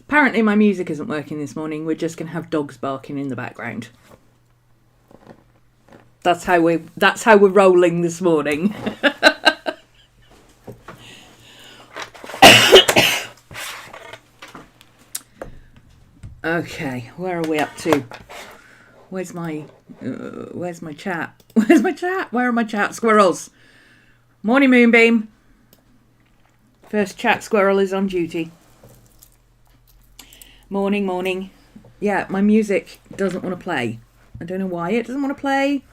Apparently my music isn't working this morning. We're just going to have dogs barking in the background. That's how we're rolling this morning. Okay, where are we up to? Where's my chat? Where's my chat? Where are my chat squirrels? Morning, Moonbeam. First chat squirrel is on duty. Morning, morning. Yeah, my music doesn't want to play. I don't know why it doesn't want to play.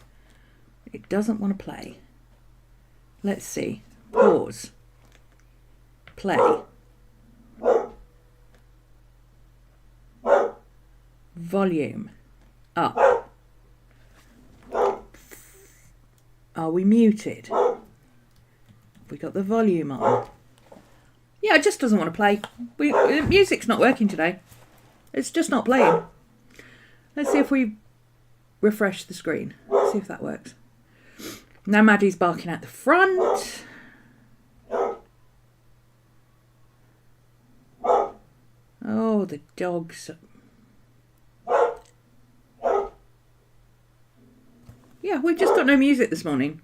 It doesn't want to play. Let's see. Pause. Play. Volume up. Are we muted? Have we got the volume on? Yeah, it just doesn't want to play. The music's not working today. It's just not playing. Let's see if we refresh the screen. Let's see if that works. Now Maddie's barking at the front. Oh, the dogs. Yeah, we've just got no music this morning.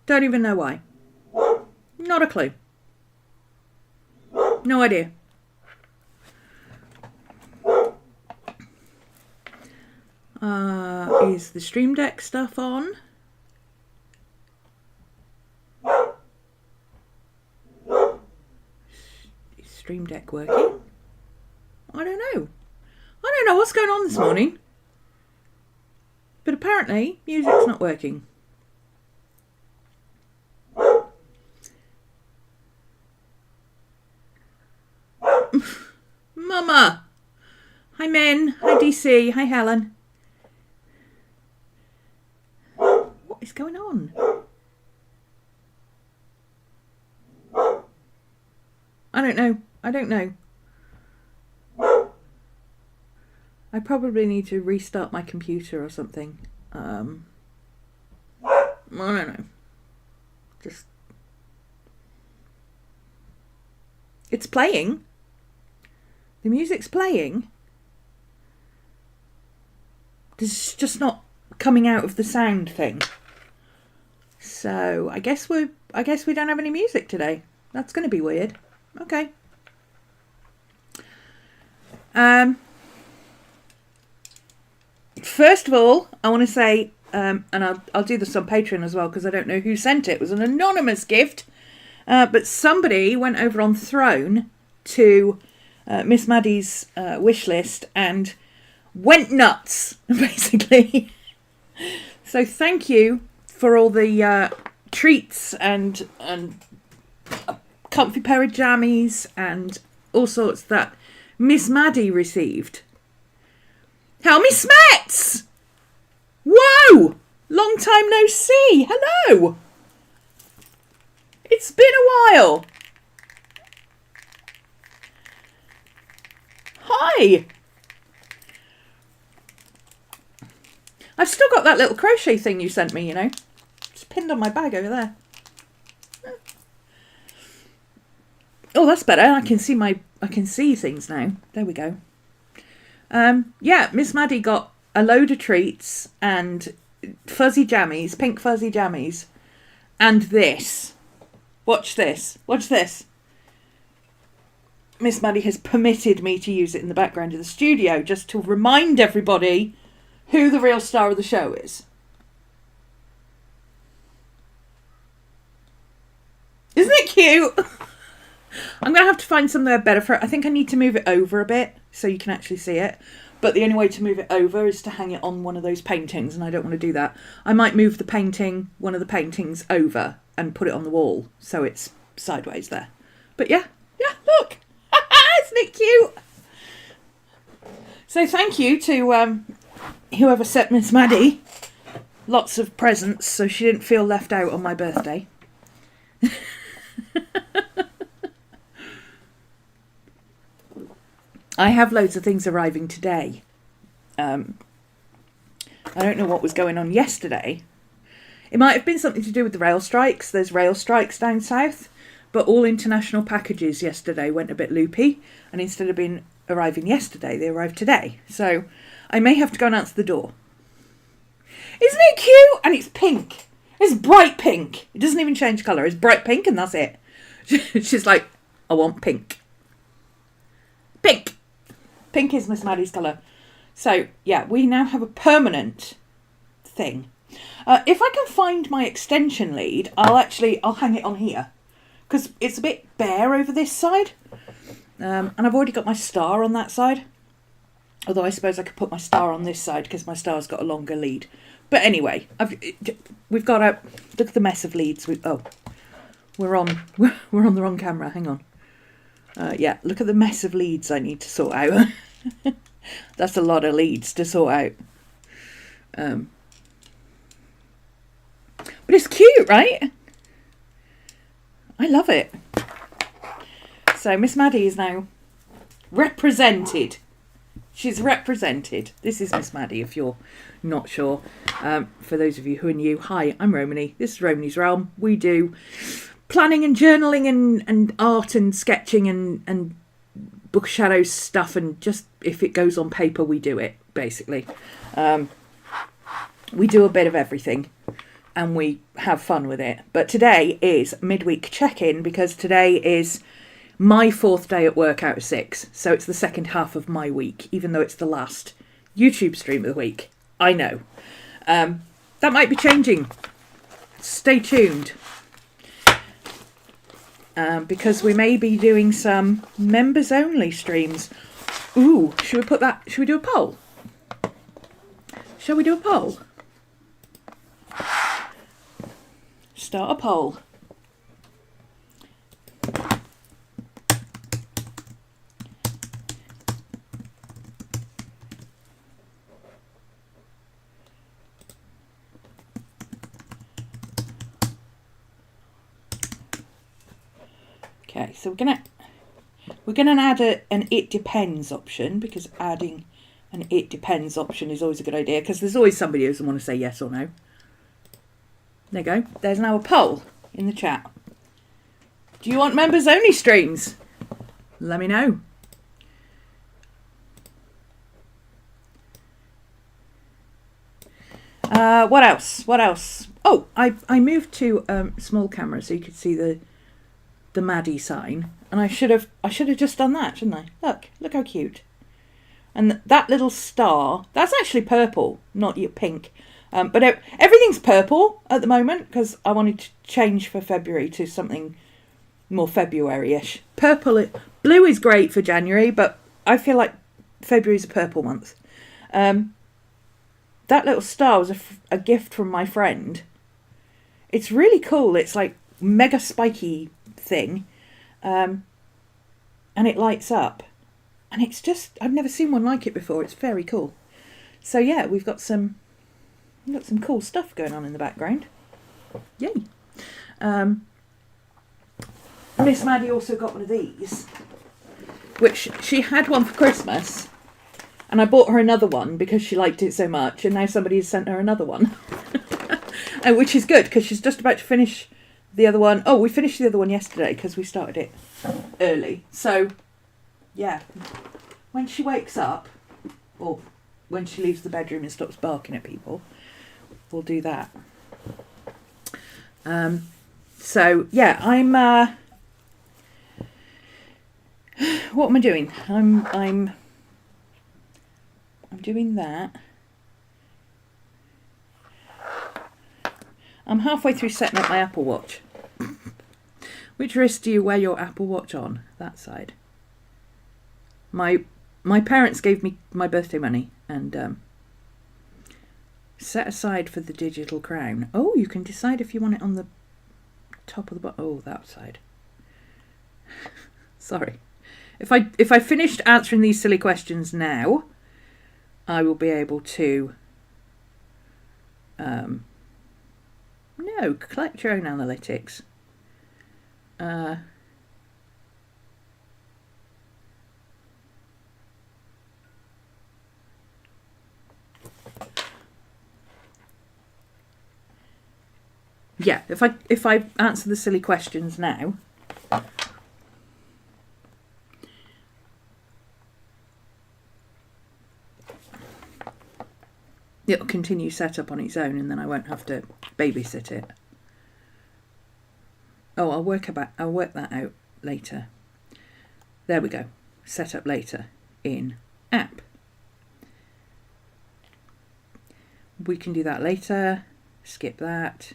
Don't even know why. Not a clue. No idea. Is the Stream Deck stuff on? Is Stream Deck working? I don't know. I don't know what's going on this morning. But apparently, music's not working. Mama! Hi, Men. Hi, DC. Hi, Helen. What is going on? I don't know. I don't know. I probably need to restart my computer or something. I don't know. Just... It's playing. The music's playing. It's just not coming out of the sound thing. So I guess we don't have any music today. That's going to be weird. Okay. First of all, I want to say, and I'll do this on Patreon as well because I don't know who sent it. It was an anonymous gift, but somebody went over on Throne to Miss Maddie's wish list and went nuts, basically. So thank you for all the treats and a comfy pair of jammies and all sorts that Miss Maddie received. Helmy Smets! Whoa! Long time no see. Hello! It's been a while. Hi! I've still got that little crochet thing you sent me, you know. It's pinned on my bag over there. Oh, that's better. I can see things now. There we go. Yeah, Miss Maddie got a load of treats and fuzzy jammies, pink fuzzy jammies, and this. Watch this. Watch this. Miss Maddie has permitted me to use it in the background of the studio just to remind everybody who the real star of the show is. Isn't it cute? I'm going to have to find somewhere better for it. I think I need to move it over a bit so you can actually see it. But the only way to move it over is to hang it on one of those paintings, and I don't want to do that. I might move one of the paintings over and put it on the wall so it's sideways there. But yeah, look. Isn't it cute? So thank you to whoever sent Miss Maddie lots of presents so she didn't feel left out on my birthday. I have loads of things arriving today. I don't know what was going on yesterday. It might have been something to do with the rail strikes. There's rail strikes down south, but all international packages yesterday went a bit loopy, and instead of being arriving yesterday. They arrived today. So I may have to go and answer the door. Isn't it cute? And it's pink. It's bright pink. It doesn't even change colour. It's bright pink and that's it. She's like, I want pink. Pink. Pink is Miss Maddie's colour. So, yeah, we now have a permanent thing. If I can find my extension lead, I'll hang it on here. Because it's a bit bare over this side. And I've already got my star on that side. Although I suppose I could put my star on this side because my star's got a longer lead. But anyway, we've got a look at the mess of leads. We're on the wrong camera. Hang on. Yeah, look at the mess of leads I need to sort out. That's a lot of leads to sort out. But it's cute, right? I love it. So Miss Maddie is now represented. She's represented. This is Miss Maddie, if you're not sure. For those of you who are new, hi, I'm Romany. This is RhomanysRealm. We do planning and journaling and art and sketching and book shadow stuff, and just if it goes on paper, we do it, basically. We do a bit of everything and we have fun with it. But today is midweek check-in because today is my 4th day at work out of 6. So it's the second half of my week, even though it's the last YouTube stream of the week. I know. That might be changing. Stay tuned. Because we may be doing some members only streams. Ooh, should we do a poll? Shall we do a poll? Start a poll. Okay, so we're gonna add an it depends option, because adding an it depends option is always a good idea, because there's always somebody who doesn't want to say yes or no. There you go. There's now a poll in the chat. Do you want members only streams? Let me know. What else? What else? Oh, I moved to small camera so you could see the Maddie sign, and I should have just done that, shouldn't I? Look how cute. And that little star, that's actually purple, not your pink. But everything's purple at the moment because I wanted to change for February to something more February-ish. Blue is great for January, but I feel like February's a purple month. That little star was a gift from my friend. It's really cool. It's like mega spiky thing, and it lights up, and it's just, I've never seen one like it before. It's very cool. So yeah, we've got some cool stuff going on in the background. Yay. Miss Maddie also got one of these, which she had one for Christmas, and I bought her another one because she liked it so much, and now somebody has sent her another one. Which is good because she's just about to finish the other one. Oh, we finished the other one yesterday because we started it early. So, yeah, when she wakes up, or when she leaves the bedroom and stops barking at people, we'll do that. So, yeah, I'm... what am I doing? I'm doing that. I'm halfway through setting up my Apple Watch. Which wrist do you wear your Apple Watch on? That side. My parents gave me my birthday money and set aside for the digital crown. Oh, you can decide if you want it on the top of the bottom. Oh, that side. Sorry. If I finished answering these silly questions now, I will be able to no, collect your own analytics. Yeah, if I answer the silly questions now, it'll continue setup on its own, and then I won't have to babysit it. Oh, I'll work that out later. There we go. Set up later in app. We can do that later. Skip that.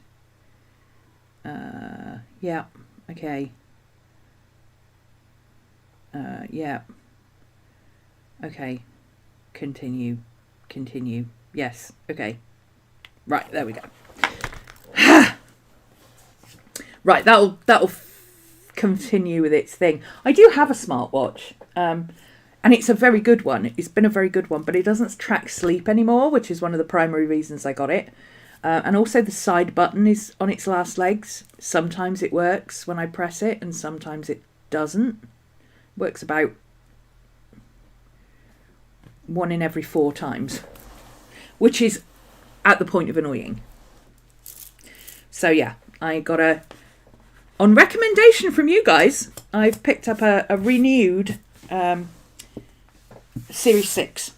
Yeah. Okay. Yeah. Okay. Continue. Yes. Okay. Right, there we go. Right, that'll continue with its thing. I do have a smartwatch, and it's a very good one. It's been a very good one, but it doesn't track sleep anymore, which is one of the primary reasons I got it. And also the side button is on its last legs. Sometimes it works when I press it, and sometimes it doesn't. Works about 1 in every 4 times, which is at the point of annoying. So yeah, I got on recommendation from you guys, I've picked up a renewed Series 6.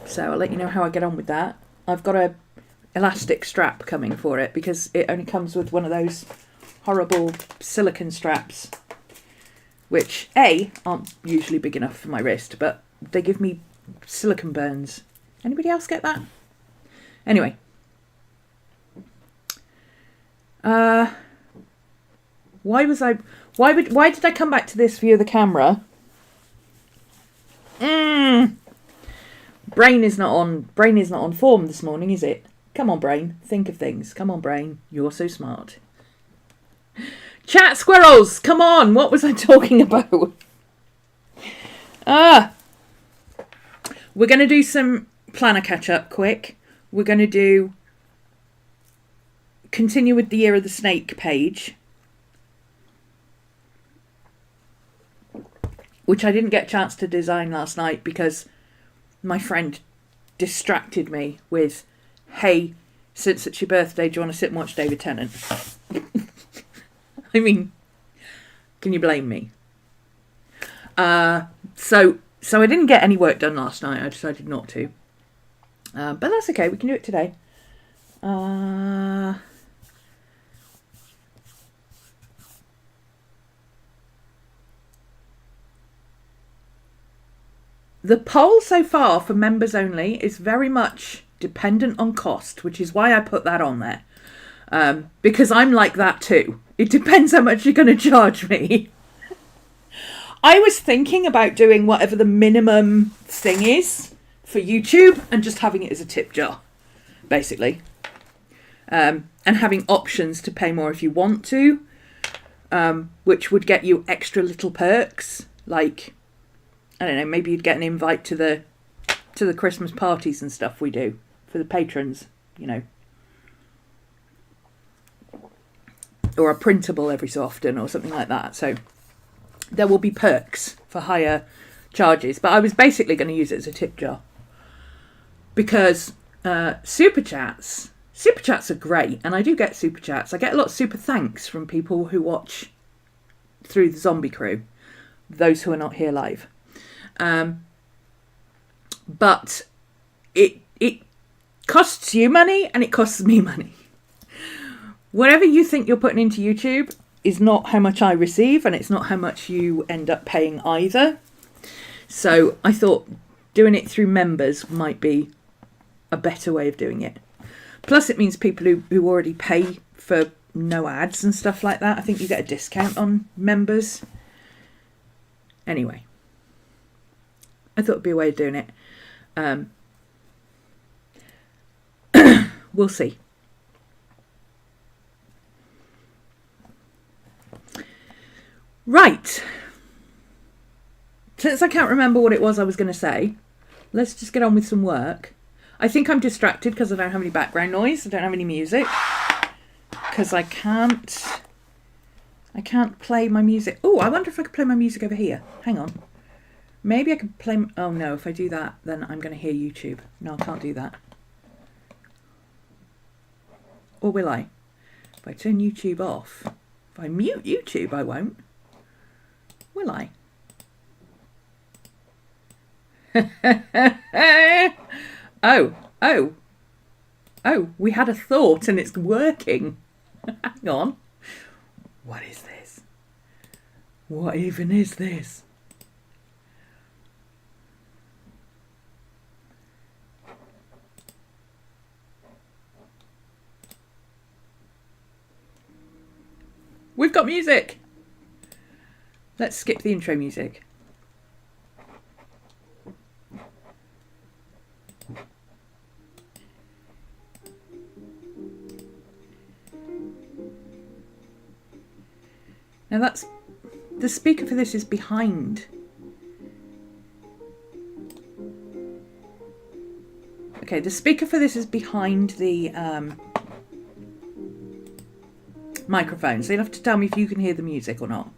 So I'll let you know how I get on with that. I've got a elastic strap coming for it because it only comes with one of those horrible silicone straps, which aren't usually big enough for my wrist, but they give me silicone burns. Anybody else get that? Anyway. Why did I come back to this view of the camera? Brain is not on form this morning, is it? Come on, brain. Think of things. Come on, brain. You're so smart. Chat squirrels, come on. What was I talking about? We're going to do some planner catch up quick. We're going to continue with the Year of the Snake page, which I didn't get a chance to design last night because my friend distracted me with, hey, since it's your birthday, do you want to sit and watch David Tennant? I mean, can you blame me? So I didn't get any work done last night. I decided not to. But that's okay. We can do it today. The poll so far for members only is very much dependent on cost, which is why I put that on there. Because I'm like that too. It depends how much you're going to charge me. I was thinking about doing whatever the minimum thing is for YouTube and just having it as a tip jar, basically. And having options to pay more if you want to, which would get you extra little perks, like, I don't know, maybe you'd get an invite to the Christmas parties and stuff we do for the patrons, you know. Or a printable every so often or something like that. So there will be perks for higher charges. But I was basically going to use it as a tip jar. Because super chats are great. And I do get super chats. I get a lot of super thanks from people who watch through the Zombie Crew. Those who are not here live. But it costs you money and it costs me money. Whatever you think you're putting into YouTube is not how much I receive, and it's not how much you end up paying either. So I thought doing it through members might be a better way of doing it. Plus it means people who already pay for no ads and stuff like that, I think you get a discount on members. Anyway. I thought it'd be a way of doing it. We'll see. Right. Since I can't remember what it was I was going to say, let's just get on with some work. I think I'm distracted because I don't have any background noise. I don't have any music. Because I can't play my music. Oh, I wonder if I could play my music over here. Hang on. Maybe I could play... Oh, no. If I do that, then I'm going to hear YouTube. No, I can't do that. Or will I? If I turn YouTube off. If I mute YouTube, I won't. Will I? Oh, oh, oh, we had a thought and it's working. Hang on. What is this? What even is this? We've got music. Let's skip the intro music. Now that's, the speaker for this is behind. Okay, the speaker for this is behind the microphone, so you'll have to tell me if you can hear the music or not.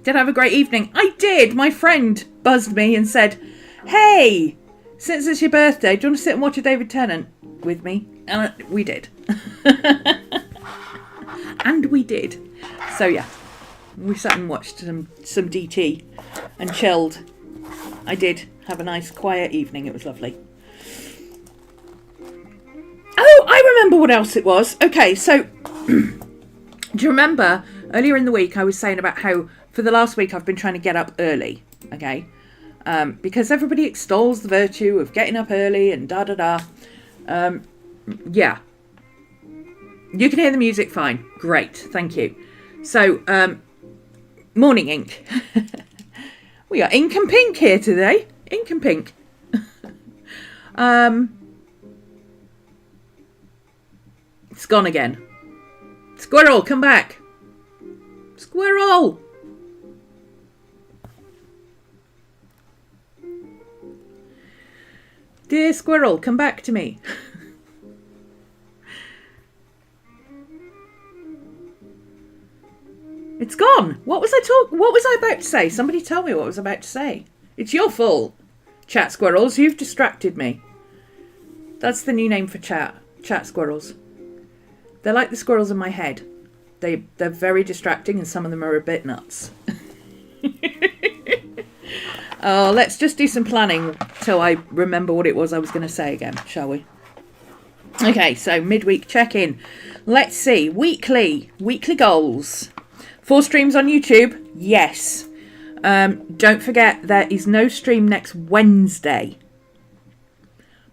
Did I have a great evening? I did! My friend buzzed me and said, hey, since it's your birthday, do you want to sit and watch a David Tennant with me? And we did. And we did. So yeah, we sat and watched some DT and chilled. I did have a nice quiet evening. It was lovely. Oh, I remember what else it was. Okay, so do you remember earlier in the week I was saying about how for the last week I've been trying to get up early, okay? Because everybody extols the virtue of getting up early and da-da-da. Yeah. You can hear the music fine. Great, thank you. So, morning ink. We are ink and pink here today. Ink and pink. It's gone again. Squirrel, come back. Squirrel! Dear squirrel, come back to me. It's gone. What was I about to say? Somebody tell me what I was about to say. It's your fault. Chat squirrels, you've distracted me. That's the new name for chat. Chat squirrels. They're like the squirrels in my head. They're very distracting and some of them are a bit nuts. Oh, let's just do some planning till I remember what it was I was going to say again, shall we? Okay, so midweek check-in. Let's see. Weekly goals. 4 streams on YouTube? Yes. Don't forget, there is no stream next Wednesday.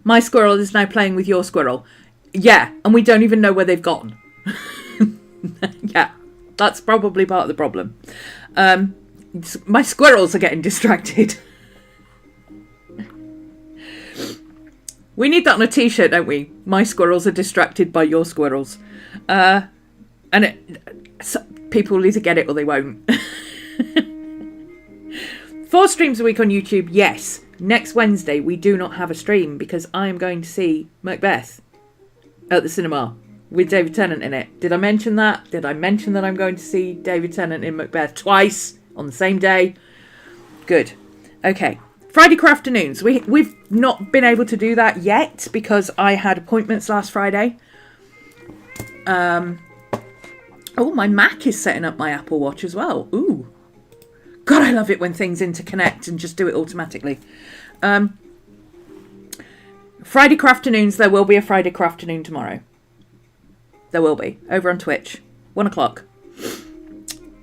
My squirrel is now playing with your squirrel. Yeah, and we don't even know where they've gone. Yeah, that's probably part of the problem. My squirrels are getting distracted. We need that on a t-shirt, don't we? My squirrels are distracted by your squirrels. People will either get it or they won't. 4 streams a week on YouTube, yes. Next Wednesday, we do not have a stream because I am going to see Macbeth at the cinema with David Tennant in it. Did I mention that? Did I mention that I'm going to see David Tennant in Macbeth twice on the same day? Good. Okay. Friday afternoons. We've not been able to do that yet because I had appointments last Friday. Oh, my Mac is setting up my Apple Watch as well. Ooh. God, I love it when things interconnect and just do it automatically. Friday afternoons, there will be a Friday afternoon tomorrow. There will be. Over on Twitch. 1 o'clock.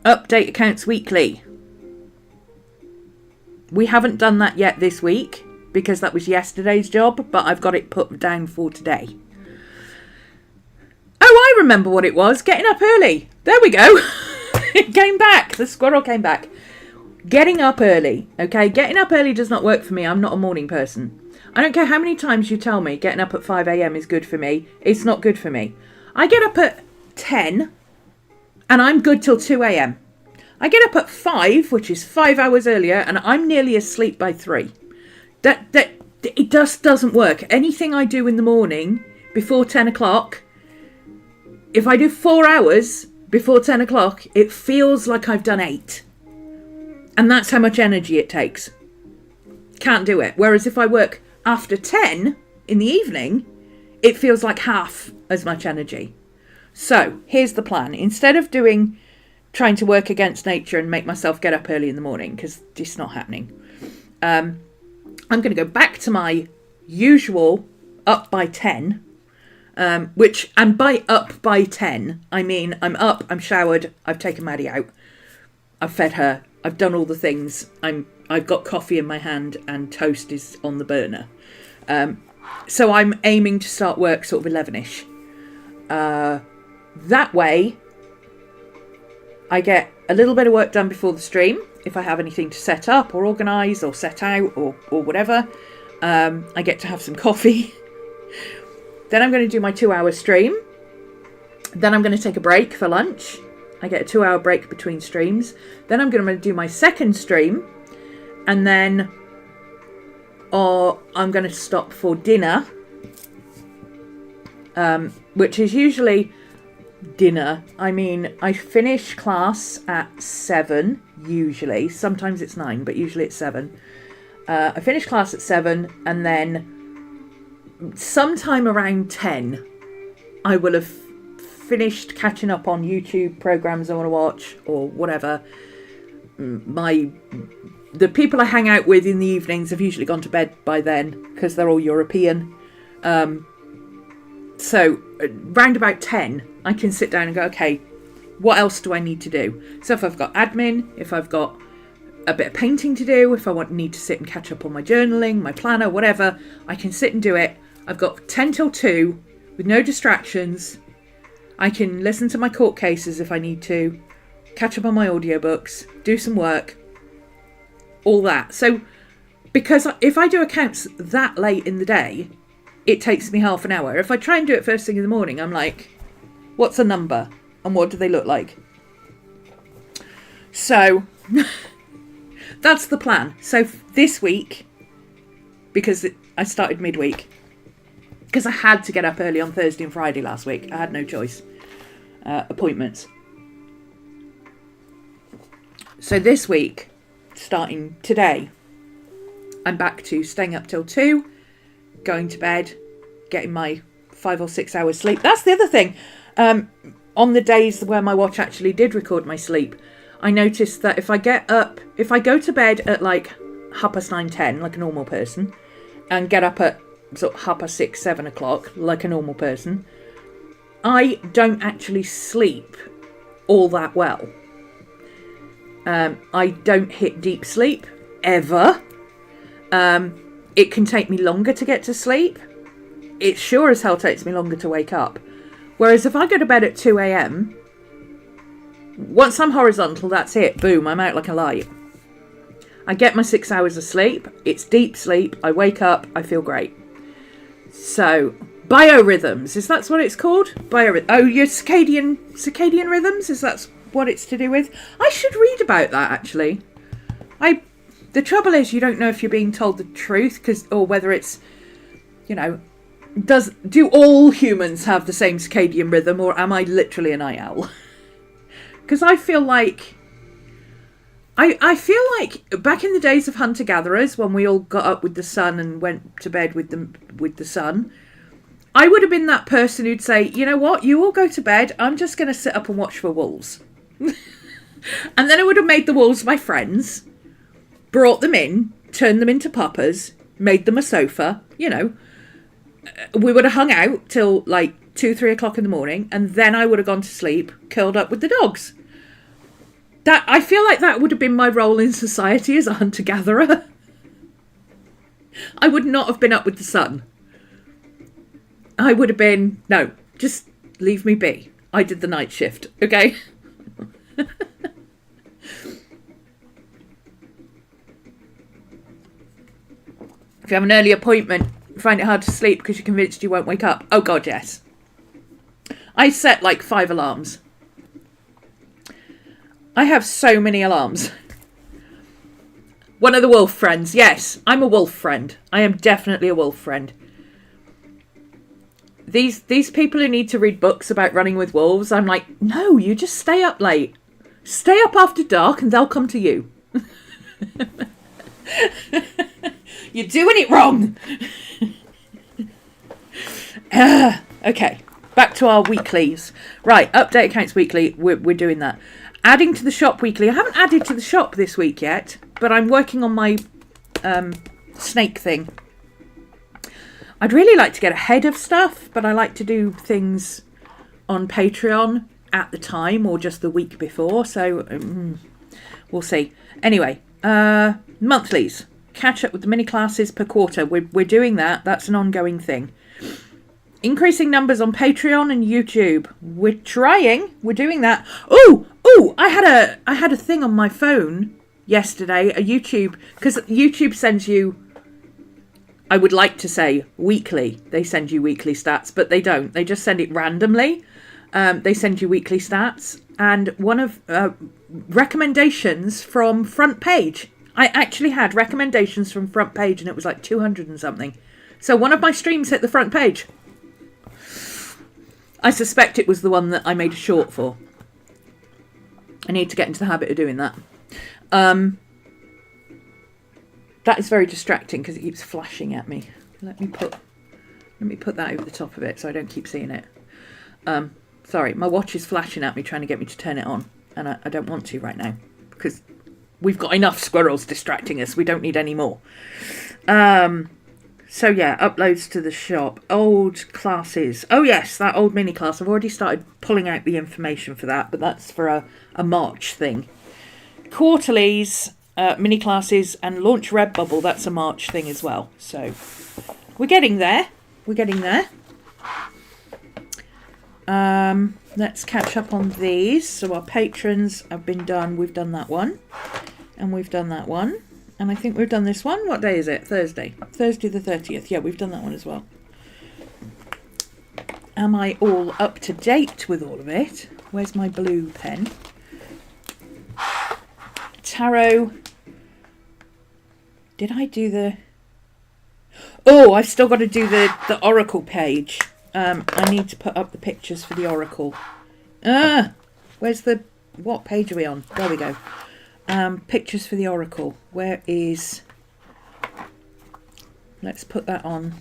Update accounts weekly. We haven't done that yet this week because that was yesterday's job, but I've got it put down for today. Oh, I remember what it was. Getting up early. There we go. It came back. The squirrel came back. Getting up early. Okay, getting up early does not work for me. I'm not a morning person. I don't care how many times you tell me getting up at 5 a.m. is good for me. It's not good for me. I get up at 10 and I'm good till 2 a.m. I get up at 5, which is 5 hours earlier, and I'm nearly asleep by 3. It just doesn't work. Anything I do in the morning before 10 o'clock, if I do 4 hours before 10 o'clock, it feels like I've done 8. And that's how much energy it takes. Can't do it. Whereas if I work after 10 in the evening, it feels like half as much energy. So here's the plan. Instead of trying to work against nature and make myself get up early in the morning, because it's not happening. I'm going to go back to my usual up by 10, and by up by 10, I mean I'm up, I'm showered, I've taken Maddie out, I've fed her, I've done all the things, I've got coffee in my hand and toast is on the burner. So I'm aiming to start work sort of 11ish. That way, I get a little bit of work done before the stream. If I have anything to set up or organise or set out or whatever, I get to have some coffee. Then I'm going to do my 2-hour stream. Then I'm going to take a break for lunch. I get a 2-hour break between streams. Then I'm going to do my second stream. And then I'm going to stop for dinner. Which is usually dinner. I mean, I finish class at 7, usually. Sometimes it's 9, but usually it's 7. I finish class at 7, and then sometime around 10, I will have finished catching up on YouTube programs I want to watch, or whatever. The people I hang out with in the evenings have usually gone to bed by then, because they're all European. So, round about 10, I can sit down and go, okay, what else do I need to do? So if I've got admin, if I've got a bit of painting to do, if I need to sit and catch up on my journaling, my planner, whatever, I can sit and do it. I've got 10 till 2 with no distractions. I can listen to my court cases if I need to, catch up on my audiobooks, do some work, all that. So, because if I do accounts that late in the day, it takes me half an hour. If I try and do it first thing in the morning, I'm like, what's a number? And what do they look like? So, that's the plan. So this week, because I started midweek, because I had to get up early on Thursday and Friday last week. I had no choice. Appointments. So this week, starting today, I'm back to staying up till 2, going to bed, getting my 5 or 6 hours sleep. That's the other thing. On the days where my watch actually did record my sleep, I noticed that if I go to bed at like 9:30, 10, like a normal person, and get up at sort of 6:30, 7 o'clock, like a normal person, I don't actually sleep all that well. I don't hit deep sleep, ever. It can take me longer to get to sleep. It sure as hell takes me longer to wake up. Whereas if I go to bed at 2 a.m, once I'm horizontal, that's it. Boom, I'm out like a light. I get my 6 hours of sleep. It's deep sleep. I wake up. I feel great. So, biorhythms. Is that what it's called? Your circadian rhythms? Is that what it's to do with? I should read about that, actually. The trouble is you don't know if you're being told the truth, or whether it's, do all humans have the same circadian rhythm, or am I literally a night owl? Because I feel like back in the days of hunter-gatherers, when we all got up with the sun and went to bed with the sun, I would have been that person who'd say, you know what, you all go to bed, I'm just going to sit up and watch for wolves. And then I would have made the wolves my friends, brought them in, turned them into puppers, made them a sofa, We would have hung out till like 2, 3 o'clock in the morning, and then I would have gone to sleep, curled up with the dogs. I feel like that would have been my role in society as a hunter-gatherer. I would not have been up with the sun. I would have been, no, just leave me be. I did the night shift, okay? If you have an early appointment, find it hard to sleep because you're convinced you won't wake up. Oh God, yes. I set like 5 alarms. I have so many alarms. One of the wolf friends. Yes, I'm a wolf friend. I am definitely a wolf friend. These people who need to read books about running with wolves, I'm like, no, you just stay up late. Stay up after dark and they'll come to you. You're doing it wrong. Okay, back to our weeklies. Right, update accounts weekly. We're doing that. Adding to the shop weekly. I haven't added to the shop this week yet, but I'm working on my snake thing. I'd really like to get ahead of stuff, but I like to do things on Patreon at the time or just the week before. So we'll see. Anyway, monthlies. Catch up with the mini classes per quarter. We're doing that. That's an ongoing thing. Increasing numbers on Patreon and YouTube. We're trying. We're doing that. Oh! I had a thing on my phone yesterday. A YouTube, because YouTube sends you, I would like to say weekly. They send you weekly stats, but they don't. They just send it randomly. They send you weekly stats, and one of recommendations from Front Page. I actually had recommendations from Front Page, and it was like 200 and something. So one of my streams hit the front page. I suspect it was the one that I made a short for. I need to get into the habit of doing that. That is very distracting because it keeps flashing at me. Let me put that over the top of it so I don't keep seeing it. Sorry, my watch is flashing at me trying to get me to turn it on, and I don't want to right now because we've got enough squirrels distracting us. We don't need any more. So yeah, uploads to the shop. Old classes. Oh yes, that old mini class. I've already started pulling out the information for that, but that's for a March thing. Quarterlies, mini classes, and launch Redbubble. That's a March thing as well. So we're getting there. We're getting there. Let's catch up on these. So our patrons have been done. We've done that one. And we've done that one. And I think we've done this one. What day is it? Thursday. Thursday the 30th. Yeah, we've done that one as well. Am I all up to date with all of it? Where's my blue pen? Tarot. Did I do the... Oh, I've still got to do the Oracle page. I need to put up the pictures for the Oracle. Where's the... What page are we on? There we go. Pictures for the Oracle. Where is... Let's put that on.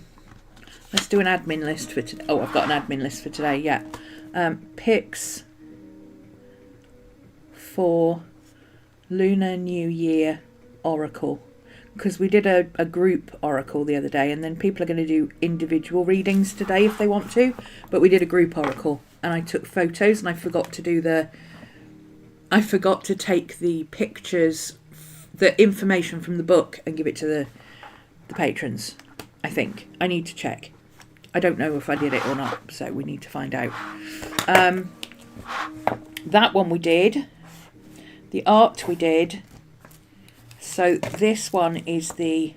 Let's do an admin list for today. Oh, I've got an admin list for today, yeah. Pics for Lunar New Year Oracle. Because we did a group Oracle the other day, and then people are going to do individual readings today if they want to. But we did a group Oracle, and I took photos, and I forgot to do I forgot to take the pictures, the information from the book, and give it to the patrons, I think. I need to check. I don't know if I did it or not, so we need to find out. That one we did. The art we did. So this one is the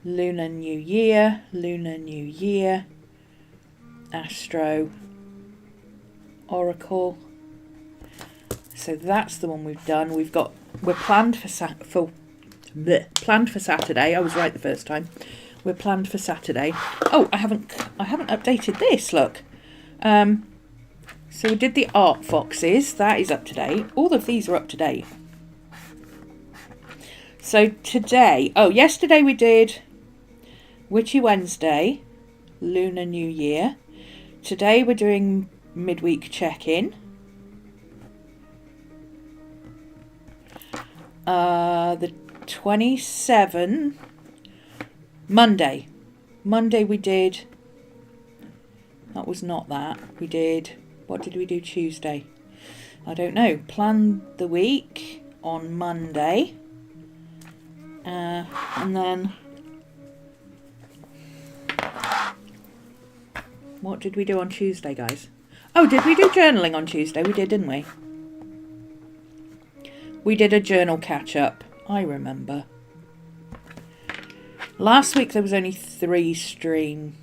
Lunar New Year, Astro, Oracle. So that's the one we've done. We're planned for Saturday. I was right the first time. We're planned for Saturday. Oh, I haven't updated this. Look. So we did the art foxes. That is up to date. All of these are up to date. So today, yesterday we did Witchy Wednesday, Lunar New Year. Today we're doing midweek check-in. The 27, Monday we did, that was not that, we did, what did we do Tuesday? I don't know. Plan the week on Monday. And then what did we do on Tuesday, guys? Oh, did we do journaling on Tuesday? We did, didn't we? We did a journal catch-up. I remember. Last week there was only 3 streams.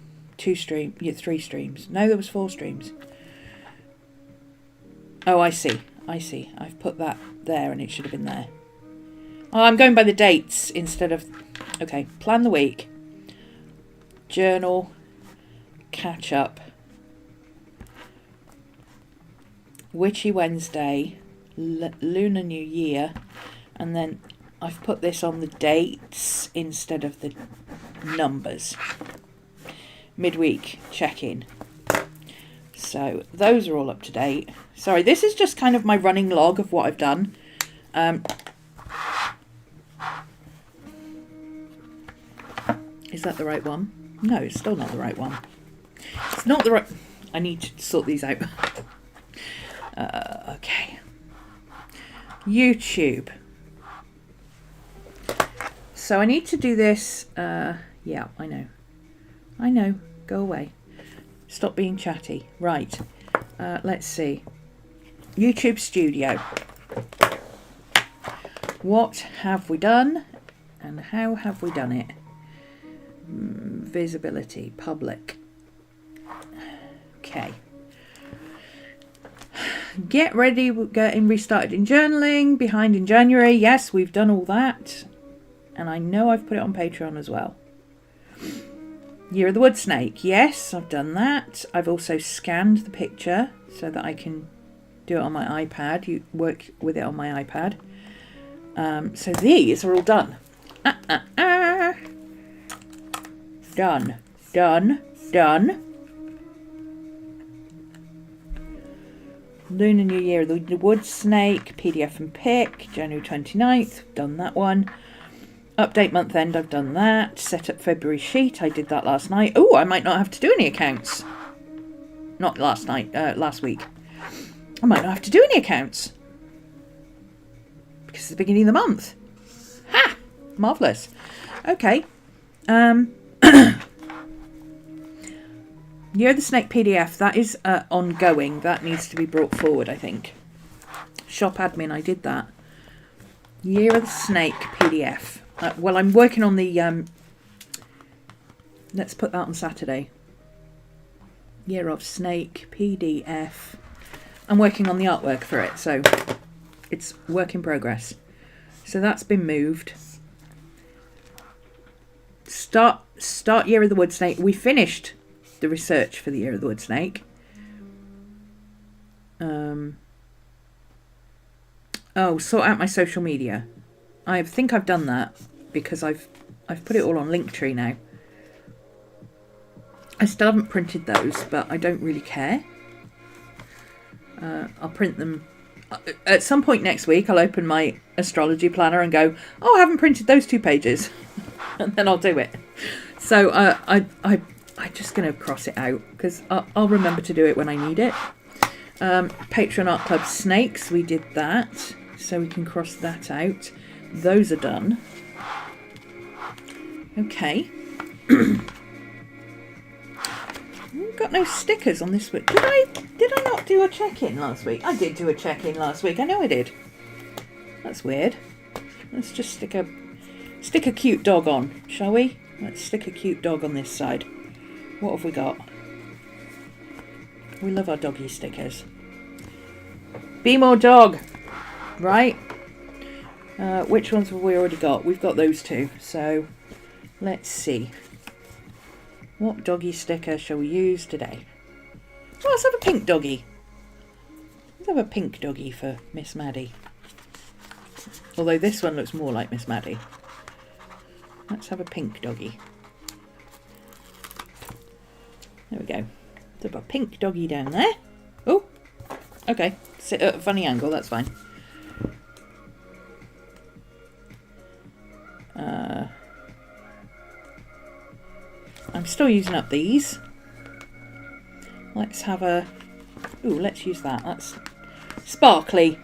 No, there was 4 streams. Oh, I see. I've put that there and it should have been there. Oh, I'm going by the dates instead of... Okay, plan the week. Journal, catch up. Witchy Wednesday, Lunar New Year, and then I've put this on the dates instead of the numbers. Midweek check-in. So those are all up to date. Sorry, this is just kind of my running log of what I've done. Is that the right one? No, it's still not the right one. It's not the right... I need to sort these out. Okay. YouTube. So I need to do this. Yeah, I know. I know. Go away. Stop being chatty. Right. Let's see. YouTube Studio. What have we done? And how have we done it? Visibility. Public. Okay. Get ready. We're getting restarted in journaling. Behind in January. Yes, we've done all that. And I know I've put it on Patreon as well. Year of the Wood Snake. Yes, I've done that. I've also scanned the picture so that I can do it on my iPad. You work with it on my iPad. So these are all done. Done. Done. Done. Lunar New Year of the Wood Snake. PDF and pick. January 29th. Done that one. Update month end, I've done that. Set up February sheet, I did that last night. Oh, I might not have to do any accounts. Not last night, last week. I might not have to do any accounts. Because it's the beginning of the month. Ha! Marvellous. Okay. Year of the Snake PDF, that is ongoing. That needs to be brought forward, I think. Shop admin, I did that. Year of the Snake PDF. Well, I'm working on the... let's put that on Saturday. Year of Snake PDF. I'm working on the artwork for it, so it's work in progress. So that's been moved. Start Year of the Wood Snake. We finished the research for the Year of the Wood Snake. Oh, sort out my social media. I think I've done that because I've put it all on Linktree now. I still haven't printed those, but I don't really care. I'll print them at some point next week. I'll open my astrology planner and go, oh, I haven't printed those 2 pages, and then I'll do it. So I'm just going to cross it out because I'll remember to do it when I need it. Patreon Art Club Snakes, we did that, so we can cross that out. Those are done. Okay. We've got no stickers on this week. Did I not do a check-in last week? I did do a check-in last week. I know I did. That's weird. Let's just stick a cute dog on, shall we? Let's stick a cute dog on this side. What have we got? We love our doggy stickers. Be more dog. Right. Which ones have we already got? We've got those 2. So let's see. What doggy sticker shall we use today? Oh, let's have a pink doggy. Let's have a pink doggy for Miss Maddie. Although this one looks more like Miss Maddie. Let's have a pink doggy. There we go. Let's have a pink doggy down there. Oh, okay. Sit at a funny angle, that's fine. I'm still using up these. Let's have a... Ooh, let's use that. That's sparkly.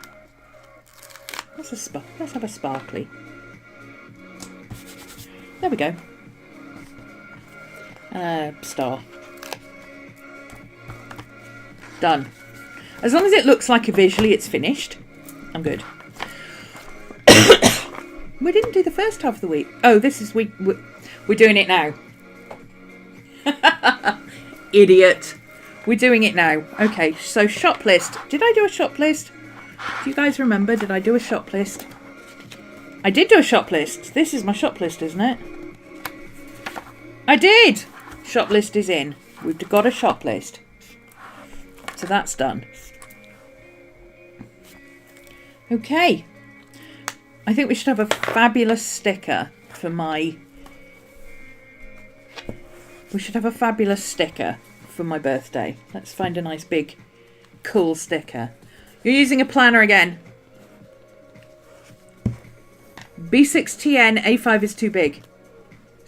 Let's have a sparkly. There we go. Star. Done. As long as it looks like visually it's finished, I'm good. We didn't do the first half of the week. Oh, this is we're doing it now. Idiot. We're doing it now. Okay, so shop list. Did I do a shop list? Do you guys remember? Did I do a shop list? I did do a shop list. This is my shop list, isn't it? I did! Shop list is in. We've got a shop list. So that's done. Okay. I think we should have a fabulous sticker for my... We should have a fabulous sticker for my birthday. Let's find a nice big cool sticker. You're using a planner again. B6TN A5 is too big.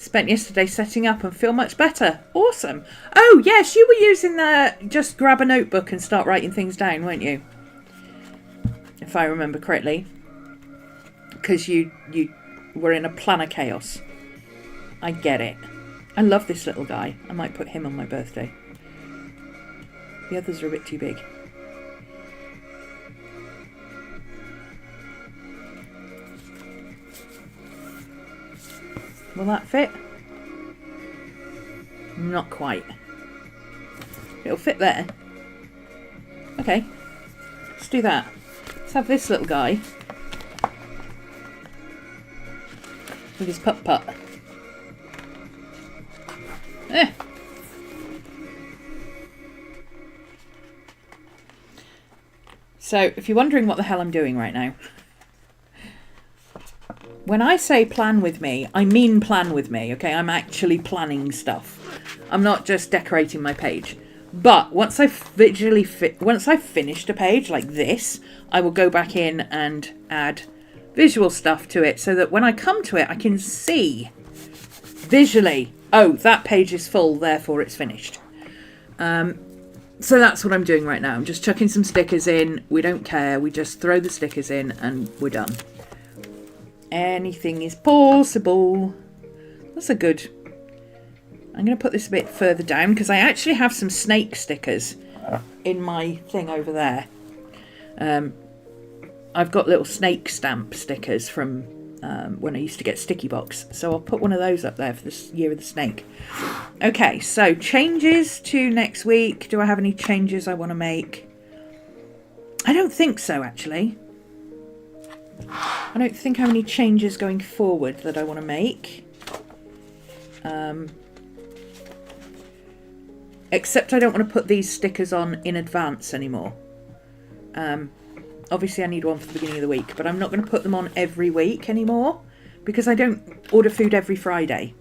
Spent yesterday setting up and feel much better. Awesome. Oh, yes, you were using the just grab a notebook and start writing things down, weren't you? If I remember correctly. Because you were in a planner chaos. I get it. I love this little guy. I might put him on my birthday. The others are a bit too big. Will that fit? Not quite. It'll fit there. Okay. Let's do that. Let's have this little guy. With his putt-putt. So, if you're wondering what the hell I'm doing right now, when I say plan with me, I mean plan with me, okay? I'm actually planning stuff. I'm not just decorating my page. But once I've finished a page like this, I will go back in and add visual stuff to it so that when I come to it, I can see visually, oh, that page is full, therefore it's finished. So that's what I'm doing right now. I'm just chucking some stickers in. We don't care. We just throw the stickers in and we're done. Anything is possible. That's a good... I'm going to put this a bit further down because I actually have some snake stickers in my thing over there. I've got little snake stamp stickers from when I used to get Sticky Box. So I'll put one of those up there for this year of the snake. Okay, so changes to next week. Do I have any changes I want to make? I don't think so, actually. I don't think I have any changes going forward that I want to make. Except I don't want to put these stickers on in advance anymore. Obviously I need one for the beginning of the week, but I'm not going to put them on every week anymore because I don't order food every Friday.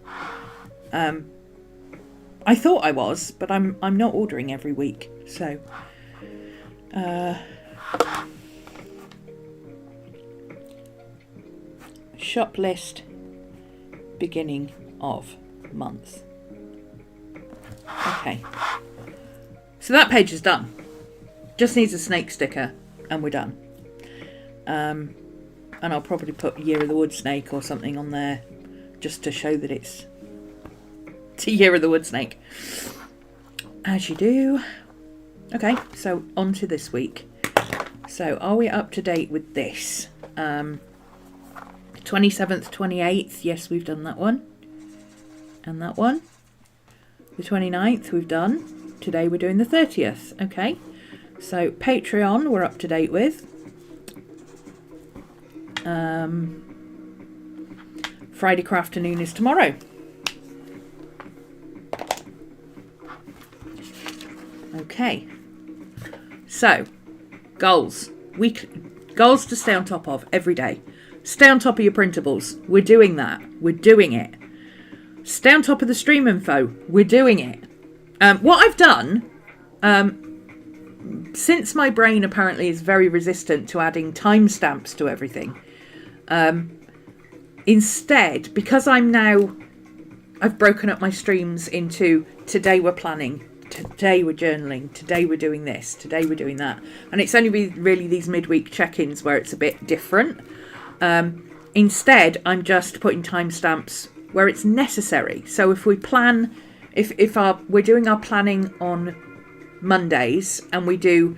I thought I was, but I'm not ordering every week. So shop list beginning of month. Okay. So that page is done. Just needs a snake sticker and we're done. And I'll probably put Year of the Wood Snake or something on there just to show that it's Year of the Wood Snake. As you do. Okay, so on to this week. So are we up to date with this? 27th, 28th, yes, we've done that one. And that one. The 29th we've done. Today we're doing the 30th. Okay. So Patreon we're up to date with. Friday Crafternoon is tomorrow. Okay. So goals. Goals to stay on top of every day. Stay on top of your printables. We're doing that. We're doing it. Stay on top of the stream info. We're doing it. What I've done, since my brain apparently is very resistant to adding timestamps to everything, instead, because I've broken up my streams into today we're planning, today we're journaling, today we're doing this, today we're doing that. And it's only really these midweek check-ins where it's a bit different. Instead, I'm just putting timestamps where it's necessary. So if we plan, we're doing our planning on Mondays and we do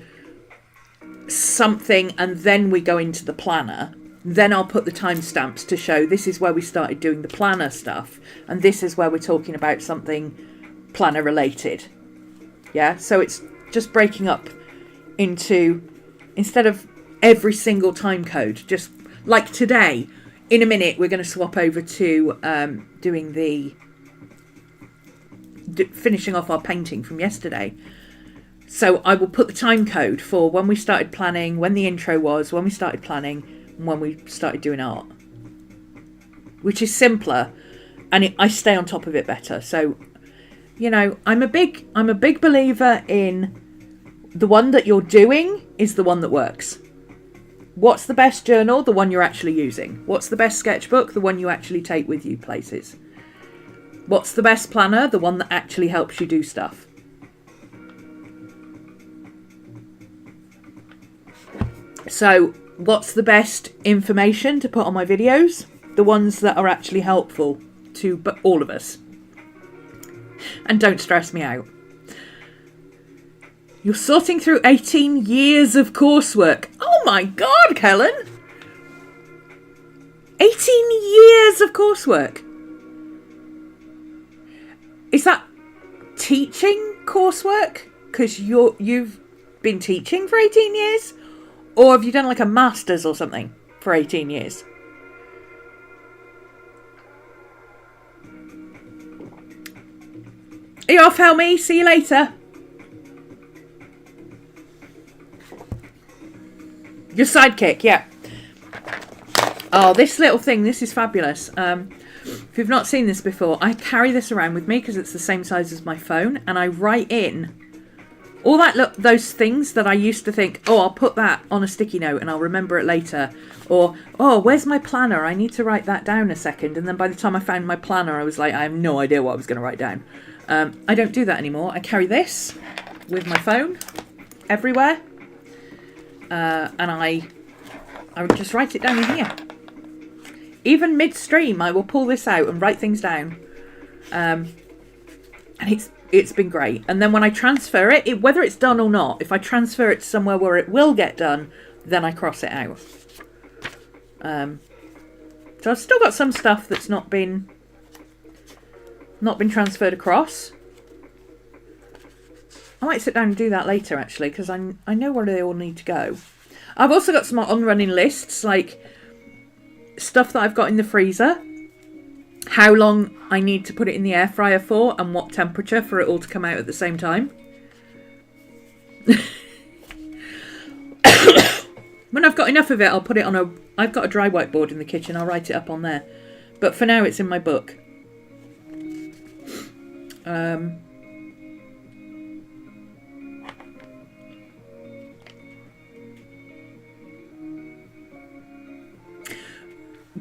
something and then we go into the planner, then I'll put the timestamps to show this is where we started doing the planner stuff and this is where we're talking about something planner related. Yeah, so it's just breaking up into, instead of every single time code, just like today. In a minute, we're going to swap over to doing finishing off our painting from yesterday. So I will put the time code for when we started planning, when the intro was, when we started planning, and when we started doing art. Which is simpler, and I stay on top of it better. So, you know, I'm a big believer in the one that you're doing is the one that works. What's the best journal? The one you're actually using. What's the best sketchbook? The one you actually take with you places. What's the best planner? The one that actually helps you do stuff. So, what's the best information to put on my videos? The ones that are actually helpful to all of us. And don't stress me out. You're sorting through 18 years of coursework. Oh my God, Kellen! 18 years of coursework. Is that teaching coursework? Because you've been teaching for 18 years? Or have you done like a master's or something for 18 years? Are you off, Helmy? See you later. Your sidekick, yeah. Oh, this little thing, this is fabulous. If you've not seen this before, I carry this around with me because it's the same size as my phone, and I write in all those things that I used to think, oh, I'll put that on a sticky note and I'll remember it later. Or, oh, where's my planner? I need to write that down a second. And then by the time I found my planner, I was like, I have no idea what I was going to write down. I don't do that anymore. I carry this with my phone everywhere. And I would just write it down in here. Even midstream, I will pull this out and write things down. And it's been great. And then when I transfer it, whether it's done or not, if I transfer it to somewhere where it will get done, then I cross it out. So I've still got some stuff that's not been transferred across. I might sit down and do that later, actually, because I know where they all need to go. I've also got some on-running lists, like stuff that I've got in the freezer, how long I need to put it in the air fryer for, and what temperature for it all to come out at the same time. When I've got enough of it, I'll put it on I've got a dry whiteboard in the kitchen, I'll write it up on there. But for now, it's in my book.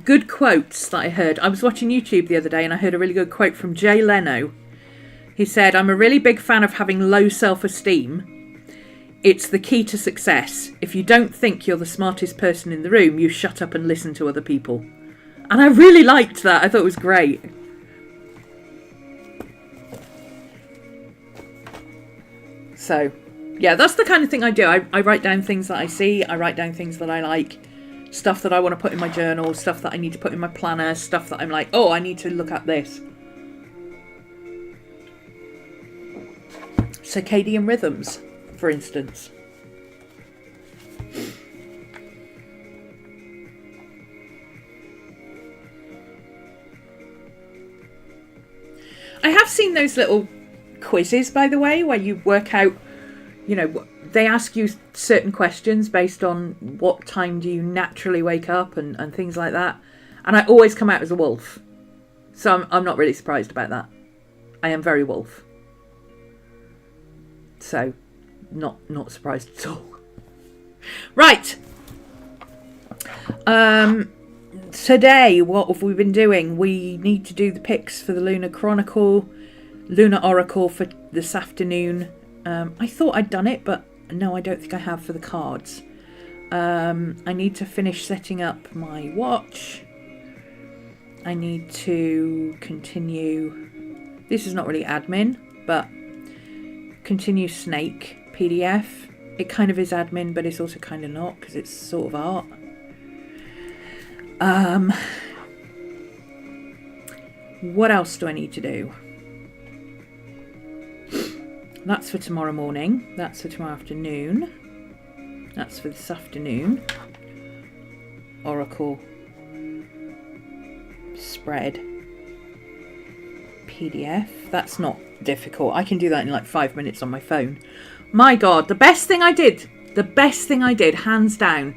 Good quotes that I heard. I was watching YouTube the other day and I heard a really good quote from Jay Leno. He said, I'm a really big fan of having low self-esteem. It's the key to success. If you don't think you're the smartest person in the room, you shut up and listen to other people. And I really liked that. I thought it was great. So, yeah, that's the kind of thing I do. I write down things that I see. I write down things that I like. Stuff that I want to put in my journal. Stuff that I need to put in my planner. Stuff that I'm like, oh, I need to look at this. Circadian rhythms, for instance. I have seen those little quizzes, by the way, where you work out, you know, they ask you certain questions based on what time do you naturally wake up and things like that. And I always come out as a wolf. So I'm not really surprised about that. I am very wolf. So, not surprised at all. Right. Today, what have we been doing? We need to do the picks for the Lunar Oracle for this afternoon. I thought I'd done it, but no, I don't think I have for the cards. I need to finish setting up my watch. I need to continue. This is not really admin, but continue Snake PDF. It kind of is admin, but it's also kind of not, because it's sort of art. What else do I need to do? That's for tomorrow morning. That's for tomorrow afternoon. That's for this afternoon. Oracle spread PDF. That's not difficult. I can do that in like 5 minutes on my phone. My God, the best thing I did, hands down,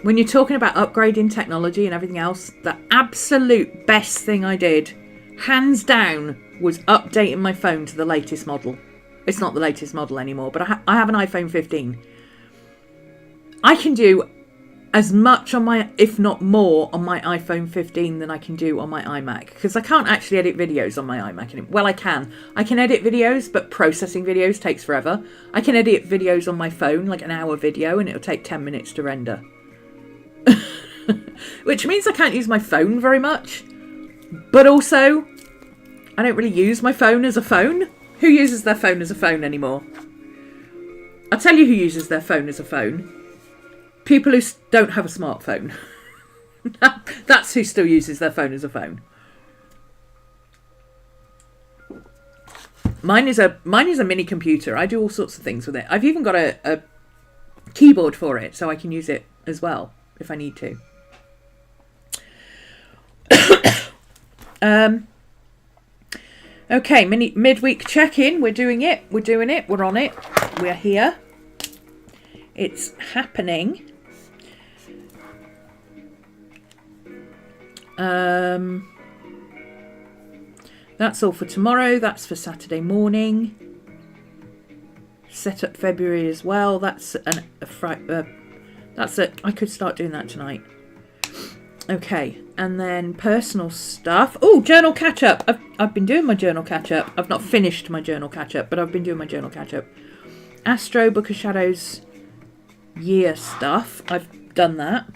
when you're talking about upgrading technology and everything else, the absolute best thing I did, hands down, was updating my phone to the latest model. It's not the latest model anymore, but I have an iPhone 15. I can do as much on my, if not more, on my iPhone 15 than I can do on my iMac. Because I can't actually edit videos on my iMac anymore. Well, I can. I can edit videos, but processing videos takes forever. I can edit videos on my phone, like an hour video, and it'll take 10 minutes to render. Which means I can't use my phone very much. But also, I don't really use my phone as a phone. Who uses their phone as a phone anymore? I'll tell you who uses their phone as a phone. People who don't have a smartphone. That's who still uses their phone as a phone. Mine is a mini computer. I do all sorts of things with it. I've even got a keyboard for it, so I can use it as well if I need to. Okay, midweek check-in. We're doing it. We're doing it. We're on it. We're here. It's happening. That's all for tomorrow. That's for Saturday morning. Set up February as well. That's I could start doing that tonight. Okay, and then personal stuff. Oh, journal catch up. I've been doing my journal catch up. I've not finished my journal catch up, but I've been doing my journal catch up. Astro Book of Shadows year stuff. I've done that.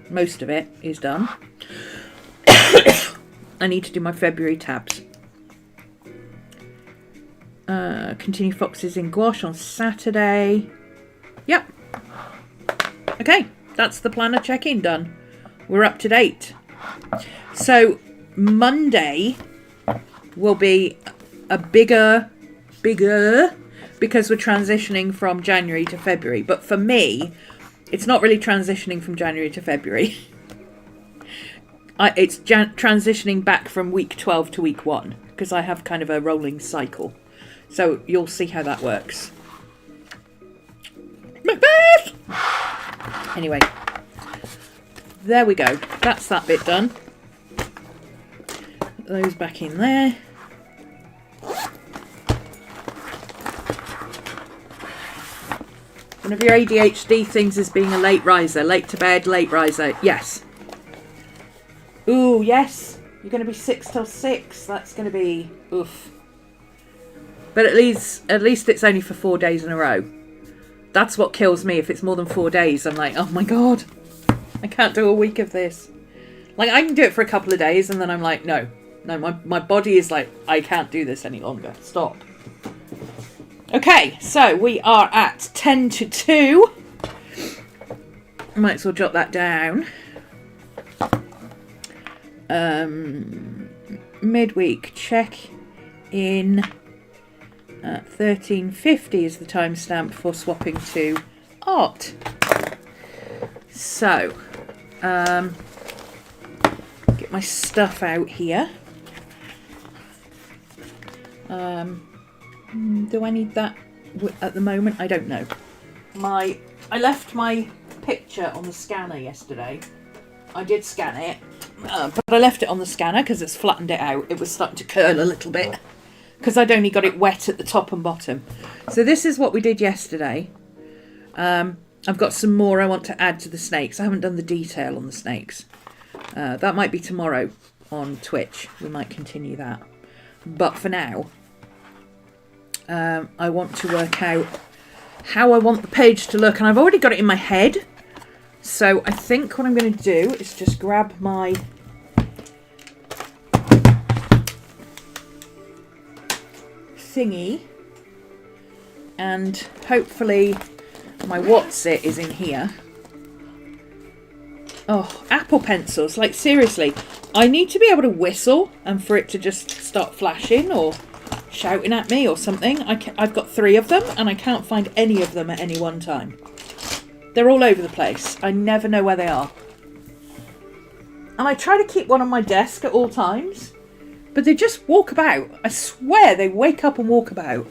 Most of it is done. I need to do my February tabs. Continue Foxes in Gouache on Saturday. Yep. Okay, that's the planner check-in done. We're up to date. So Monday will be a bigger, because we're transitioning from January to February. But for me, it's not really transitioning from January to February. It's transitioning back from week 12 to week 1, because I have kind of a rolling cycle. So you'll see how that works. Macbeth! Anyway, there we go. That's that bit done. Put those back in there. One of your ADHD things is being a late riser. Late to bed, late riser. Yes. Ooh, yes. You're going to be 6 till 6. That's going to be oof. But at least it's only for 4 days in a row. That's what kills me. If it's more than 4 days, I'm like, oh my God, I can't do a week of this. Like, I can do it for a couple of days, and then I'm like, no, my body is like, I can't do this any longer. Stop. Okay, so we are at 10 to 2. Might as well jot that down. Midweek check-in. 13:50 is the timestamp for swapping to art. So, get my stuff out here. Do I need that at the moment? I don't know. I left my picture on the scanner yesterday. I did scan it, but I left it on the scanner because it's flattened it out. It was starting to curl a little bit because I'd only got it wet at the top and bottom. So this is what we did yesterday. I've got some more I want to add to the snakes. I haven't done the detail on the snakes. That might be tomorrow on Twitch. We might continue that. But for now, I want to work out how I want the page to look. And I've already got it in my head. So I think what I'm going to do is just grab my thingy. And hopefully my what's it is in here. Oh, Apple pencils. Like, seriously, I need to be able to whistle and for it to just start flashing or shouting at me or something. I've got 3 of them and I can't find any of them at any one time. They're all over the place. I never know where they are. And I try to keep one on my desk at all times, but they just walk about. I swear they wake up and walk about.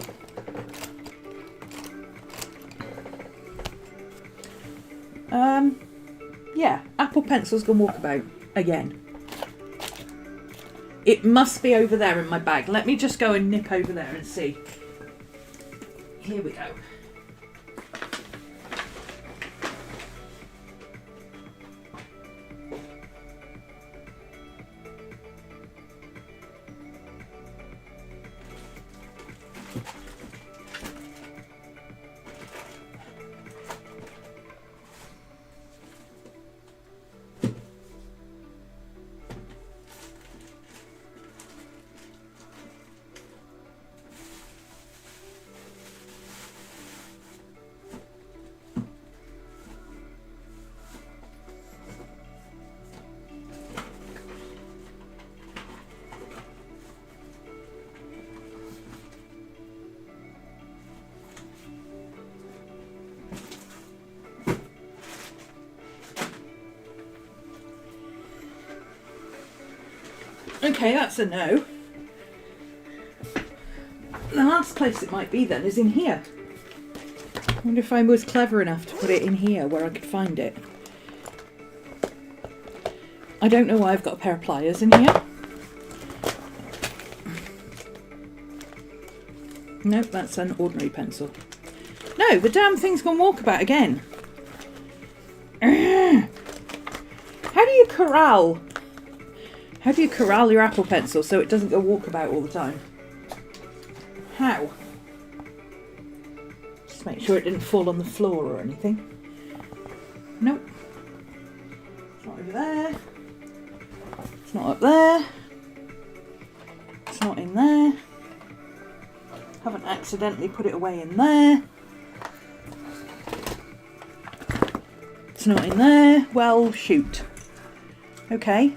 Yeah, Apple pencils can walk about again. It must be over there in my bag. Let me just go and nip over there and see. Here we go. Okay, that's a no. The last place it might be then is in here. I wonder if I was clever enough to put it in here where I could find it. I don't know why I've got a pair of pliers in here. Nope, that's an ordinary pencil. No, the damn thing's gone walkabout again. How do you corral? How do you corral your Apple Pencil so it doesn't go walkabout all the time? How? Just make sure it didn't fall on the floor or anything. Nope. It's not over there. It's not up there. It's not in there. Haven't accidentally put it away in there. It's not in there. Well, shoot. Okay.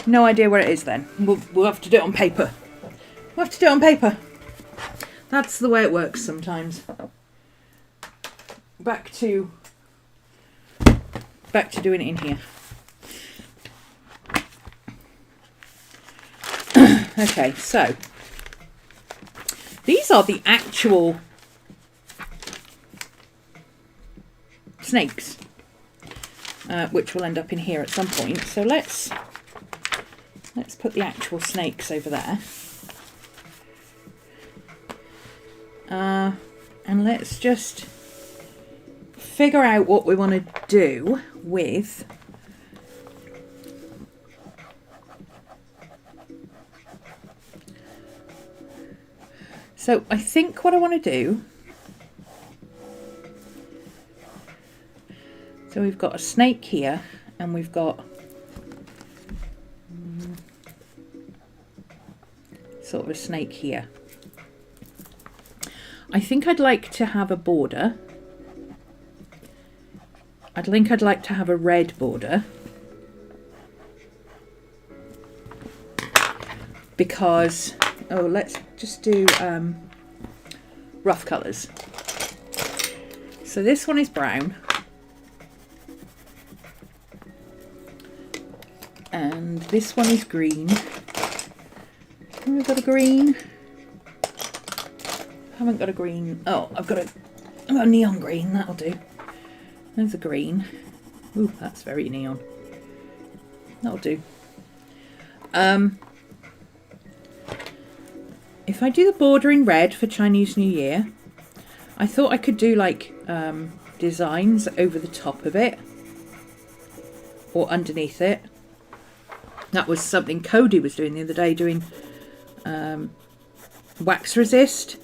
No idea where it is then. We'll have to do it on paper. We'll have to do it on paper. That's the way it works sometimes. Back to doing it in here. Okay, so these are the actual snakes, which will end up in here at some point. So let's put the actual snakes over there. And let's just figure out what we want to do with so I think what I want to do, so we've got a snake here and we've got sort of a snake here. I think I'd like to have a border. I think I'd like to have a red border because, oh, let's just do rough colours. So this one is brown and this one is green. Oh, we've got a green. Haven't got a green. Oh, I've got a neon green. That'll do. There's a green. Ooh, that's very neon. That'll do. If I do the border in red for Chinese New Year, I thought I could do like designs over the top of it or underneath it. That was something Cody was doing the other day, doing wax resist.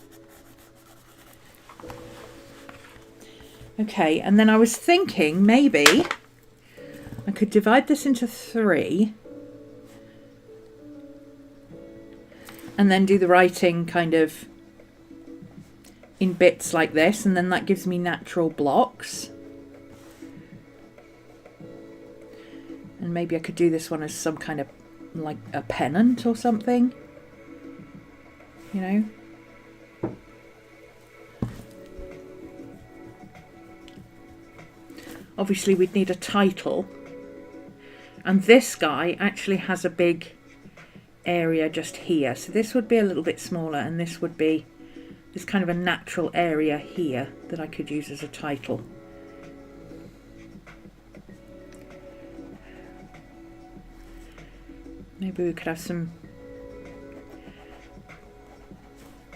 Okay, and then I was thinking maybe I could divide this into 3 and then do the writing kind of in bits like this, and then that gives me natural blocks. And maybe I could do this one as some kind of like a pennant or something, you know. Obviously we'd need a title, and this guy actually has a big area just here, so this would be a little bit smaller and this would be this kind of a natural area here that I could use as a title. Maybe we could have some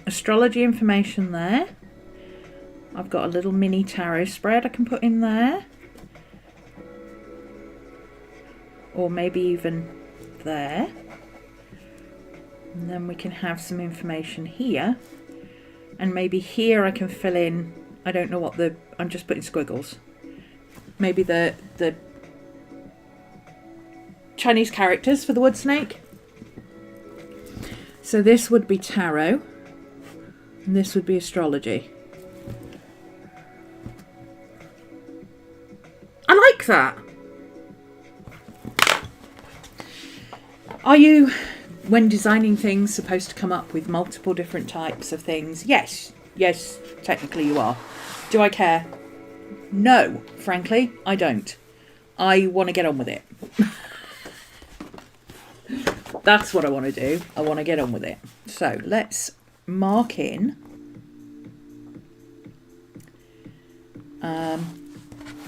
astrology information there. I've got a little mini tarot spread I can put in there. Or maybe even there. And then we can have some information here. And maybe here I can fill in, I don't know what I'm just putting squiggles. Maybe the Chinese characters for the wood snake. So this would be tarot. And this would be astrology. I like that. Are you, when designing things, supposed to come up with multiple different types of things? Yes. Yes, technically you are. Do I care? No, frankly, I don't. I want to get on with it. that's what I want to do. I want to get on with it. So let's mark in.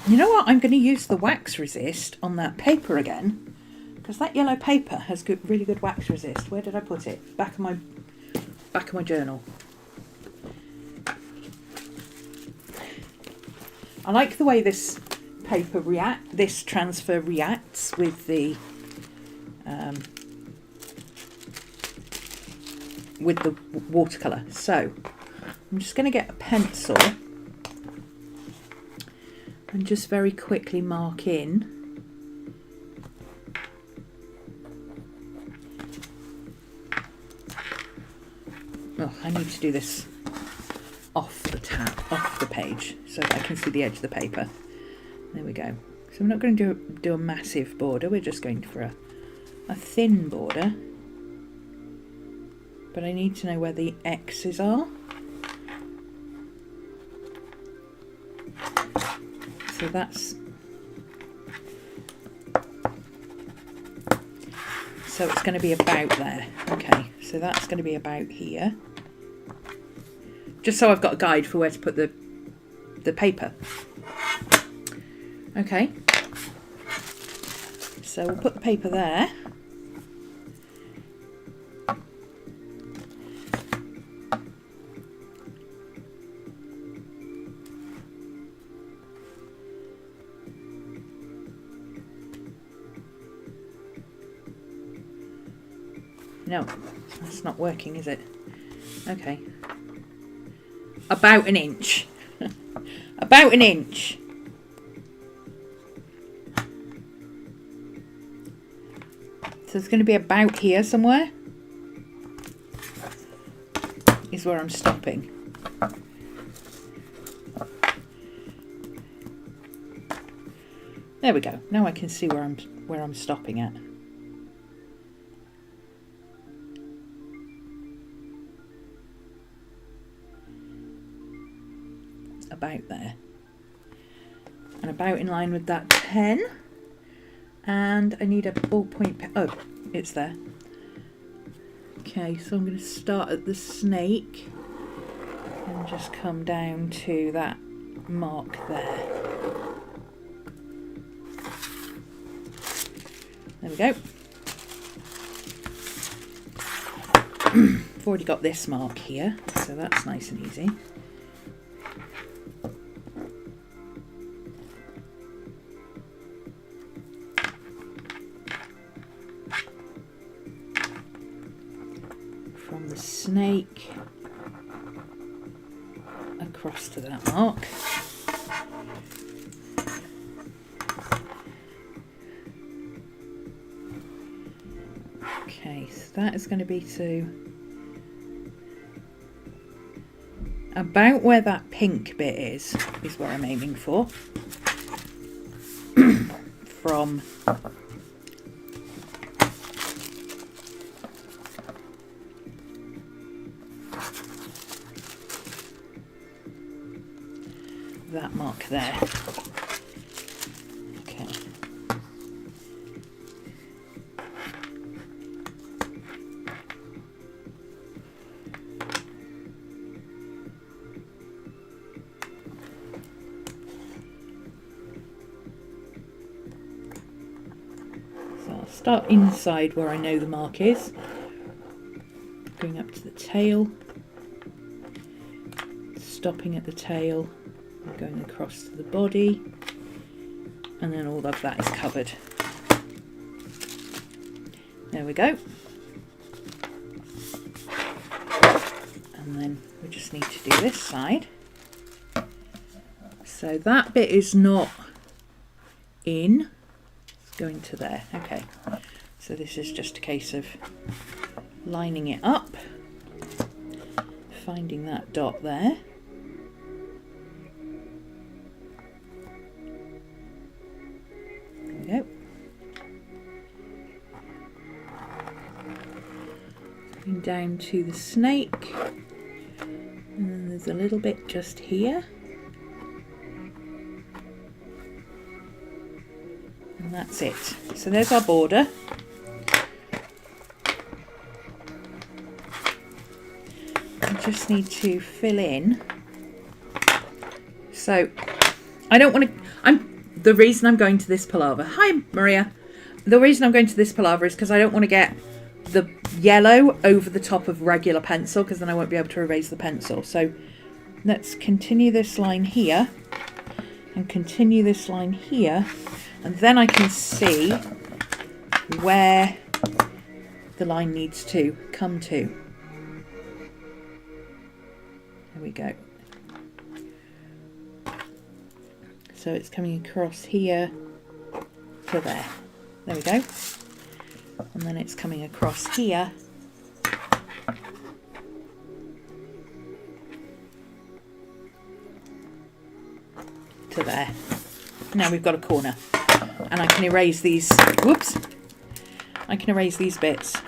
You know what? I'm going to use the wax resist on that paper again, because that yellow paper has really good wax resist. Where did I put it? Back of my journal. I like the way this paper this transfer reacts with the watercolour. So I'm just going to get a pencil and just very quickly mark in. Oh, I need to do this off the page so that I can see the edge of the paper. There we go. So we're not going to do a massive border, we're just going for a thin border. But I need to know where the X's are. So it's going to be about there. Okay, so that's going to be about here. Just so I've got a guide for where to put the paper. Okay, so we'll put the paper there. No, that's not working, is it? Okay. About an inch. About an inch. So it's going to be about here somewhere. Is where I'm stopping. There we go. Now I can see where I'm stopping at. About there, and about in line with that pen. And I need a ballpoint pen. Oh, it's there. Okay, so I'm going to start at the snake and just come down to that mark there. There we go. I've already got this mark here, so that's nice and easy. From the snake across to that mark. Okay, so that is going to be to about where that pink bit is where I'm aiming for. From that mark there. Okay. So I'll start inside where I know the mark is, going up to the tail, stopping at the tail, going across to the body, and then all of that is covered. There we go. And then we just need to do this side. So that bit is not in, it's going to there. Okay, so this is just a case of lining it up, finding that dot there. Go. Going down to the snake, and then there's a little bit just here, and that's it. So there's our border. just need to fill in. So I don't want to, the reason I'm going to this palaver, hi Maria, the reason I'm going to this palaver is because I don't want to get the yellow over the top of regular pencil, because then I won't be able to erase the pencil. So let's continue this line here and continue this line here, and then I can see where the line needs to come to. There we go. So it's coming across here to there. There we go. And then it's coming across here to there. Now we've got a corner. And I can erase these, whoops, I can erase these bits.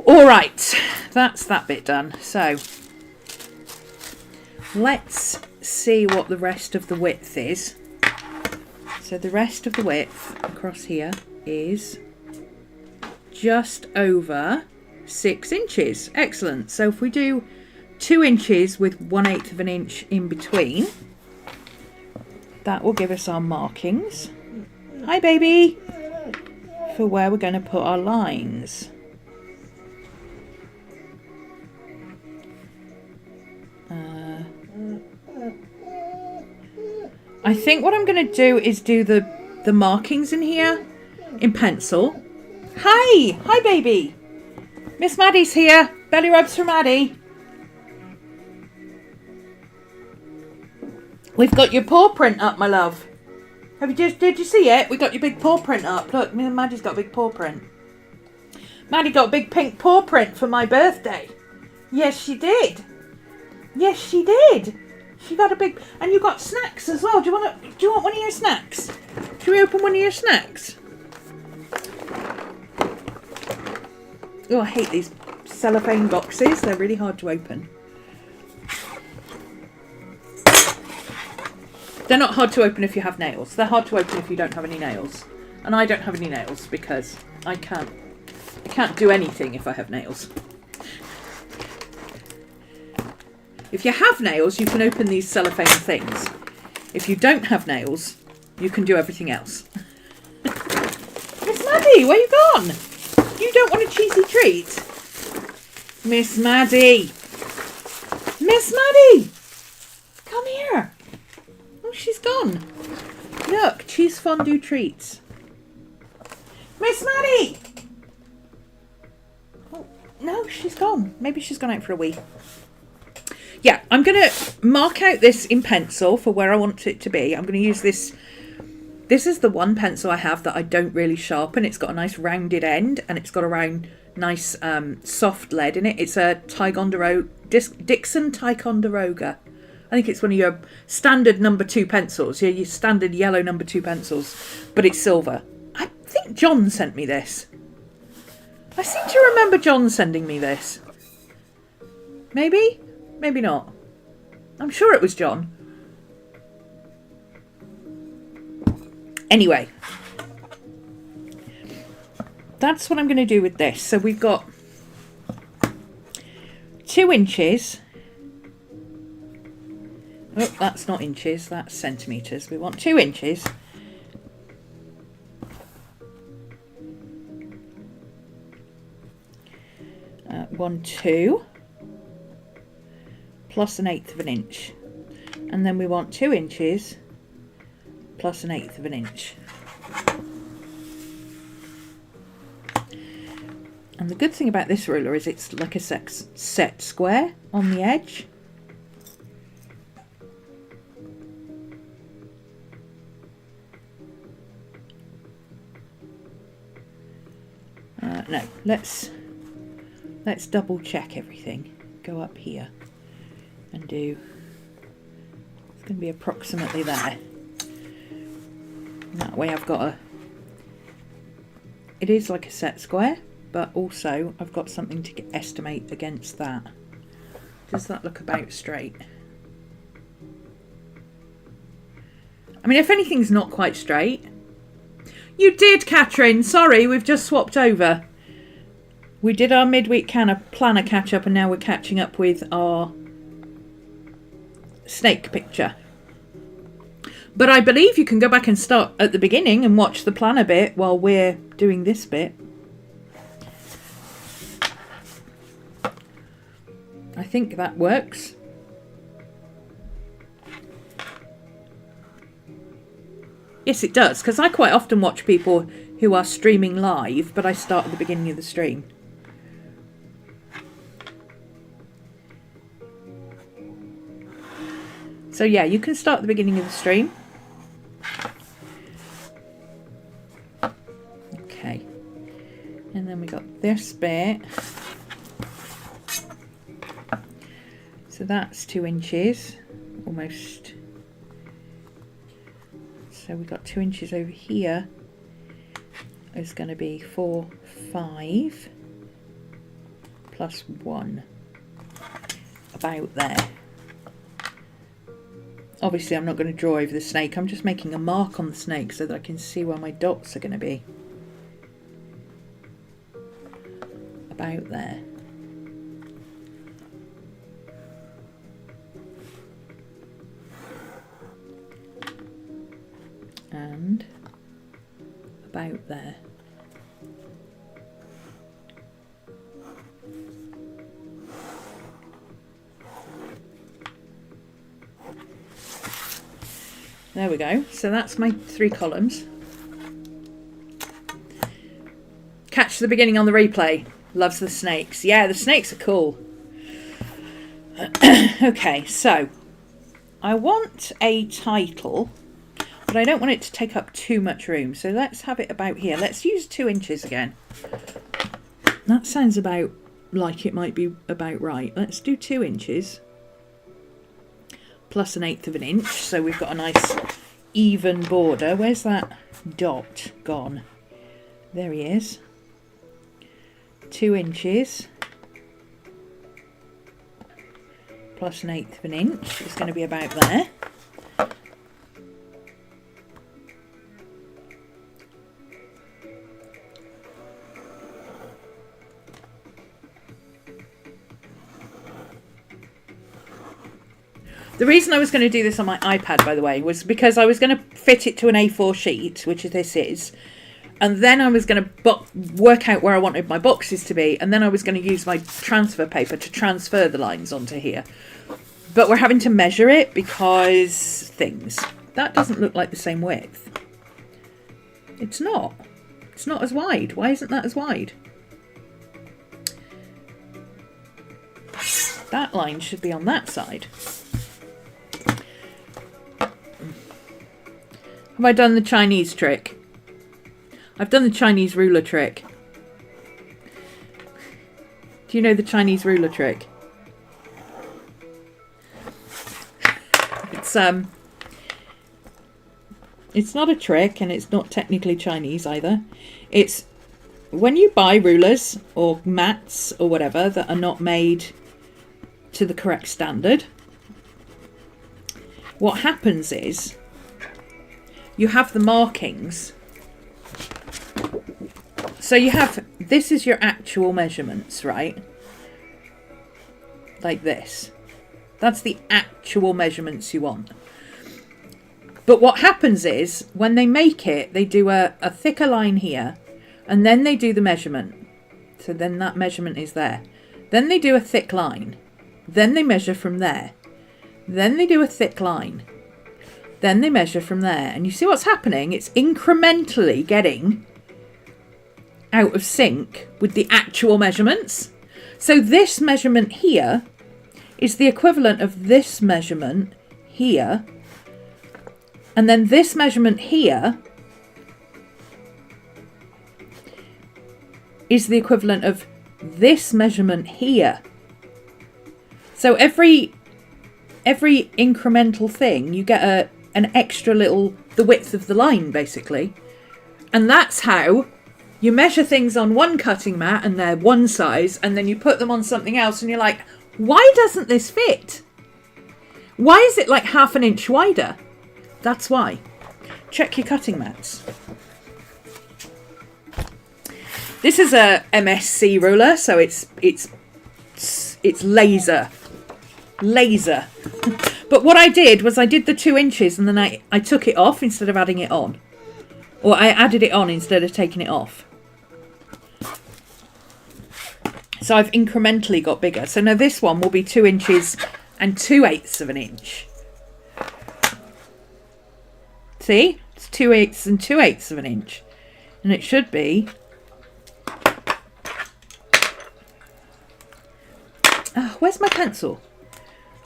All right, that's that bit done. So let's see what the rest of the width is. So the rest of the width across here is just over 6 inches. Excellent. So if we do 2 inches with 1/8 of an inch in between, that will give us our markings. Hi baby! For where we're going to put our lines. I think what I'm going to do is do the markings in here in pencil. Hi! Hi baby! Miss Maddie's here. Belly rubs for Maddie. We've got your paw print up, my love. Did you see it? We got your big paw print up. Look, me and Maddie's got a big paw print. Maddie got a big pink paw print for my birthday. Yes, she did. Yes, she did. She got a big, and you got snacks as well. Do you want one of your snacks? Should we open one of your snacks? Oh, I hate these cellophane boxes. They're really hard to open. They're not hard to open if you have nails. They're hard to open if you don't have any nails. And I don't have any nails because I can't do anything if I have nails. If you have nails, you can open these cellophane things. If you don't have nails, you can do everything else. Miss Maddie, where you gone? You don't want a cheesy treat? Miss Maddie! Miss Maddie! Come here! Oh, she's gone. Look, cheese fondue treats. Miss Maddie! Oh, no, she's gone. Maybe she's gone out for a wee. Yeah, I'm going to mark out this in pencil for where I want it to be. I'm going to use this. This is the one pencil I have that I don't really sharpen. It's got a nice rounded end and it's got a round, nice soft lead in it. It's a Dixon Ticonderoga. I think it's one of your standard number 2 pencils. Yeah, your standard yellow number 2 pencils, but it's silver. I think John sent me this. I seem to remember John sending me this. Maybe? Maybe not. I'm sure it was John. Anyway. That's what I'm going to do with this. So we've got 2 inches. Oh, that's not inches. That's centimetres. We want 2 inches. One, 2. Plus 1/8 of an inch, and then we want 2 inches plus 1/8 of an inch. And the good thing about this ruler is it's like a set square on the edge. No, let's double check everything. Go up here. And do, it's going to be approximately there. And that way I've got it is like a set square, but also I've got something to estimate against that. Does that look about straight? I mean, if anything's not quite straight. You did, Catherine. Sorry, we've just swapped over. We did our midweek planner catch up, and now we're catching up with our snake picture. But I believe you can go back and start at the beginning and watch the planner bit while we're doing this bit. I think that works. Yes, it does, because I quite often watch people who are streaming live, but I start at the beginning of the stream. So yeah, you can start at the beginning of the stream. Okay. And then we got this bit. So that's 2 inches, almost. So we've got 2 inches over here. It's going to be 4, 5 plus 1. About there. Obviously I'm not going to draw over the snake, I'm just making a mark on the snake so that I can see where my dots are going to be. About there. And about there. There we go. So that's my 3 columns. Catch the beginning on the replay. Loves the snakes. Yeah, the snakes are cool. Okay, so I want a title, but I don't want it to take up too much room. So let's have it about here. Let's use 2 inches again. That sounds about like it might be about right. Let's do 2 inches. Plus 1/8 of an inch, so we've got a nice even border. Where's that dot gone? There he is. 2 inches plus 1/8 of an inch is going to be about there. The reason I was going to do this on my iPad, by the way, was because I was going to fit it to an A4 sheet, which this is, and then I was going to work out where I wanted my boxes to be, and then I was going to use my transfer paper to transfer the lines onto here. But we're having to measure it because things. That doesn't look like the same width. It's not. It's not as wide. Why isn't that as wide? That line should be on that side. Have I done the Chinese trick? I've done the Chinese ruler trick. Do you know the Chinese ruler trick? It's not a trick, and it's not technically Chinese either. It's when you buy rulers or mats or whatever that are not made to the correct standard, what happens is you have the markings. So you have, this is your actual measurements, right? Like this. That's the actual measurements you want. But what happens is, when they make it, they do a thicker line here, and then they do the measurement. So then that measurement is there. Then they do a thick line. Then they measure from there. Then they do a thick line. Then they measure from there. And you see what's happening? It's incrementally getting out of sync with the actual measurements. So this measurement here is the equivalent of this measurement here. And then this measurement here is the equivalent of this measurement here. So every incremental thing, you get an extra little, the width of the line, basically. And that's how you measure things on one cutting mat and they're one size, and then you put them on something else and you're like, why doesn't this fit? Why is it like ½ an inch wider? That's why. Check your cutting mats. This is a MSC ruler, so it's laser. But what I did was I did the 2 inches and then I took it off instead of adding it on. Or I added it on instead of taking it off. So I've incrementally got bigger. So now this one will be 2 inches and 2/8 of an inch. See? It's 2/8 and 2/8 of an inch. And it should be... Oh, where's my pencil?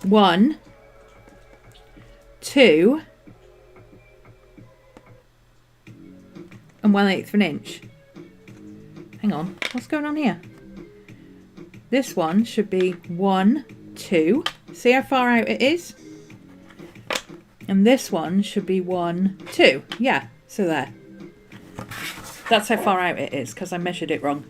1, 2, and 1/8 of an inch. Hang on, what's going on here? This one should be 1, 2. See how far out it is? And this one should be 1, 2. Yeah, so there. That's how far out it is because I measured it wrong.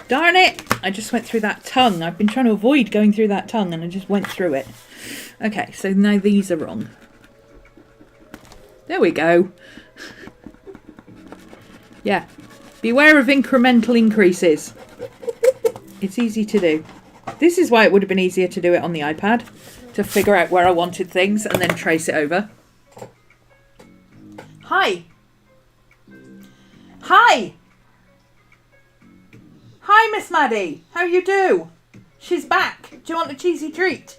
Darn it! I just went through that tongue. I've been trying to avoid going through that tongue and I just went through it. Okay, so now these are wrong. There we go. Yeah. Beware of incremental increases. It's easy to do. This is why it would have been easier to do it on the iPad. To figure out where I wanted things and then trace it over. Hi! Hi! Hi, Miss Maddie. How you do? She's back. Do you want a cheesy treat?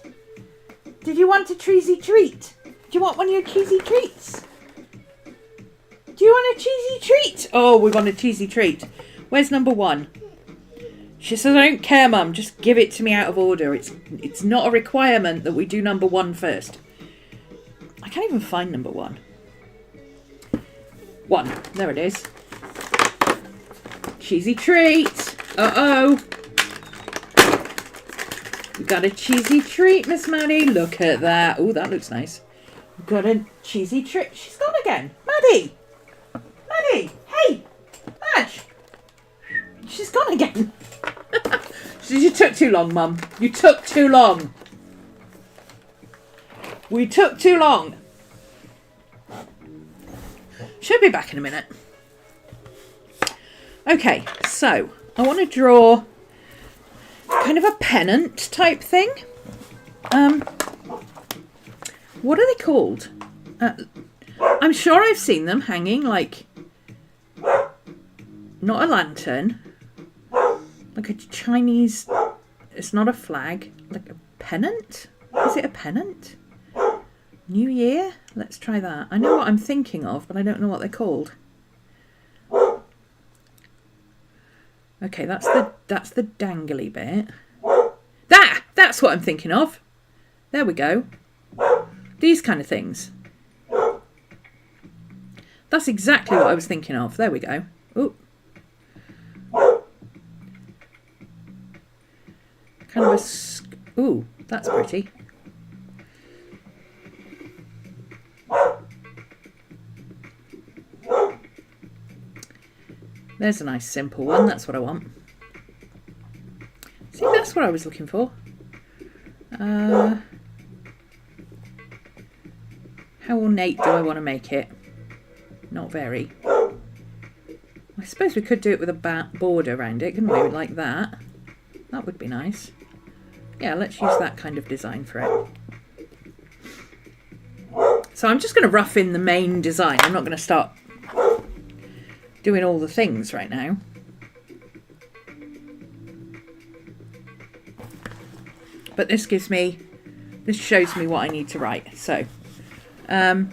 Did you want a cheesy treat? Do you want one of your cheesy treats? Do you want a cheesy treat? Oh, we want a cheesy treat. Where's number 1? She says, I don't care, Mum. Just give it to me out of order. It's not a requirement that we do number 1 first. I can't even find number 1. 1. There it is. Cheesy treat. Uh-oh. We've got a cheesy treat, Miss Maddie. Look at that. Oh, that looks nice. We've got a cheesy treat. She's gone again. Maddie. Maddie. Hey. Madge. She's gone again. You took too long, Mum. You took too long. We took too long. She'll be back in a minute. Okay, so I want to draw kind of a pennant type thing. What are they called? I'm sure I've seen them hanging like, not a lantern, like a Chinese, it's not a flag, like a pennant? Is it a pennant? New Year? Let's try that. I know what I'm thinking of, but I don't know what they're called. Okay, that's the dangly bit. That's what I'm thinking of. There we go. These kind of things. That's exactly what I was thinking of. There we go. Ooh. Kind of a... Ooh, that's pretty. There's a nice simple one. That's what I want. See, that's what I was looking for. How ornate do I want to make it? Not very. I suppose we could do it with a border around it, couldn't we? Like that. That would be nice. Yeah, let's use that kind of design for it. So I'm just going to rough in the main design. I'm not going to start doing all the things right now. But this shows me what I need to write. So, our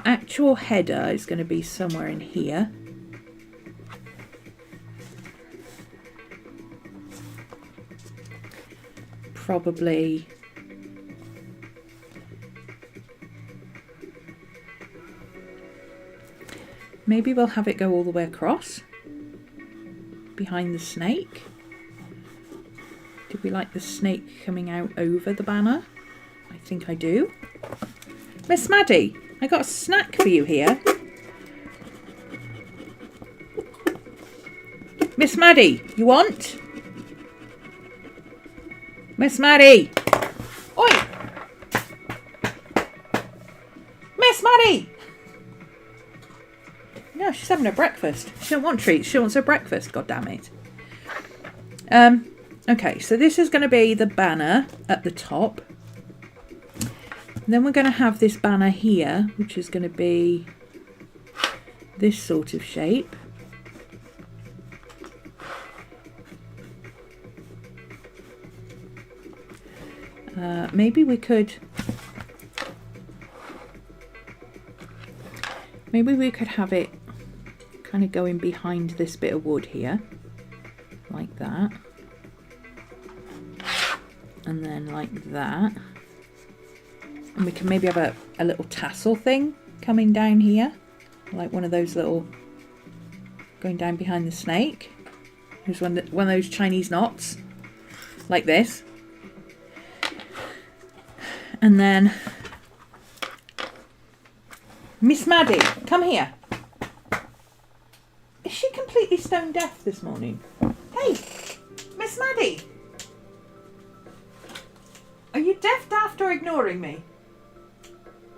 actual header is going to be somewhere in here. Probably maybe we'll have it go all the way across behind the snake. Did we like the snake coming out over the banner? I think I do. Miss Maddie, I got a snack for you here. Miss Maddie, you want? Miss Maddie! Oi! Miss Maddie! No, she's having her breakfast. She don't want treats, she wants her breakfast, god damn it. Okay, so this is going to be the banner at the top. And then we're going to have this banner here, which is going to be this sort of shape. Maybe we could have it kind of going behind this bit of wood here, like that, and then like that, and we can maybe have a little tassel thing coming down here, like one of those little going down behind the snake. There's one of those Chinese knots, like this. And then, Miss Maddie, come here. Is she completely stone deaf this morning? Hey, Miss Maddie. Are you deaf, daft, or ignoring me?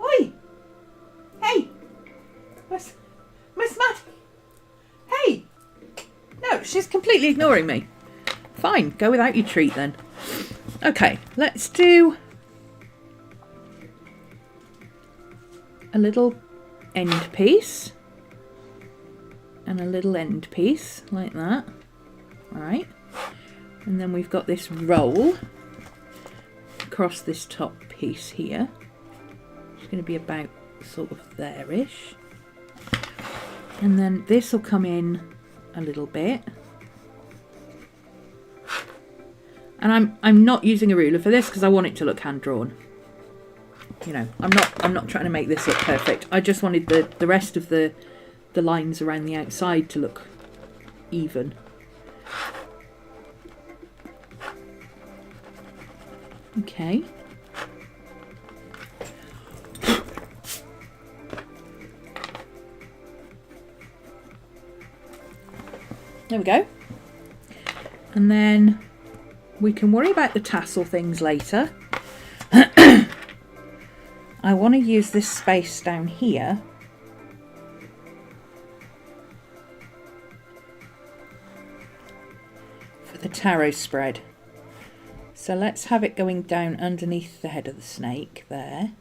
Oi. Hey. Miss Maddie. Hey. No, she's completely ignoring me. Fine, go without your treat then. Okay, let's do a little end piece and a little end piece like that. All right, and then we've got this roll across this top piece here. It's going to be about sort of there-ish, and then this will come in a little bit. And I'm not using a ruler for this because I want it to look hand drawn. You know, I'm not trying to make this look perfect. I just wanted the rest of the lines around the outside to look even. Okay. There we go. And then we can worry about the tassel things later. I want to use this space down here for the taro spread. So let's have it going down underneath the head of the snake there.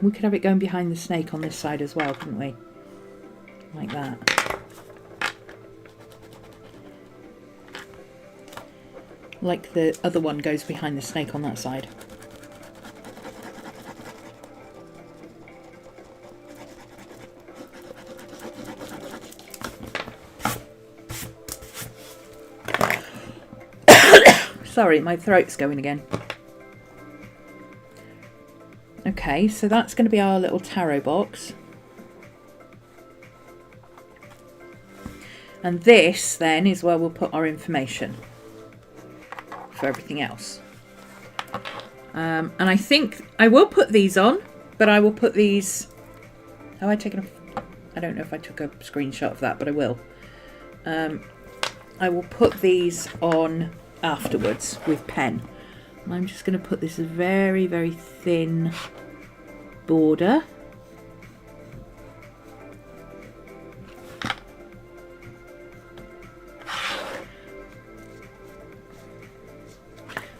We could have it going behind the snake on this side as well, couldn't we? Like that. Like the other one goes behind the snake on that side. Sorry, my throat's going again. Okay, so that's going to be our little tarot box. And this then is where we'll put our information for everything else. And I think I will put these on, but I will put these... Have I taken a... I don't know if I took a screenshot of that, but I will. I will put these on afterwards with pen. And I'm just going to put this very, very thin border.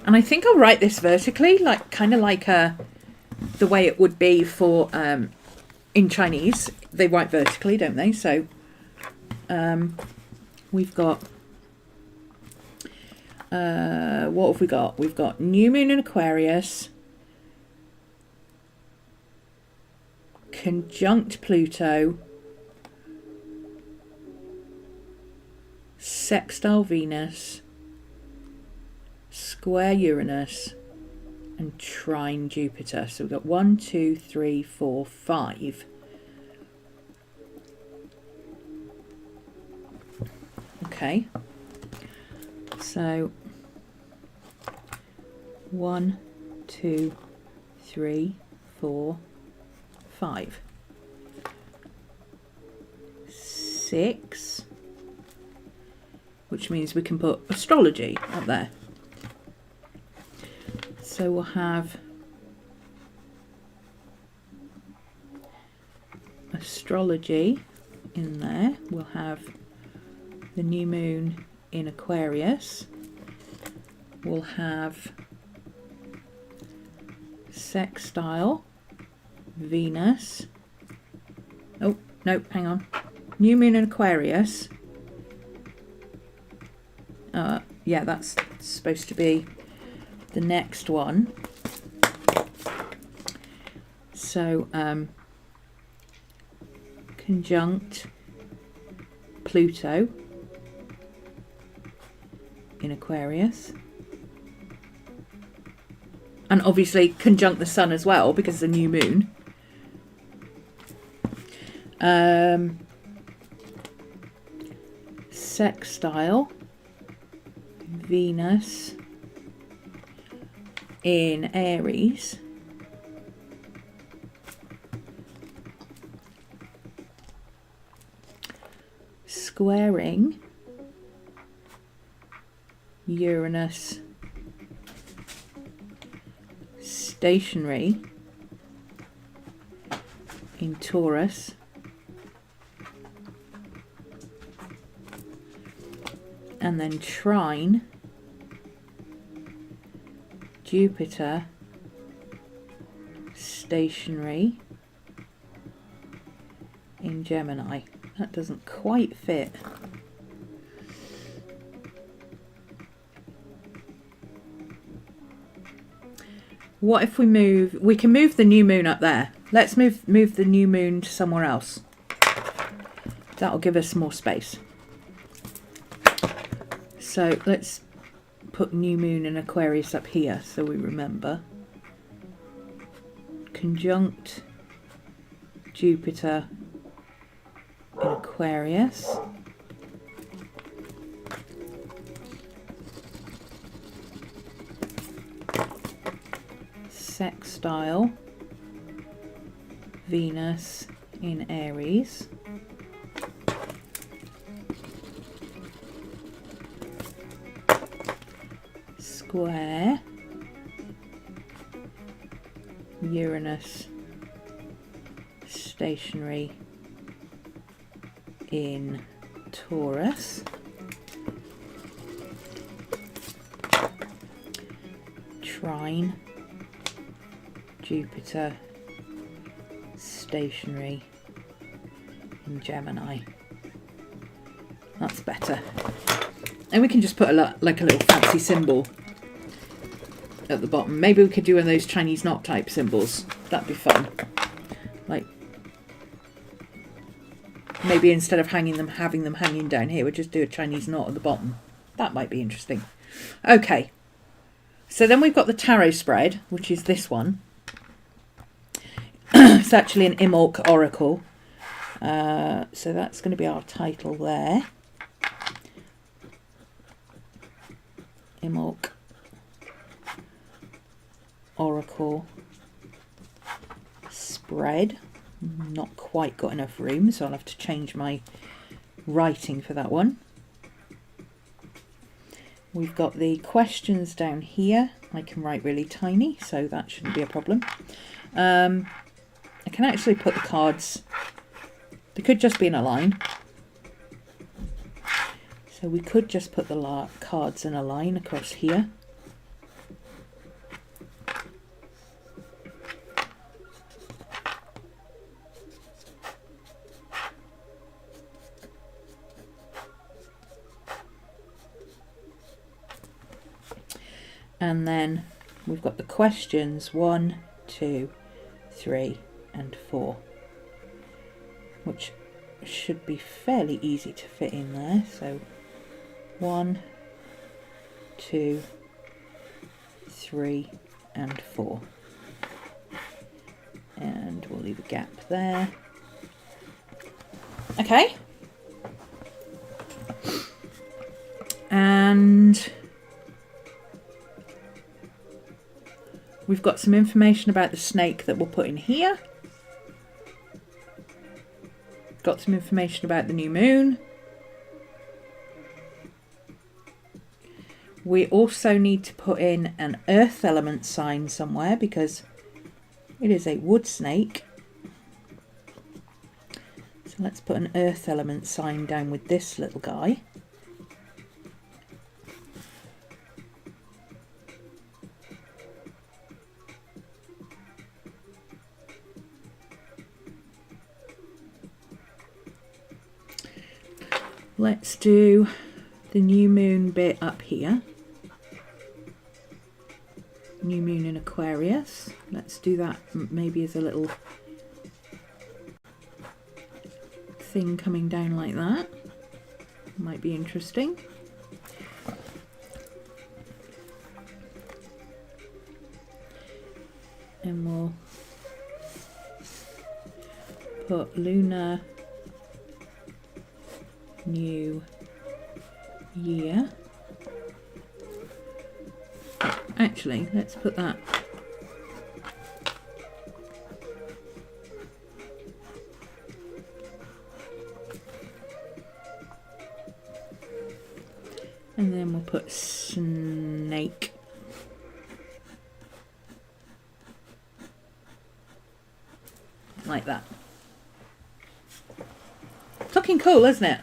And I think I'll write this vertically, like kind of like the way it would be for in Chinese. They write vertically, don't they? So we've got what have we got? We've got new moon in Aquarius, conjunct Pluto, sextile Venus, square Uranus, and trine Jupiter. So we've got 1, 2, 3, 4, 5. Okay, so 1, 2, 3, 4, 5, 6, which means we can put astrology up there. So we'll have astrology in there. We'll have the new moon in Aquarius. We'll have sextile Venus. Oh, no, hang on. New moon in Aquarius. Yeah, that's supposed to be the next one. So, conjunct Pluto in Aquarius. And obviously conjunct the sun as well, because it's a new moon. Sextile Venus in Aries. Squaring Uranus stationary in Taurus. And then trine Jupiter stationary in Gemini. That doesn't quite fit. What if we move? We can move the new moon up there. Let's move the new moon to somewhere else. That'll give us more space. So let's put new moon in Aquarius up here so we remember. Conjunct Jupiter in Aquarius. Sextile Venus in Aries. Square Uranus stationary in Taurus. Trine Jupiter stationary in Gemini. That's better. And we can just put like a little fancy symbol at the bottom. Maybe we could do one of those Chinese knot type symbols. That'd be fun. Like, maybe instead of having them hanging down here, we'll just do a Chinese knot at the bottom. That might be interesting. Okay. So then we've got the tarot spread, which is this one. It's actually an Imolc oracle. So that's going to be our title there. Imolc oracle spread. Not quite got enough room, so I'll have to change my writing for that one. We've got the questions down here. I can write really tiny, so that shouldn't be a problem. I can actually put the cards, they could just be in a line. So we could just put the cards in a line across here. And then we've got the questions 1, 2, 3 and 4, which should be fairly easy to fit in there. So 1, 2, 3 and 4. And we'll leave a gap there. Okay. And we've got some information about the snake that we'll put in here. Got some information about the new moon. We also need to put in an earth element sign somewhere because it is a wood snake. So let's put an earth element sign down with this little guy. Let's do the new moon bit up here. New moon in Aquarius. Let's do that maybe as a little thing coming down like that. Might be interesting. And we'll put lunar new year. Actually, let's put that and then we'll put snake. Like that. It's looking cool, isn't it?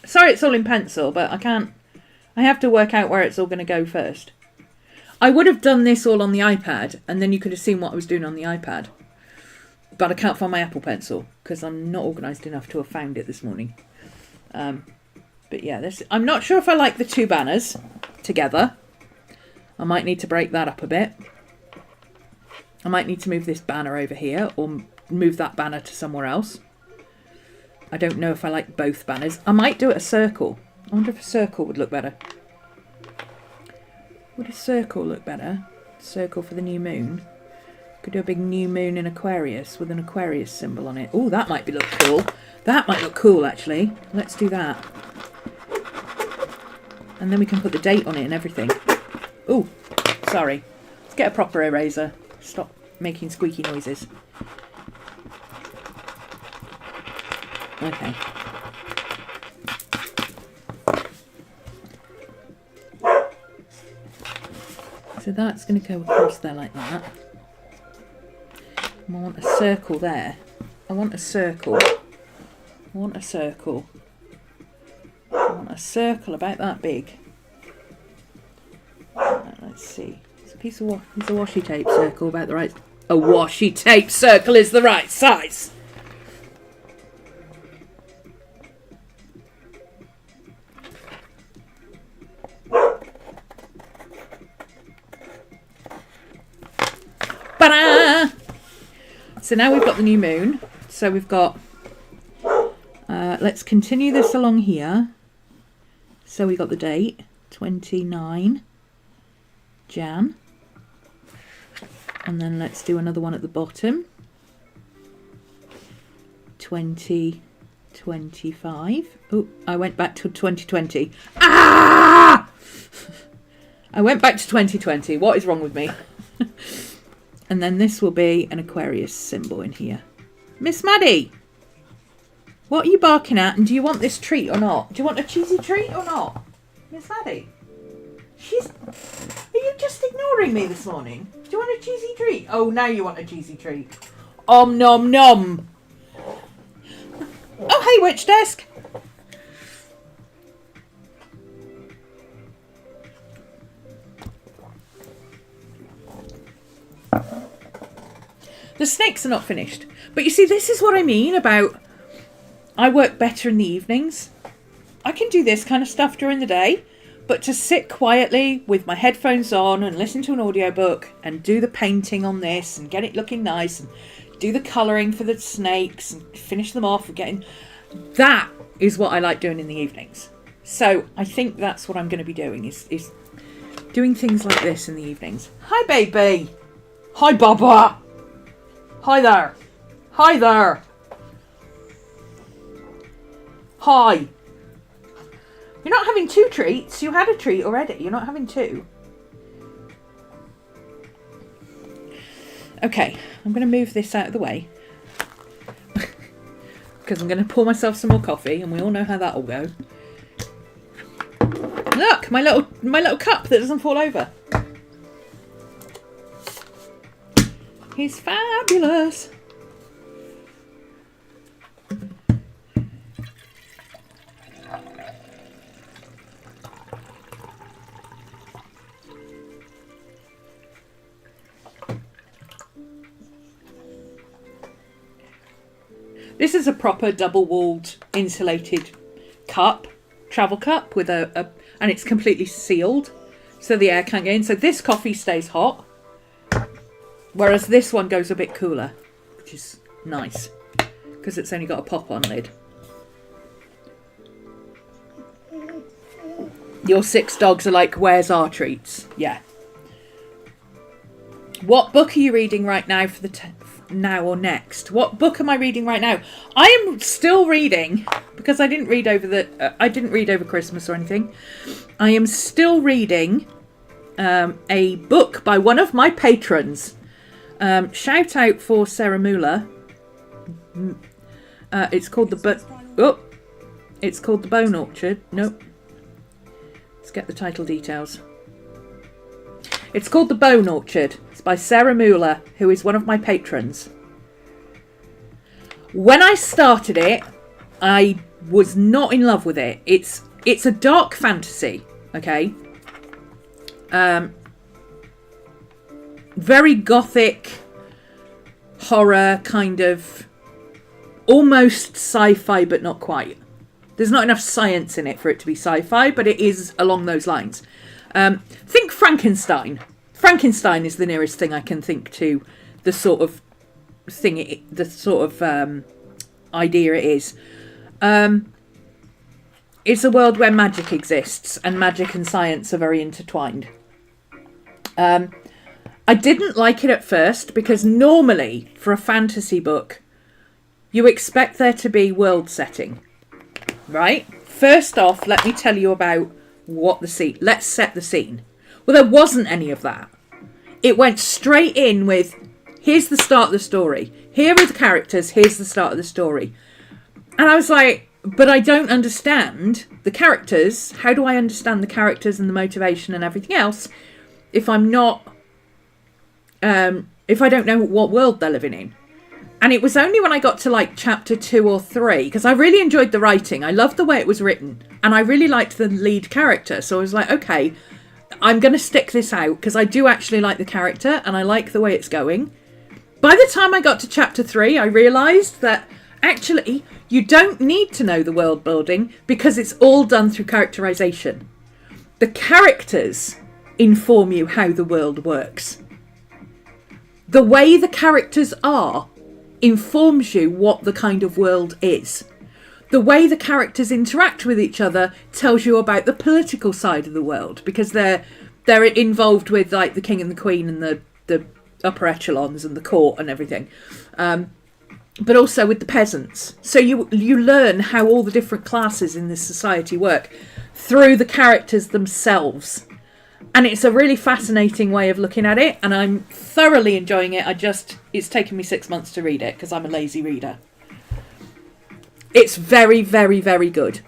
Sorry it's all in pencil, but I have to work out where it's all going to go first. I would have done this all on the iPad, and then you could have seen what I was doing on the iPad. But I can't find my Apple Pencil, because I'm not organised enough to have found it this morning. But yeah, I'm not sure if I like the two banners together. I might need to break that up a bit. I might need to move this banner over here, or move that banner to somewhere else. I don't know if I like both banners. I might do it a circle. I wonder if a circle would look better. Would a circle look better? Circle for the new moon. Could do a big new moon in Aquarius with an Aquarius symbol on it. Oh, that might look cool. That might look cool, actually. Let's do that. And then we can put the date on it and everything. Oh, sorry. Let's get a proper eraser. Stop making squeaky noises. Okay. So that's going to go across there like that. I want a circle there. I want a circle. I want a circle. I want a circle about that big. Let's see. It's a piece of washi tape circle about the right. A washi tape circle is the right size. Ta-da! So now we've got the new moon. So we've got, let's continue this along here. So we got the date, 29 Jan. And then let's do another one at the bottom. 2025. Oh, I went back to 2020. Ah! I went back to 2020. What is wrong with me? And then this will be an Aquarius symbol in here. Miss Maddie, what are you barking at? And do you want this treat or not? Do you want a cheesy treat or not? Miss Maddie? Are you just ignoring me this morning? Do you want a cheesy treat? Oh, now you want a cheesy treat. Om nom nom. Oh, hey, Witch Desk. The snakes are not finished. But you see, this is what I mean about I work better in the evenings. I can do this kind of stuff during the day, but to sit quietly with my headphones on and listen to an audiobook and do the painting on this and get it looking nice and do the colouring for the snakes and finish them off and that is what I like doing in the evenings. So I think that's what I'm going to be doing, is doing things like this in the evenings. Hi, baby. Hi, Baba. Hi there. Hi there. Hi. You're not having 2 treats. You had a treat already. You're not having 2. Okay, I'm going to move this out of the way. Because I'm going to pour myself some more coffee, and we all know how that'll go. Look, my little cup that doesn't fall over. He's fabulous. This is a proper double-walled insulated cup, travel cup, with and it's completely sealed, so the air can't get in. So this coffee stays hot, whereas this one goes a bit cooler, which is nice, because it's only got a pop-on lid. Your 6 dogs are like, where's our treats? Yeah. What book are you reading right now for the now or next? What book am I reading right now? I am still reading, because I didn't read over Christmas or anything. I am still reading a book by one of my patrons. Shout out for Sarah Muller. It's called It's called The Bone Orchard. Nope. Let's get the title details. It's called The Bone Orchard. It's by Sarah Muller, who is one of my patrons. When I started it, I was not in love with it. It's a dark fantasy, okay? Very gothic, horror, kind of almost sci-fi, but not quite. There's not enough science in it for it to be sci-fi, but it is along those lines. Think Frankenstein. Frankenstein is the nearest thing I can think to the sort of thing, idea it is. It's a world where magic exists, and magic and science are very intertwined. I didn't like it at first, because normally for a fantasy book, you expect there to be world setting, right? First off, let me tell you about what the scene. Let's set the scene. Well, there wasn't any of that. It went straight in with, here's the start of the story. Here are the characters. Here's the start of the story. And I was like, but I don't understand the characters. How do I understand the characters and the motivation and everything else if I'm not, if I don't know what world they're living in? And it was only when I got to like chapter 2 or 3, because I really enjoyed the writing. I loved the way it was written, and I really liked the lead character. So I was like, okay, I'm going to stick this out, because I do actually like the character and I like the way it's going. By the time I got to chapter 3, I realised that actually you don't need to know the world building, because it's all done through characterisation. The characters inform you how the world works. The way the characters are informs you what the kind of world is. The way the characters interact with each other tells you about the political side of the world, because they're involved with like the king and the queen and the upper echelons and the court and everything, but also with the peasants. So you learn how all the different classes in this society work through the characters themselves. And it's a really fascinating way of looking at it, and I'm thoroughly enjoying it. It's taken me 6 months to read it, because I'm a lazy reader. It's very, very, very good.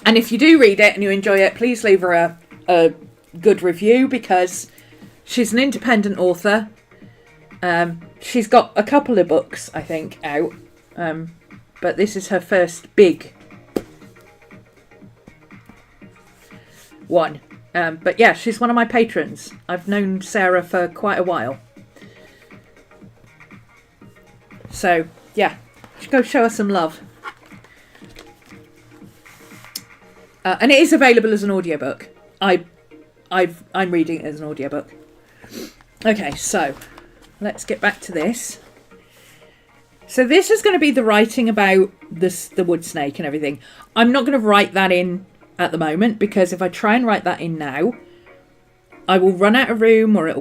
And if you do read it and you enjoy it, please leave her a good review, because she's an independent author. She's got a couple of books, I think, out. But this is her first big one. But yeah, she's one of my patrons. I've known Sarah for quite a while. So, yeah, go show her some love. And it is available as an audiobook. I'm reading it as an audiobook. Okay, so let's get back to this. So this is going to be the writing about the wood snake and everything. I'm not going to write that in at the moment, because if I try and write that in now, I will run out of room, or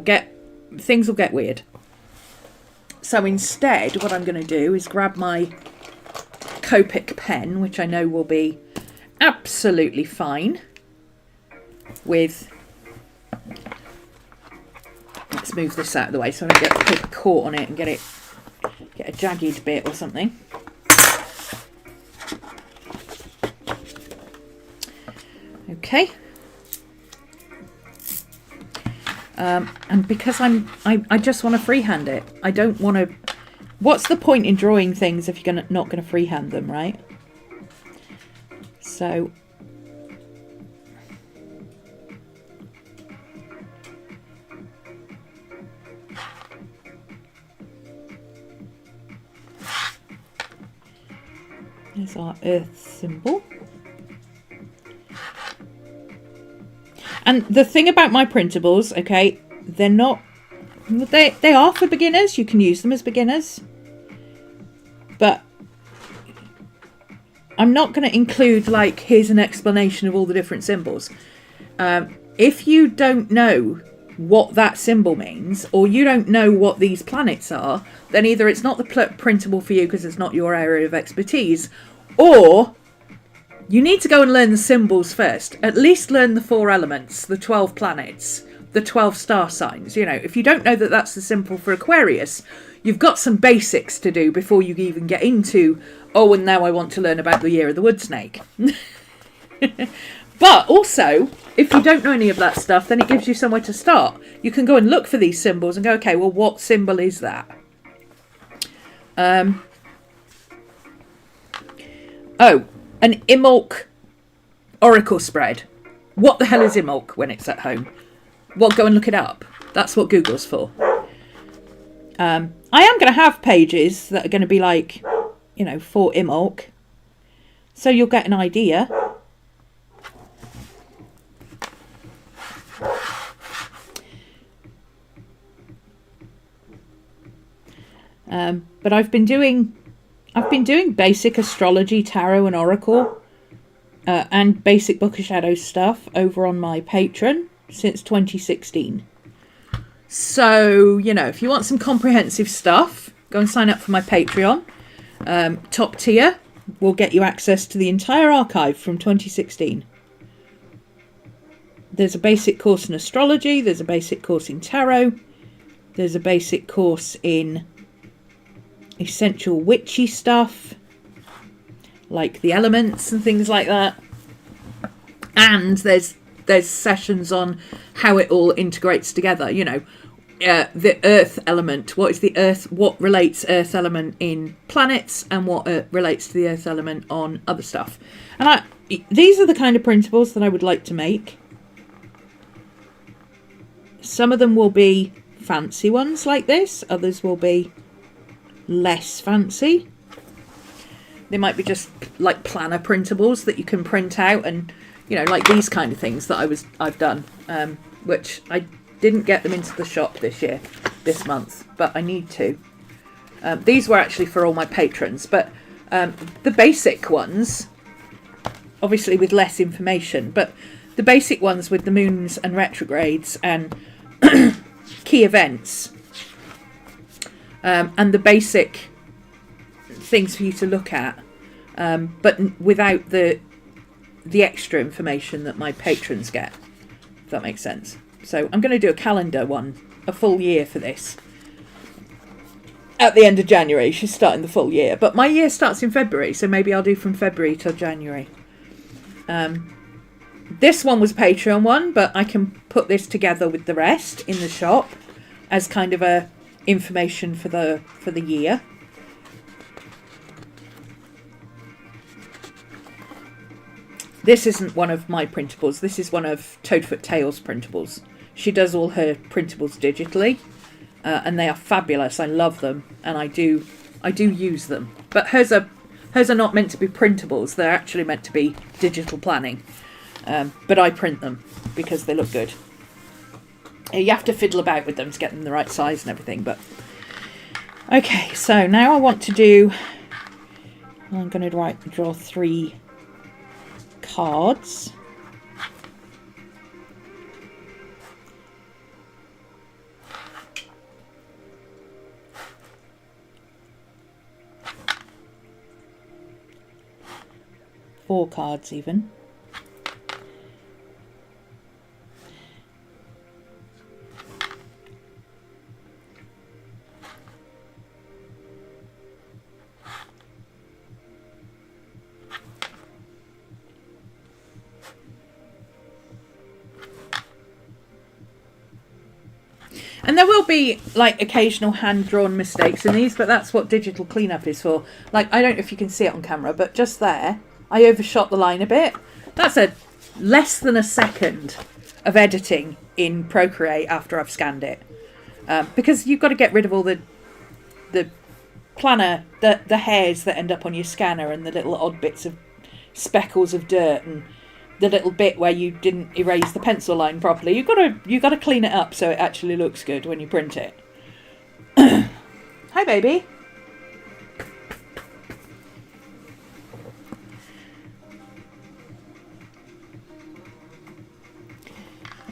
things will get weird. So instead, what I'm going to do is grab my Copic pen, which I know will be absolutely fine with... Let's move this out of the way so I don't get the paper caught on it and get a jagged bit or something. Okay. And because I just want to freehand it. I don't want to... What's the point in drawing things if you're not going to freehand them, right? So... There's our earth symbol. And the thing about my printables, okay, they're not... They are for beginners. You can use them as beginners. But I'm not going to include, like, here's an explanation of all the different symbols. If you don't know what that symbol means, or you don't know what these planets are, then either it's not the printable for you because it's not your area of expertise, or you need to go and learn the symbols first. At least learn the 4 elements, the 12 planets, the 12 star signs. You know, if you don't know that that's the symbol for Aquarius, you've got some basics to do before you even get into, oh, and now I want to learn about the year of the wood snake. But also, if you don't know any of that stuff, then it gives you somewhere to start. You can go and look for these symbols and go, okay, well, what symbol is that? Oh, an Imulk oracle spread. What the hell is Imulk when it's at home? Well, go and look it up. That's what Google's for. I am going to have pages that are going to be like, you know, for Imulk. So you'll get an idea. But I've been doing basic astrology, tarot and oracle, and basic Book of Shadows stuff over on my Patreon since 2016. So, you know, if you want some comprehensive stuff, go and sign up for my Patreon. Top tier will get you access to the entire archive from 2016. There's a basic course in astrology, there's a basic course in tarot, there's a basic course in essential witchy stuff, like the elements and things like that. And there's sessions on how it all integrates together. You know, the earth element. What is the earth? What relates earth element in planets, and what relates to the earth element on other stuff. And these are the kind of printables that I would like to make. Some of them will be fancy ones like this. Others will be less fancy. They might be just like planner printables that you can print out, and you know, like these kind of things that I've done, which I didn't get them into the shop this month, but I need to. These were actually for all my patrons, but the basic ones, obviously with less information, but the basic ones with the moons and retrogrades and key events, and the basic things for you to look at, but without the extra information that my patrons get, if that makes sense. So I'm going to do a calendar one, a full year for this. At the end of January, she's starting the full year. But my year starts in February, so maybe I'll do from February till January. This one was a Patreon one, but I can put this together with the rest in the shop as kind of a information for the year. This isn't one of my printables. This is one of Toadfoot Tales printables. She does all her printables digitally, and they are fabulous. I love them, and I do use them. But hers are not meant to be printables. They're actually meant to be digital planning. But I print them because they look good. You have to fiddle about with them to get them the right size and everything. But Okay, so now I want to do, I'm going to draw 3 cards. Four cards even. And there will be like occasional hand-drawn mistakes in these, but that's what digital cleanup is for. Like, I don't know if you can see it on camera, but just there, I overshot the line a bit. That's a less than a second of editing in Procreate after I've scanned it. Because you've got to get rid of all the planner, the hairs that end up on your scanner and the little odd bits of speckles of dirt and the little bit where you didn't erase the pencil line properly. You've got to clean it up so it actually looks good when you print it. Hi, baby.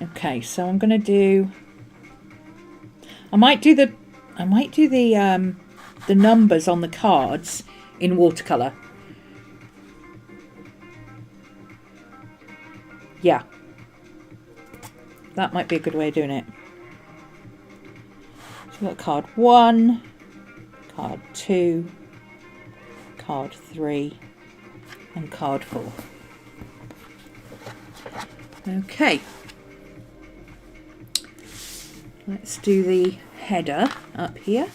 Okay, so I'm gonna do. I might do the numbers on the cards in watercolor. Yeah, that might be a good way of doing it. So we've got card 1, card 2, card 3, and card 4. Okay, let's do the header up here.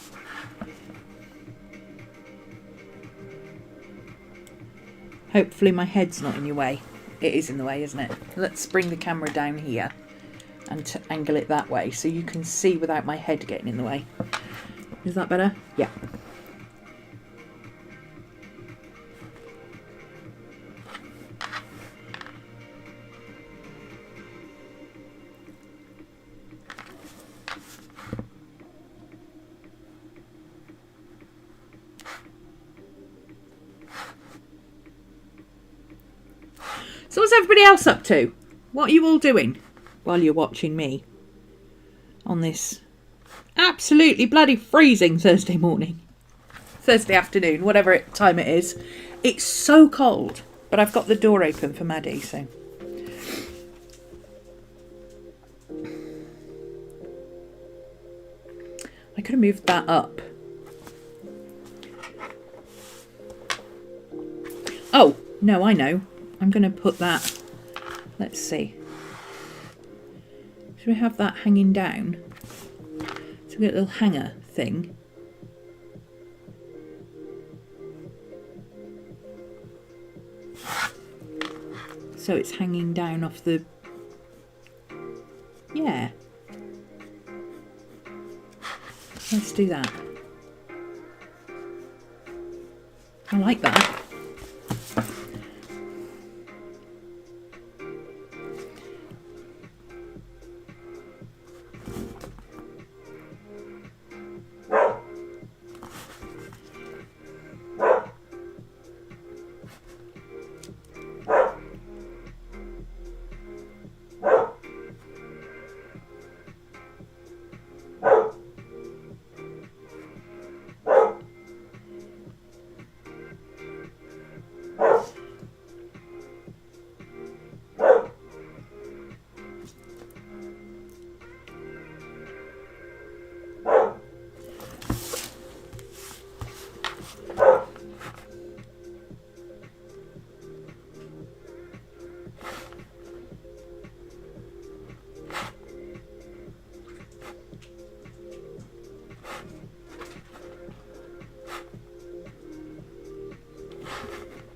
Hopefully my head's not in your way. It is in the way, isn't it? Let's bring the camera down here and angle it that way so you can see without my head getting in the way. Is that better? Yeah. So what's everybody else up to? What are you all doing while you're watching me on this absolutely bloody freezing Thursday morning? Thursday afternoon, whatever time it is. It's so cold, but I've got the door open for Maddie, so. I could have moved that up. Oh, no, I know. I'm going to put that, let's see. Should we have that hanging down? So we get a little hanger thing. So it's hanging down off the, yeah. Let's do that. I like that.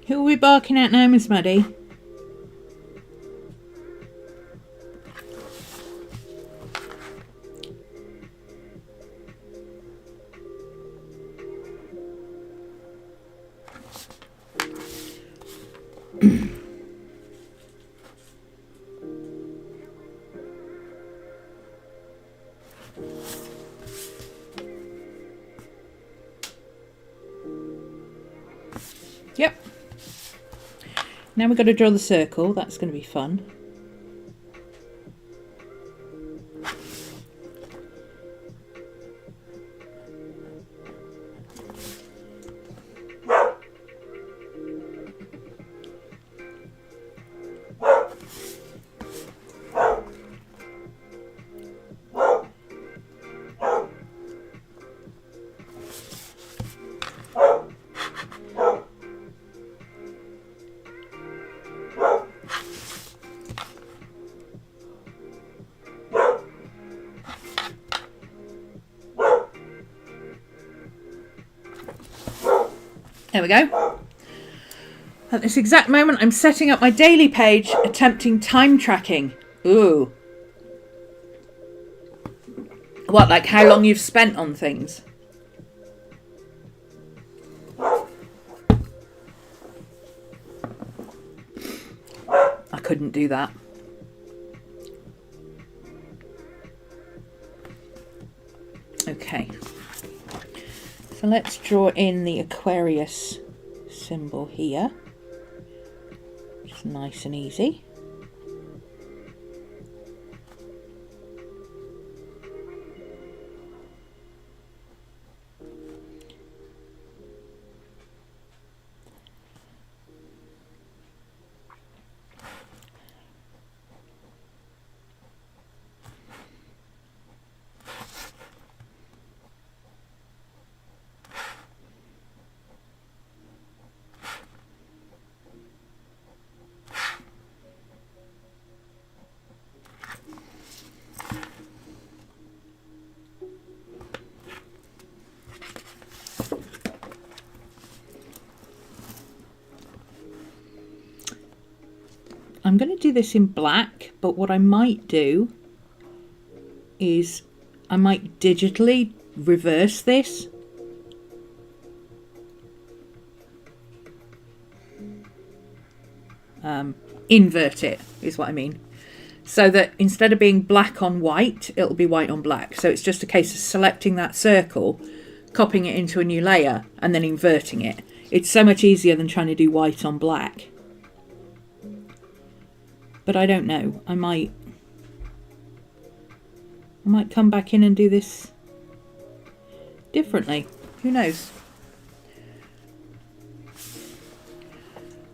Who are we barking at now, Miss Maddie? Yep. Now we've got to draw the circle. That's going to be fun. There we go. At this exact moment, I'm setting up my daily page, attempting time tracking. Ooh. What, like how long you've spent on things? I couldn't do that. Okay. So let's draw in the Aquarius symbol here. Just nice and easy. I'm going to do this in black, but what I might do is I might digitally reverse this. Invert it is what I mean. So that instead of being black on white, it'll be white on black. So it's just a case of selecting that circle, copying it into a new layer, and then inverting it. It's so much easier than trying to do white on black. But I don't know. I might come back in and do this differently. Who knows?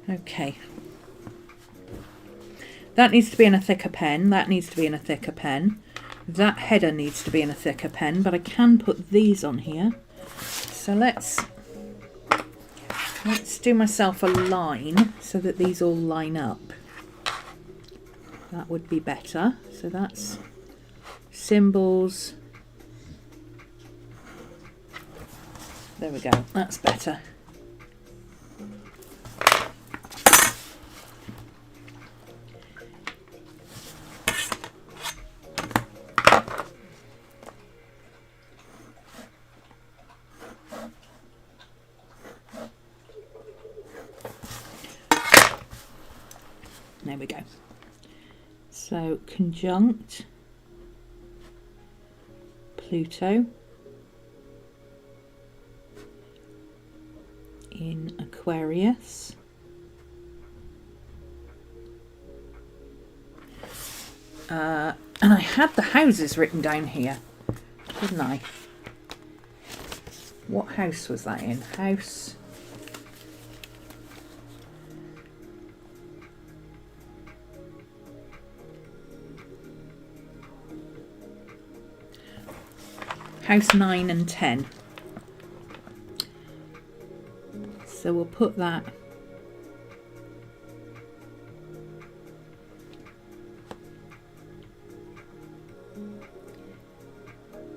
Okay. That needs to be in a thicker pen. That needs to be in a thicker pen. That header needs to be in a thicker pen, but I can put these on here. So let's do myself a line so that these all line up. That would be better. So that's symbols. There we go. That's better. There we go. So conjunct Pluto in Aquarius. And I had the houses written down here, didn't I? What house was that in? House... House 9 and 10. So we'll put that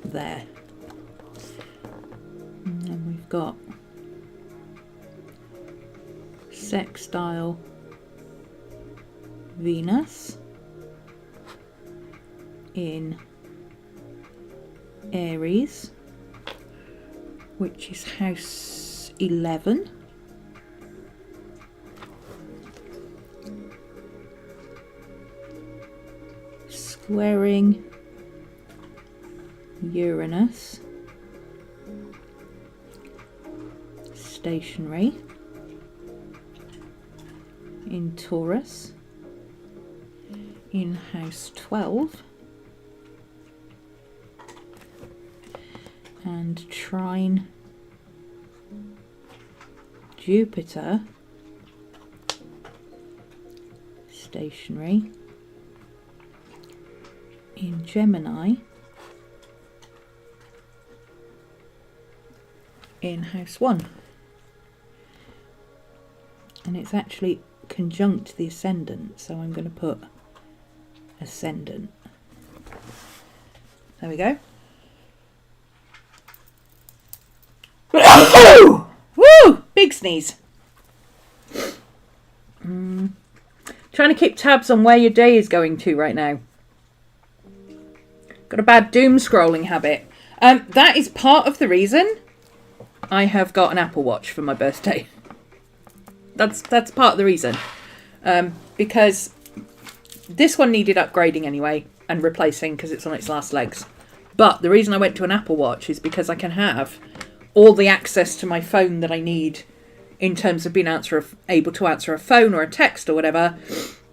there. And then we've got sextile Venus in Aries, which is house 11. Squaring Uranus, stationary. in Taurus, in house 12, and trine Jupiter stationary in Gemini in house 1, and it's actually conjunct the ascendant, so I'm going to put ascendant. There we go. Woo! Big sneeze. Trying to keep tabs on where your day is going to right now. Got a bad doom scrolling habit. That is part of the reason I have got an Apple Watch for my birthday. That's part of the reason. Because this one needed upgrading anyway and replacing because it's on its last legs. But the reason I went to an Apple Watch is because I can have all the access to my phone that I need in terms of being able to answer a phone or a text or whatever.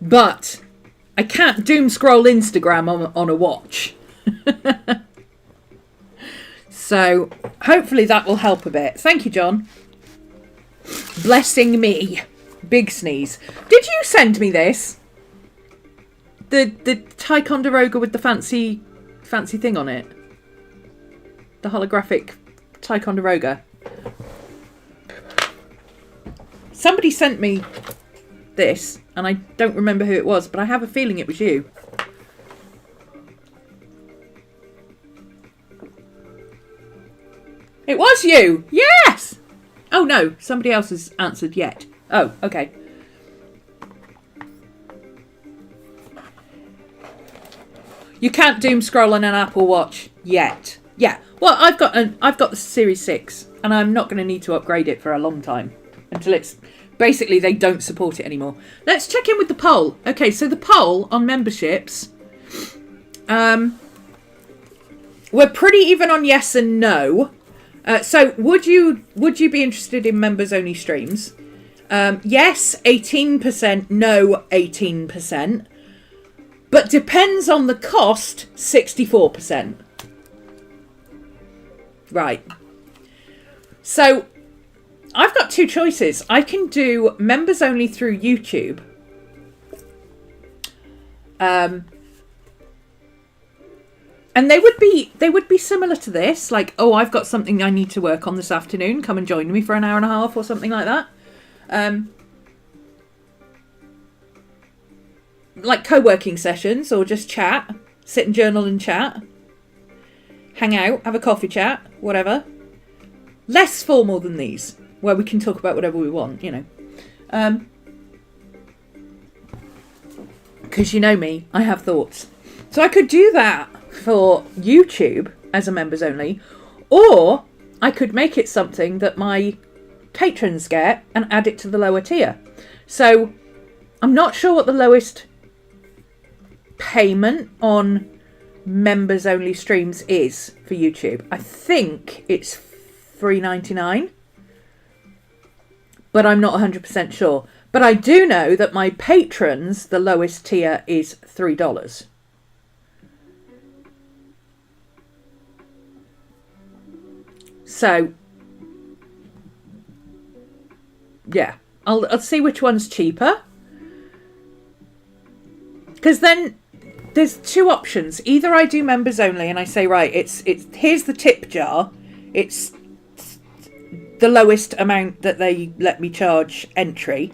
But I can't doom scroll Instagram on a watch. So hopefully that will help a bit. Thank you, John. Blessing me. Big sneeze. Did you send me this? The Ticonderoga with the fancy thing on it? The holographic Ticonderoga. Somebody sent me this, and I don't remember who it was, but I have a feeling it was you. It was you! Yes! Oh no, somebody else has answered yet. Oh, okay. You can't doom scroll on an Apple Watch yet. Yeah. Well, I've got the Series 6, and I'm not going to need to upgrade it for a long time until it's basically they don't support it anymore. Let's check in with the poll. Okay, so the poll on memberships, we're pretty even on yes and no. So would you be interested in members only streams? Yes, 18%, no, 18%. But depends on the cost, 64%. Right. So I've got two choices. I can do members only through YouTube. And they would be similar to this, like, oh, I've got something I need to work on this afternoon. Come and join me for an hour and a half or something like that. Like co-working sessions or just chat, sit and journal and chat, hang out, have a coffee chat, whatever. Less formal than these, where we can talk about whatever we want, you know. Because you know me, I have thoughts. So I could do that for YouTube as a members only, or I could make it something that my patrons get and add it to the lower tier. So I'm not sure what the lowest payment on members only streams is for YouTube. I think it's $3.99, but I'm not 100% sure. But I do know that my patrons, the lowest tier is $3. So yeah, I'll see which one's cheaper, because then there's two options. Either I do members only and I say, right, it's here's the tip jar, it's the lowest amount that they let me charge entry,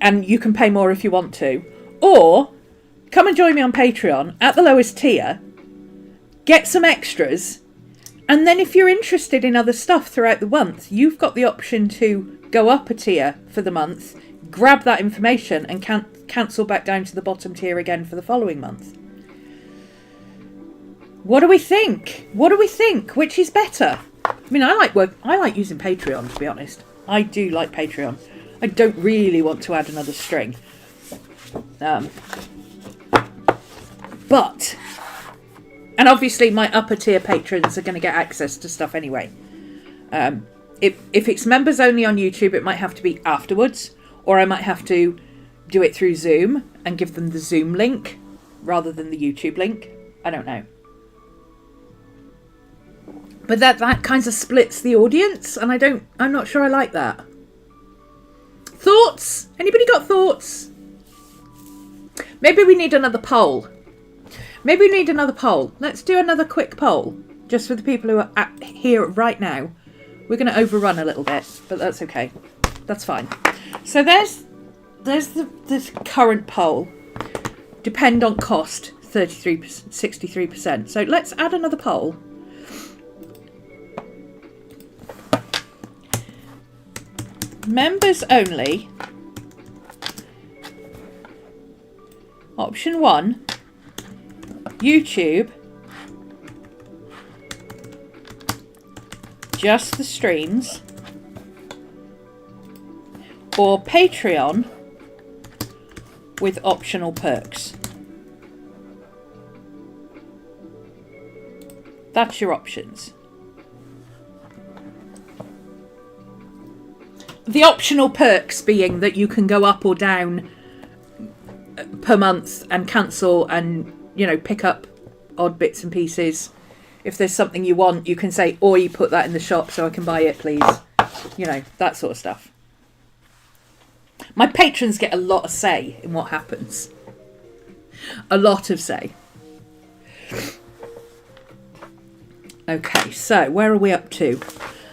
and you can pay more if you want to, or come and join me on Patreon at the lowest tier, get some extras, and then if you're interested in other stuff throughout the month, you've got the option to go up a tier for the month, grab that information and cancel back down to the bottom tier again for the following month. What do we think? Which is better? I mean, I like using Patreon, to be honest. I do like Patreon. I don't really want to add another string. But, and obviously my upper tier patrons are going to get access to stuff anyway. If it's members only on YouTube, it might have to be afterwards. Or I might have to do it through Zoom and give them the Zoom link rather than the YouTube link. I don't know. But that kind of splits the audience, and I'm not sure I like that. Thoughts? Anybody got thoughts? Maybe we need another poll. Let's do another quick poll, just for the people who are here right now. We're going to overrun a little bit, but that's okay. That's fine. So there's the current poll. Depend on cost, 63%. So let's add another poll. Members only. Option 1. YouTube. Just the streams. Or Patreon with optional perks. That's your options. The optional perks being that you can go up or down per month and cancel and, you know, pick up odd bits and pieces. If there's something you want, you can say, "Oi, put that in the shop so I can buy it, please." You know, that sort of stuff. My patrons get a lot of say in what happens. A lot of say. Okay, so where are we up to?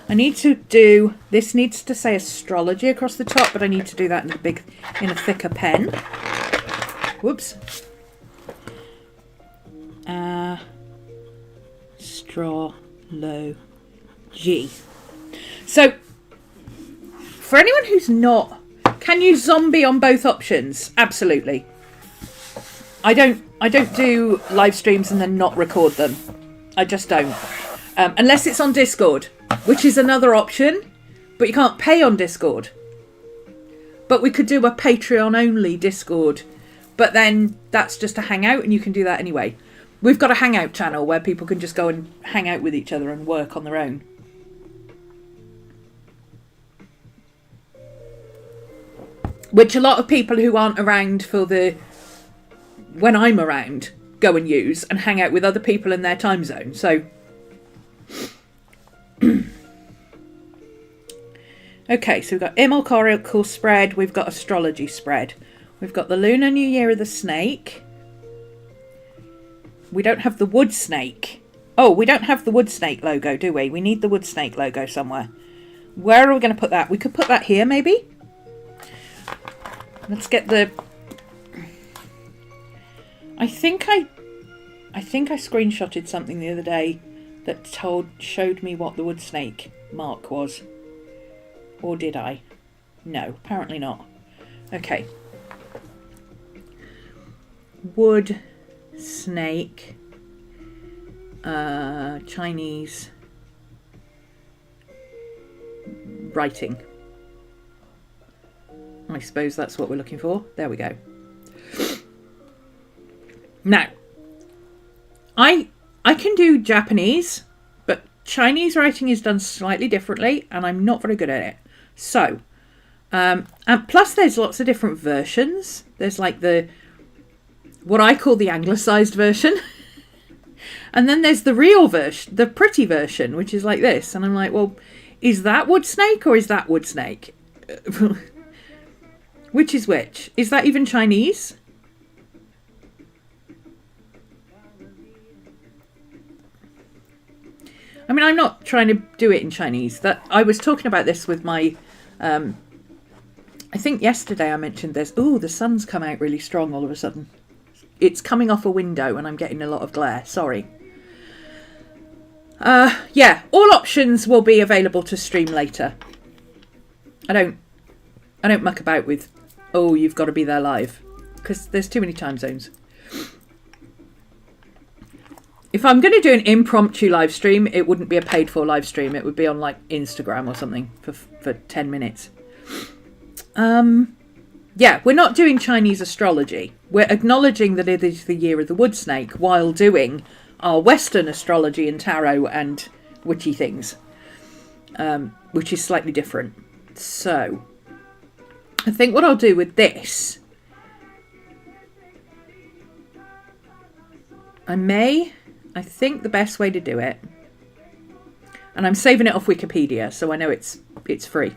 I need to do, this needs to say astrology across the top, but I need to do that in a thicker pen. Whoops. Astrology. So, for anyone who's not, can you zombie on both options? Absolutely. I don't do live streams and then not record them. I just don't. Unless it's on Discord, which is another option, but you can't pay on Discord. But we could do a Patreon only Discord, but then that's just a hangout and you can do that anyway. We've got a hangout channel where people can just go and hang out with each other and work on their own. Which a lot of people who aren't around for when I'm around go and use and hang out with other people in their time zone. So okay, so we've got Immalcorical spread, we've got astrology spread, we've got the Lunar New Year of the Snake. We don't have the wood snake. Oh, we don't have the wood snake logo, do we? We need the wood snake logo somewhere. Where are we going to put that? We could put that here, maybe? Let's get the... I think I screenshotted something the other day that showed me what the wood snake mark was. Or did I? No, apparently not. Okay. Wood snake. Chinese writing. I suppose that's what we're looking for. There we go. Now, I can do Japanese, but Chinese writing is done slightly differently, and I'm not very good at it. So, and plus there's lots of different versions. There's like what I call the anglicised version. And then there's the real version, the pretty version, which is like this. And I'm like, well, is that wood snake or is that wood snake? Which is which? Is that even Chinese? I mean, I'm not trying to do it in Chinese. That I was talking about this with my... I think yesterday I mentioned this. Ooh, the sun's come out really strong all of a sudden. It's coming off a window and I'm getting a lot of glare. Sorry. Yeah, all options will be available to stream later. I don't muck about with, oh, you've got to be there live, because there's too many time zones. If I'm going to do an impromptu live stream, it wouldn't be a paid for live stream. It would be on like Instagram or something for 10 minutes. Yeah, we're not doing Chinese astrology. We're acknowledging that it is the year of the wood snake while doing our Western astrology and tarot and witchy things, which is slightly different. So, I think what I'll do with this, I think the best way to do it, and I'm saving it off Wikipedia, so I know it's free.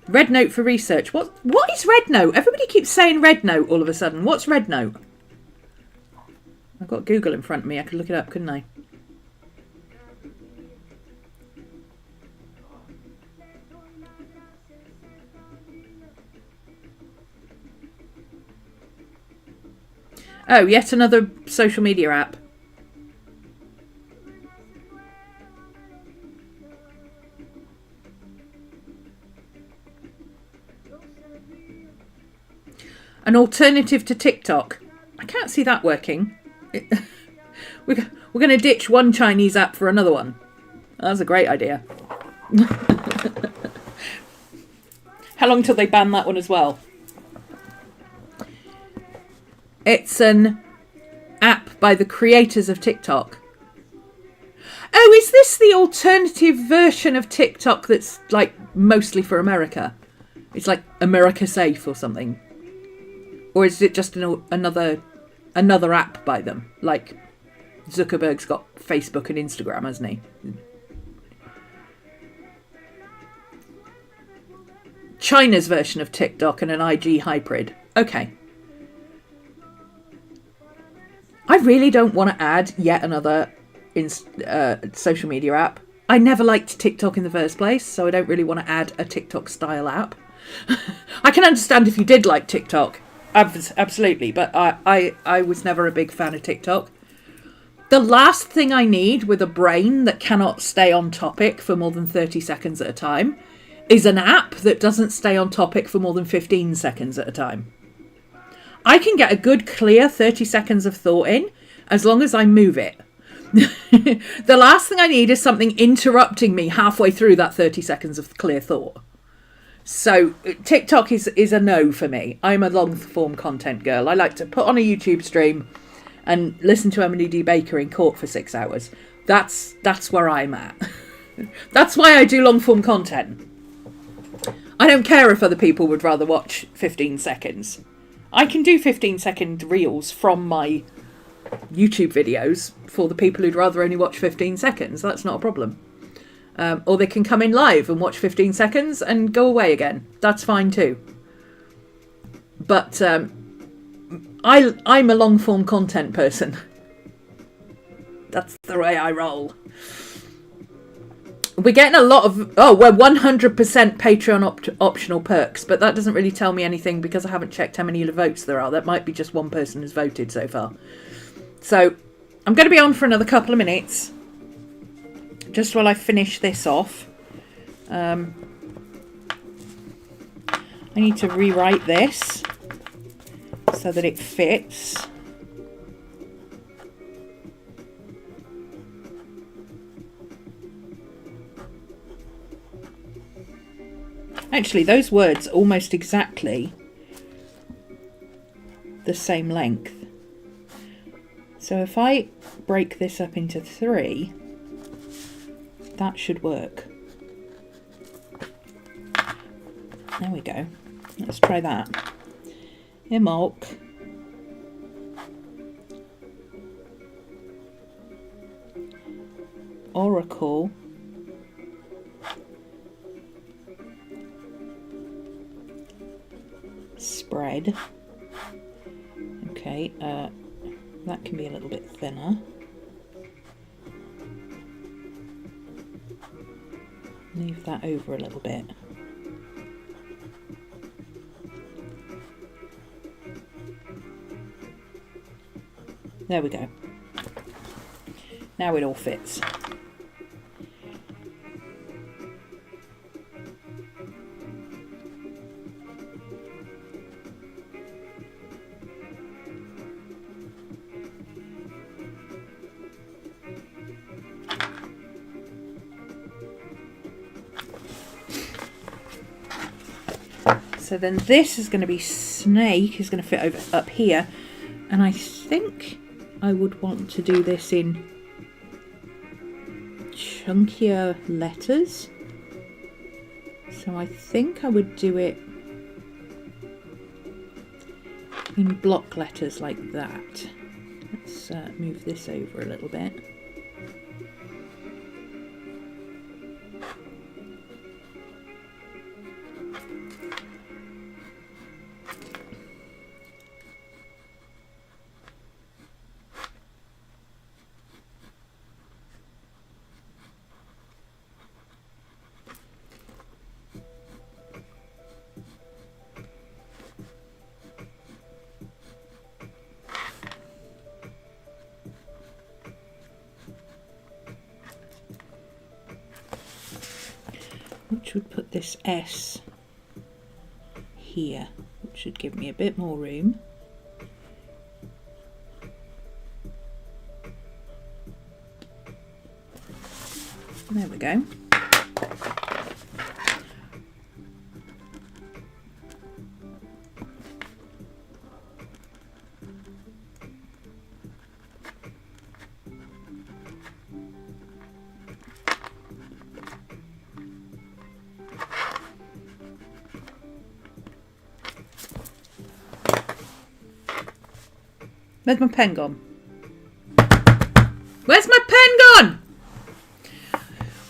Red Note for research. What is Red Note? Everybody keeps saying Red Note all of a sudden. What's Red Note? I've got Google in front of me. I could look it up, couldn't I? Oh, yet another social media app. An alternative to TikTok. I can't see that working. We're going to ditch one Chinese app for another one. That's a great idea. How long till they ban that one as well? It's an app by the creators of TikTok. Oh, is this the alternative version of TikTok that's like mostly for America? It's like America Safe or something. Or is it just another app by them? Like Zuckerberg's got Facebook and Instagram, hasn't he? China's version of TikTok and an IG hybrid. Okay. I really don't want to add yet another social media app. I never liked TikTok in the first place, so I don't really want to add a TikTok style app. I can understand if you did like TikTok. Absolutely, but I was never a big fan of TikTok. The last thing I need with a brain that cannot stay on topic for more than 30 seconds at a time is an app that doesn't stay on topic for more than 15 seconds at a time. I can get a good, clear 30 seconds of thought in as long as I move it. The last thing I need is something interrupting me halfway through that 30 seconds of clear thought. So TikTok is a no for me. I'm a long form content girl. I like to put on a YouTube stream and listen to Emily D. Baker in court for 6 hours. That's where I'm at. That's why I do long form content. I don't care if other people would rather watch 15 seconds. I can do 15-second reels from my YouTube videos for the people who'd rather only watch 15 seconds. That's not a problem. Or they can come in live and watch 15 seconds and go away again. That's fine too. But I'm a long-form content person. That's the way I roll. We're getting a lot of... Oh, we're 100% Patreon optional perks, but that doesn't really tell me anything because I haven't checked how many votes there are. That might be just one person who's voted so far. So, I'm going to be on for another couple of minutes. Just while I finish this off. I need to rewrite this so that it fits. Actually, those words are almost exactly the same length. So if I break this up into 3, that should work. There we go. Let's try that. Imolk. Oracle. Spread. Okay, that can be a little bit thinner. Move that over a little bit. There we go. Now it all fits. So then this is going to be snake, is going to fit over up here. And I think I would want to do this in chunkier letters. So I think I would do it in block letters like that. Let's move this over a little bit. Which would put this S here, which should give me a bit more room. There we go. Where's my pen gone? Where's my pen gone?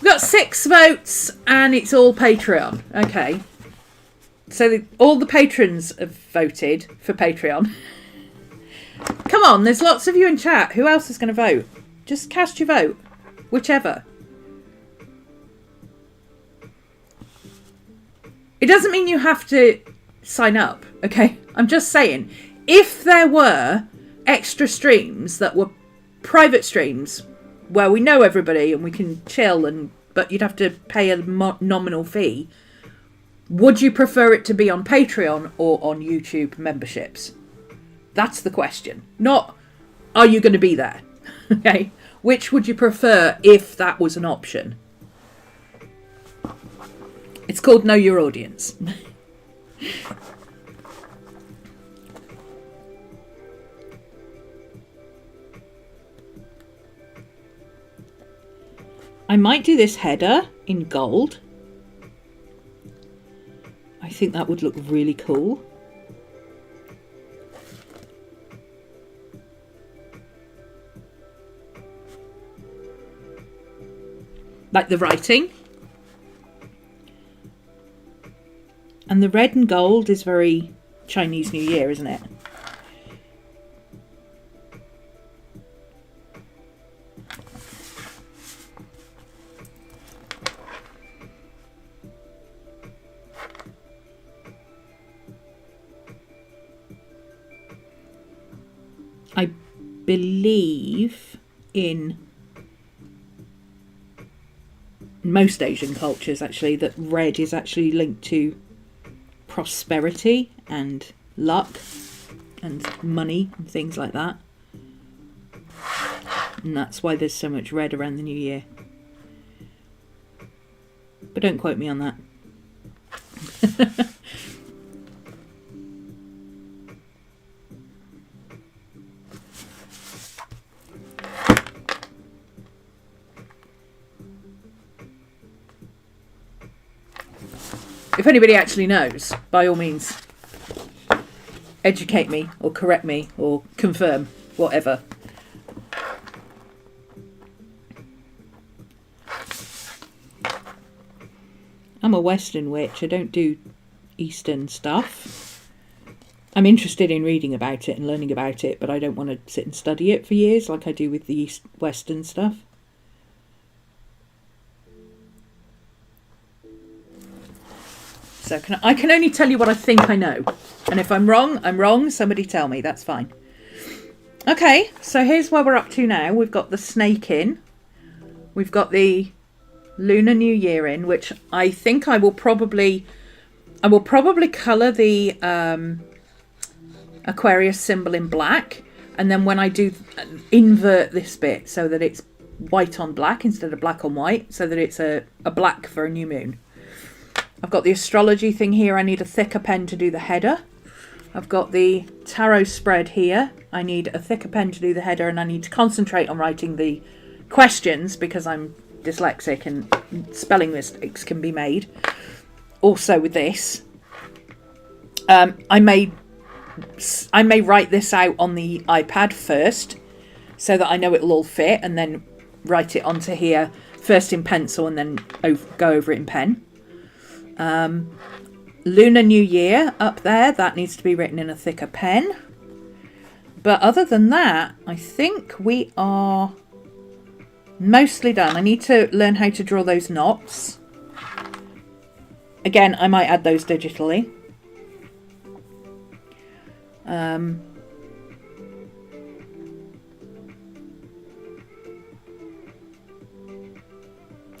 We've got 6 votes and it's all Patreon. Okay. So all the patrons have voted for Patreon. Come on, there's lots of you in chat. Who else is going to vote? Just cast your vote. Whichever. It doesn't mean you have to sign up, okay? I'm just saying, if there were extra streams that were private streams where we know everybody and we can chill, but you'd have to pay a nominal fee, would you prefer it to be on Patreon or on YouTube memberships? That's the question. Not, are you going to be there? Okay. Which would you prefer if that was an option? It's called Know Your Audience. I might do this header in gold. I think that would look really cool. Like the writing. And the red and gold is very Chinese New Year, isn't it? I believe in most Asian cultures, actually, that red is actually linked to prosperity and luck and money and things like that. And that's why there's so much red around the new year. But don't quote me on that. If anybody actually knows, by all means, educate me or correct me or confirm, whatever. I'm a Western witch. I don't do Eastern stuff. I'm interested in reading about it and learning about it, but I don't want to sit and study it for years like I do with the Western stuff. So I can only tell you what I think I know. And if I'm wrong, I'm wrong. Somebody tell me. That's fine. Okay, so here's where we're up to now. We've got the snake in. We've got the Lunar New Year in, which I think I will probably colour the Aquarius symbol in black. And then when I do invert this bit so that it's white on black instead of black on white, so that it's a black for a new moon. I've got the astrology thing here. I need a thicker pen to do the header. I've got the tarot spread here. I need a thicker pen to do the header, and I need to concentrate on writing the questions because I'm dyslexic and spelling mistakes can be made. also with this, I may write this out on the iPad first so that I know it'll all fit, and then write it onto here first in pencil and then go over it in pen. Lunar New Year up there, that needs to be written in a thicker pen. But other than that, I think we are mostly done. I need to learn how to draw those knots. Again, I might add those digitally.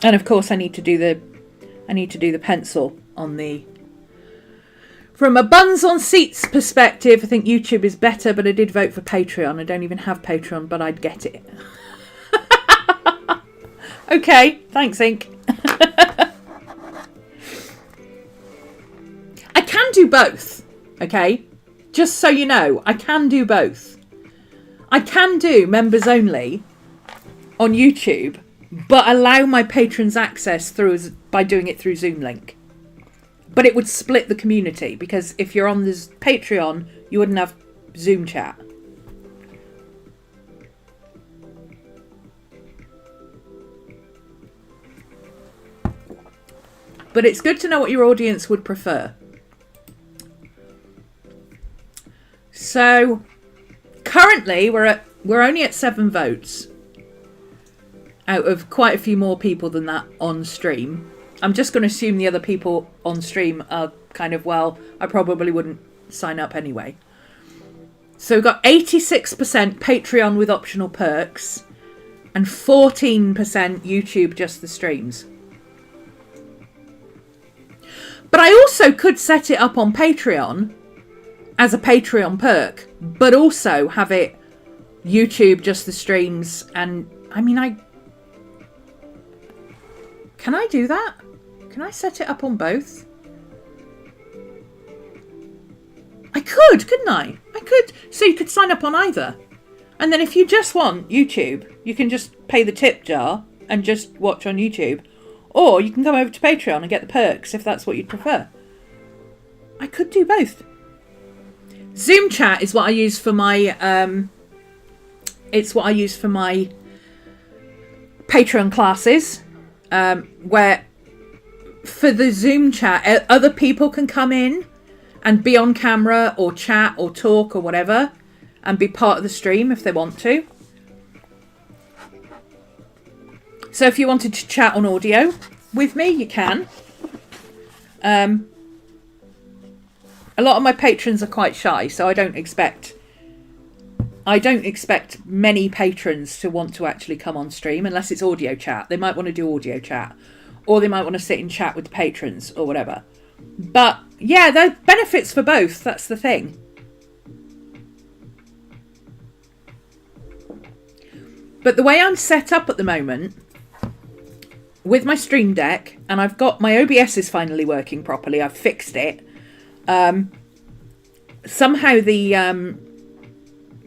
And of course I need to do the pencil on the... From a buns on seats perspective, I think YouTube is better, but I did vote for Patreon. I don't even have Patreon, but I'd get it. Okay, thanks, Inc. I can do both, okay? Just so you know, I can do both. I can do members only on YouTube, but allow my patrons access by doing it through Zoom link. But it would split the community, because if you're on this Patreon, you wouldn't have Zoom chat. But it's good to know what your audience would prefer. So currently we're only at 7 votes out of quite a few more people than that on stream. I'm just going to assume the other people on stream are kind of, well, I probably wouldn't sign up anyway. So we've got 86% Patreon with optional perks and 14% YouTube just the streams. But I also could set it up on Patreon as a Patreon perk, but also have it YouTube just the streams. And I mean, can I do that? Can I set it up on both? I could, couldn't I? I could. So you could sign up on either. And then if you just want YouTube, you can just pay the tip jar and just watch on YouTube. Or you can come over to Patreon and get the perks if that's what you'd prefer. I could do both. Zoom chat is what I use for my it's what I use for my Patreon classes, where for the Zoom chat other people can come in and be on camera or chat or talk or whatever and be part of the stream if they want to. So if you wanted to chat on audio with me, you can. A lot of my patrons are quite shy, so I don't expect many patrons to want to actually come on stream unless it's audio chat. They might want to do audio chat, or they might want to sit and chat with the patrons or whatever. But yeah, there are benefits for both. That's the thing. But the way I'm set up at the moment with my Stream Deck, and I've got my OBS is finally working properly. I've fixed it. Somehow the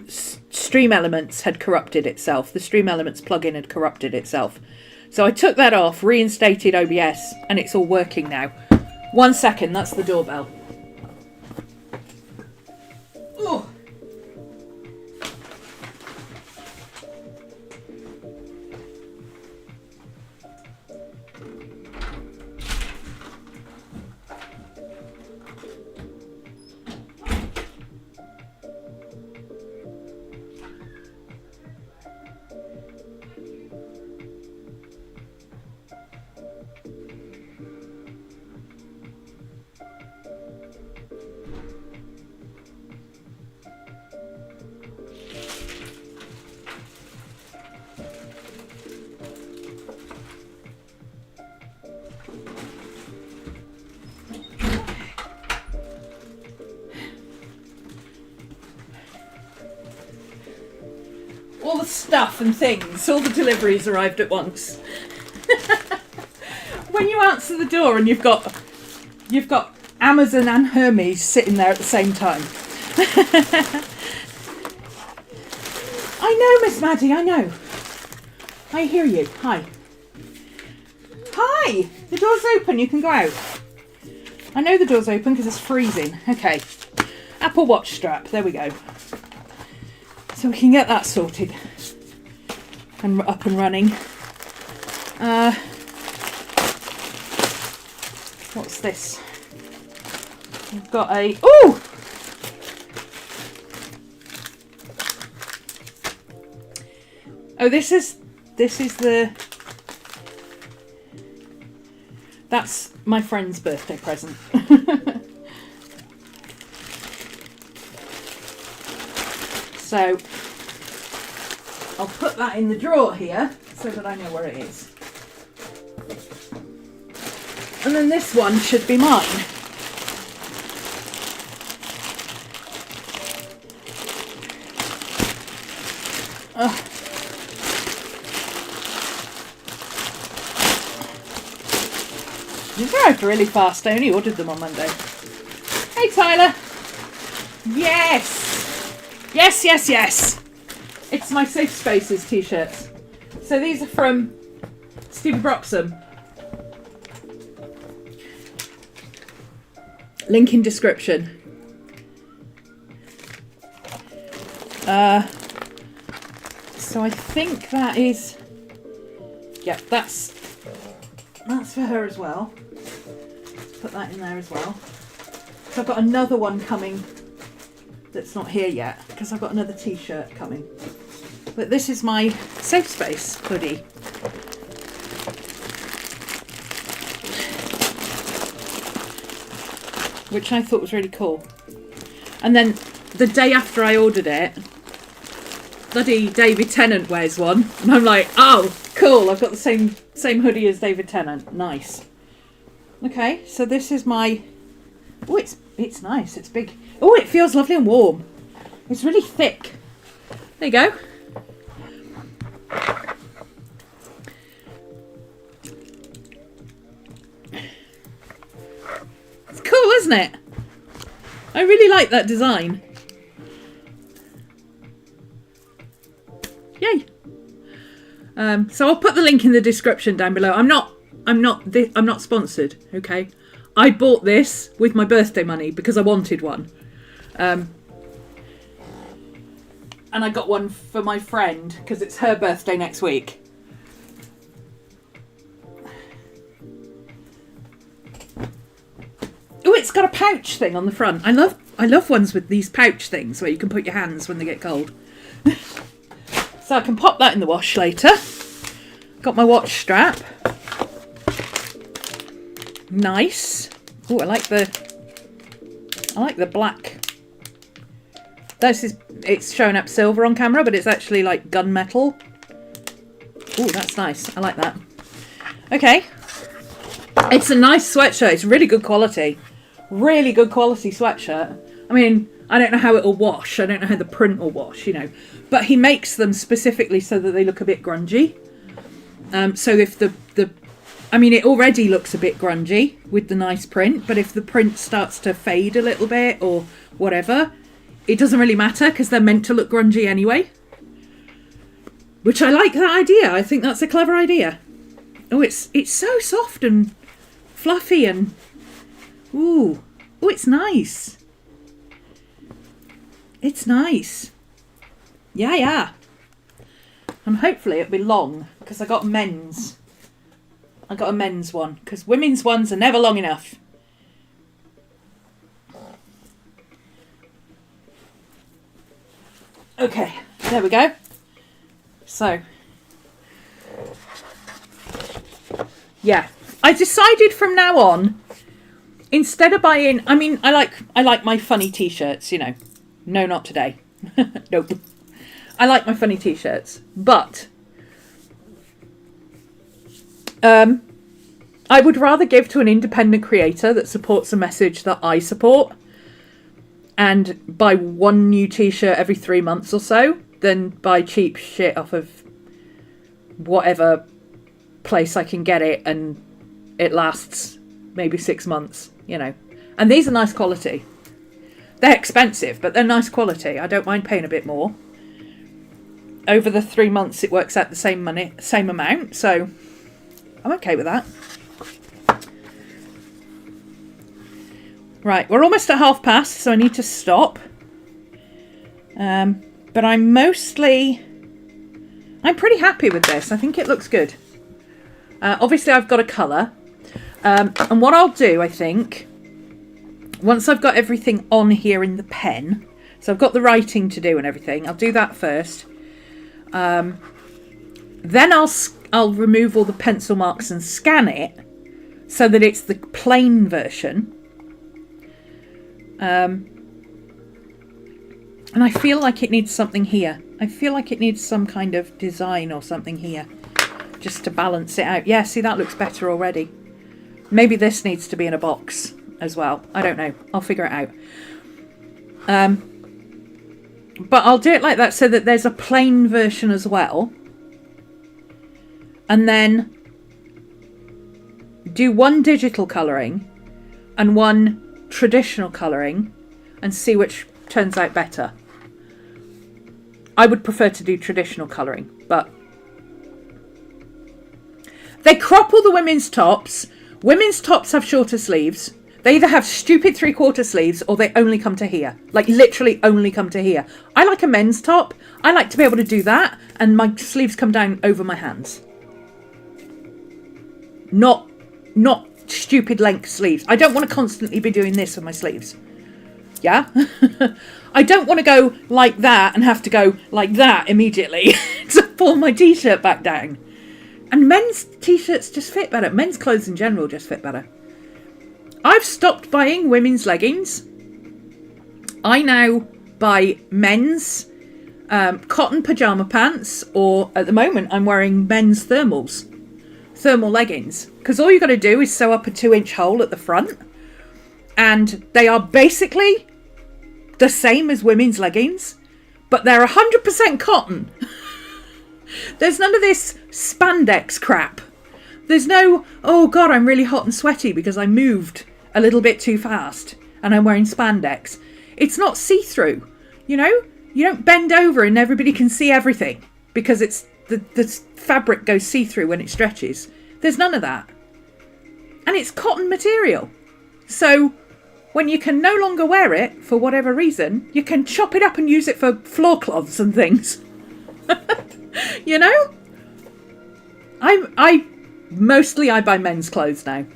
Stream Elements had corrupted itself. The Stream Elements plugin had corrupted itself. So I took that off, reinstated OBS, and it's all working now. 1 second, that's the doorbell. Oh. All the stuff and things, all the deliveries arrived at once. When you answer the door and you've got Amazon and Hermes sitting there at the same time. I know, Miss Maddie, I know. I hear you. Hi. Hi! The door's open, you can go out. I know the door's open because it's freezing. Okay. Apple Watch strap. There we go. So we can get that sorted and up and running. What's this? We've got a... Ooh! Oh, this is the... That's my friend's birthday present. So, I'll put that in the drawer here so that I know where it is. And then this one should be mine. These arrived really fast. I only ordered them on Monday. Hey, Tyler. Yes. Yes, yes, yes. It's my Safe Spaces t-shirts. So these are from Stevie Broxham. Link in description. So I think that is... Yep, that's for her as well. Put that in there as well. So I've got another one coming that's not here yet because I've got another t-shirt coming. But this is my Safe Space hoodie. Which I thought was really cool. And then the day after I ordered it, bloody David Tennant wears one. And I'm like, oh, cool, I've got the same hoodie as David Tennant. Nice. Okay, so this is my... Oh, it's nice, it's big. Oh, it feels lovely and warm. It's really thick. There you go. It's cool, isn't it? I really like that design. Yay. So I'll put the link in the description down below. I'm not sponsored, okay? I bought this with my birthday money because I wanted one. And I got one for my friend because it's her birthday next week. Oh, it's got a pouch thing on the front. I love ones with these pouch things where you can put your hands when they get cold. So I can pop that in the wash later. Got my watch strap. Nice. Oh, I like the black. It's showing up silver on camera, but it's actually like gunmetal. Oh, that's nice. I like that. Okay. It's a nice sweatshirt. It's really good quality. Really good quality sweatshirt. I mean, I don't know how it'll wash. I don't know how the print will wash, you know. But he makes them specifically so that they look a bit grungy. So if I mean, it already looks a bit grungy with the nice print, but if the print starts to fade a little bit or whatever, it doesn't really matter because they're meant to look grungy anyway. Which I like that idea. I think that's a clever idea. Oh, it's so soft and fluffy and... Ooh. Oh, it's nice. It's nice. Yeah. And hopefully it'll be long because I got a men's one because women's ones are never long enough. Okay, there we go. So, yeah, I decided from now on, instead of buying, I mean, I like my funny t-shirts, you know. No, not today. Nope. I like my funny t-shirts, but I would rather give to an independent creator that supports a message that I support and buy one new t-shirt every 3 months or so than buy cheap shit off of whatever place I can get it and it lasts maybe 6 months, you know. And these are nice quality. They're expensive, but they're nice quality. I don't mind paying a bit more. Over the 3 months, it works out the same amount, so I'm okay with that. Right, we're almost at past, so I need to stop. But I'm pretty happy with this. I think it looks good. Obviously, I've got a colour. And what I'll do, I think, once I've got everything on here in the pen, so I've got the writing to do and everything, I'll do that first. Then I'll remove all the pencil marks and scan it so that it's the plain version. And I feel like it needs something here. I feel like it needs some kind of design or something here just to balance it out. Yeah, see, that looks better already. Maybe this needs to be in a box as well. I don't know. I'll figure it out. But I'll do it like that so that there's a plain version as well. And then do one digital colouring and one traditional colouring and see which turns out better. I would prefer to do traditional colouring, but they crop all the women's tops. Women's tops have shorter sleeves. They either have stupid 3/4 sleeves or they only come to here. Like literally only come to here. I like a men's top. I like to be able to do that and my sleeves come down over my hands. Not stupid length sleeves. I don't want to constantly be doing this with my sleeves. Yeah? I don't want to go like that and have to go like that immediately to pull my t-shirt back down. And men's t-shirts just fit better. Men's clothes in general just fit better. I've stopped buying women's leggings. I now buy men's cotton pyjama pants, or at the moment I'm wearing men's thermal leggings. Because all you got to do is sew up a 2-inch hole at the front. And they are basically the same as women's leggings, but they're 100% cotton. There's none of this spandex crap. There's no, oh God, I'm really hot and sweaty because I moved a little bit too fast and I'm wearing spandex. It's not see-through, you know? You don't bend over and everybody can see everything because it's the fabric goes see-through when it stretches. There's none of that. And it's cotton material. So when you can no longer wear it for whatever reason, you can chop it up and use it for floor cloths and things. You know? I buy men's clothes now.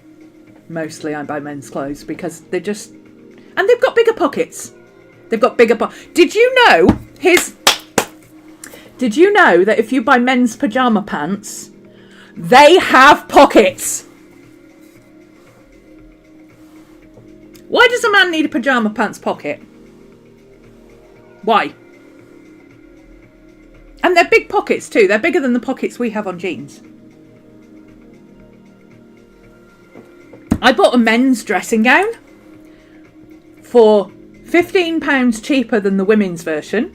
Mostly I buy men's clothes because they're just... And they've got bigger pockets. They've got bigger pockets. Did you know that if you buy men's pyjama pants, they have pockets? Why does a man need a pyjama pants pocket? Why? And they're big pockets too. They're bigger than the pockets we have on jeans. I bought a men's dressing gown for £15 cheaper than the women's version.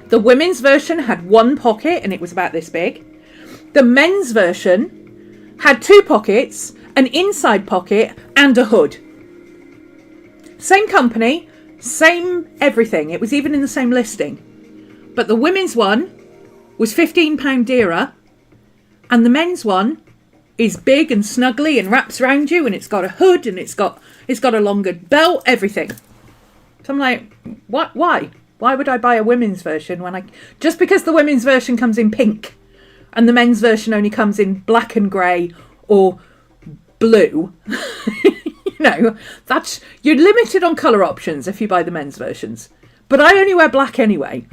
The women's version had one pocket and it was about this big. The men's version had 2 pockets, an inside pocket and a hood. Same company, same everything. It was even in the same listing. But the women's one was £15 dearer and the men's one is big and snuggly and wraps around you and it's got a hood and it's got a longer belt, everything. So I'm like, what? Why? Why would I buy a women's version when just because the women's version comes in pink and the men's version only comes in black and grey or blue? You know, you're limited on colour options if you buy the men's versions. But I only wear black anyway.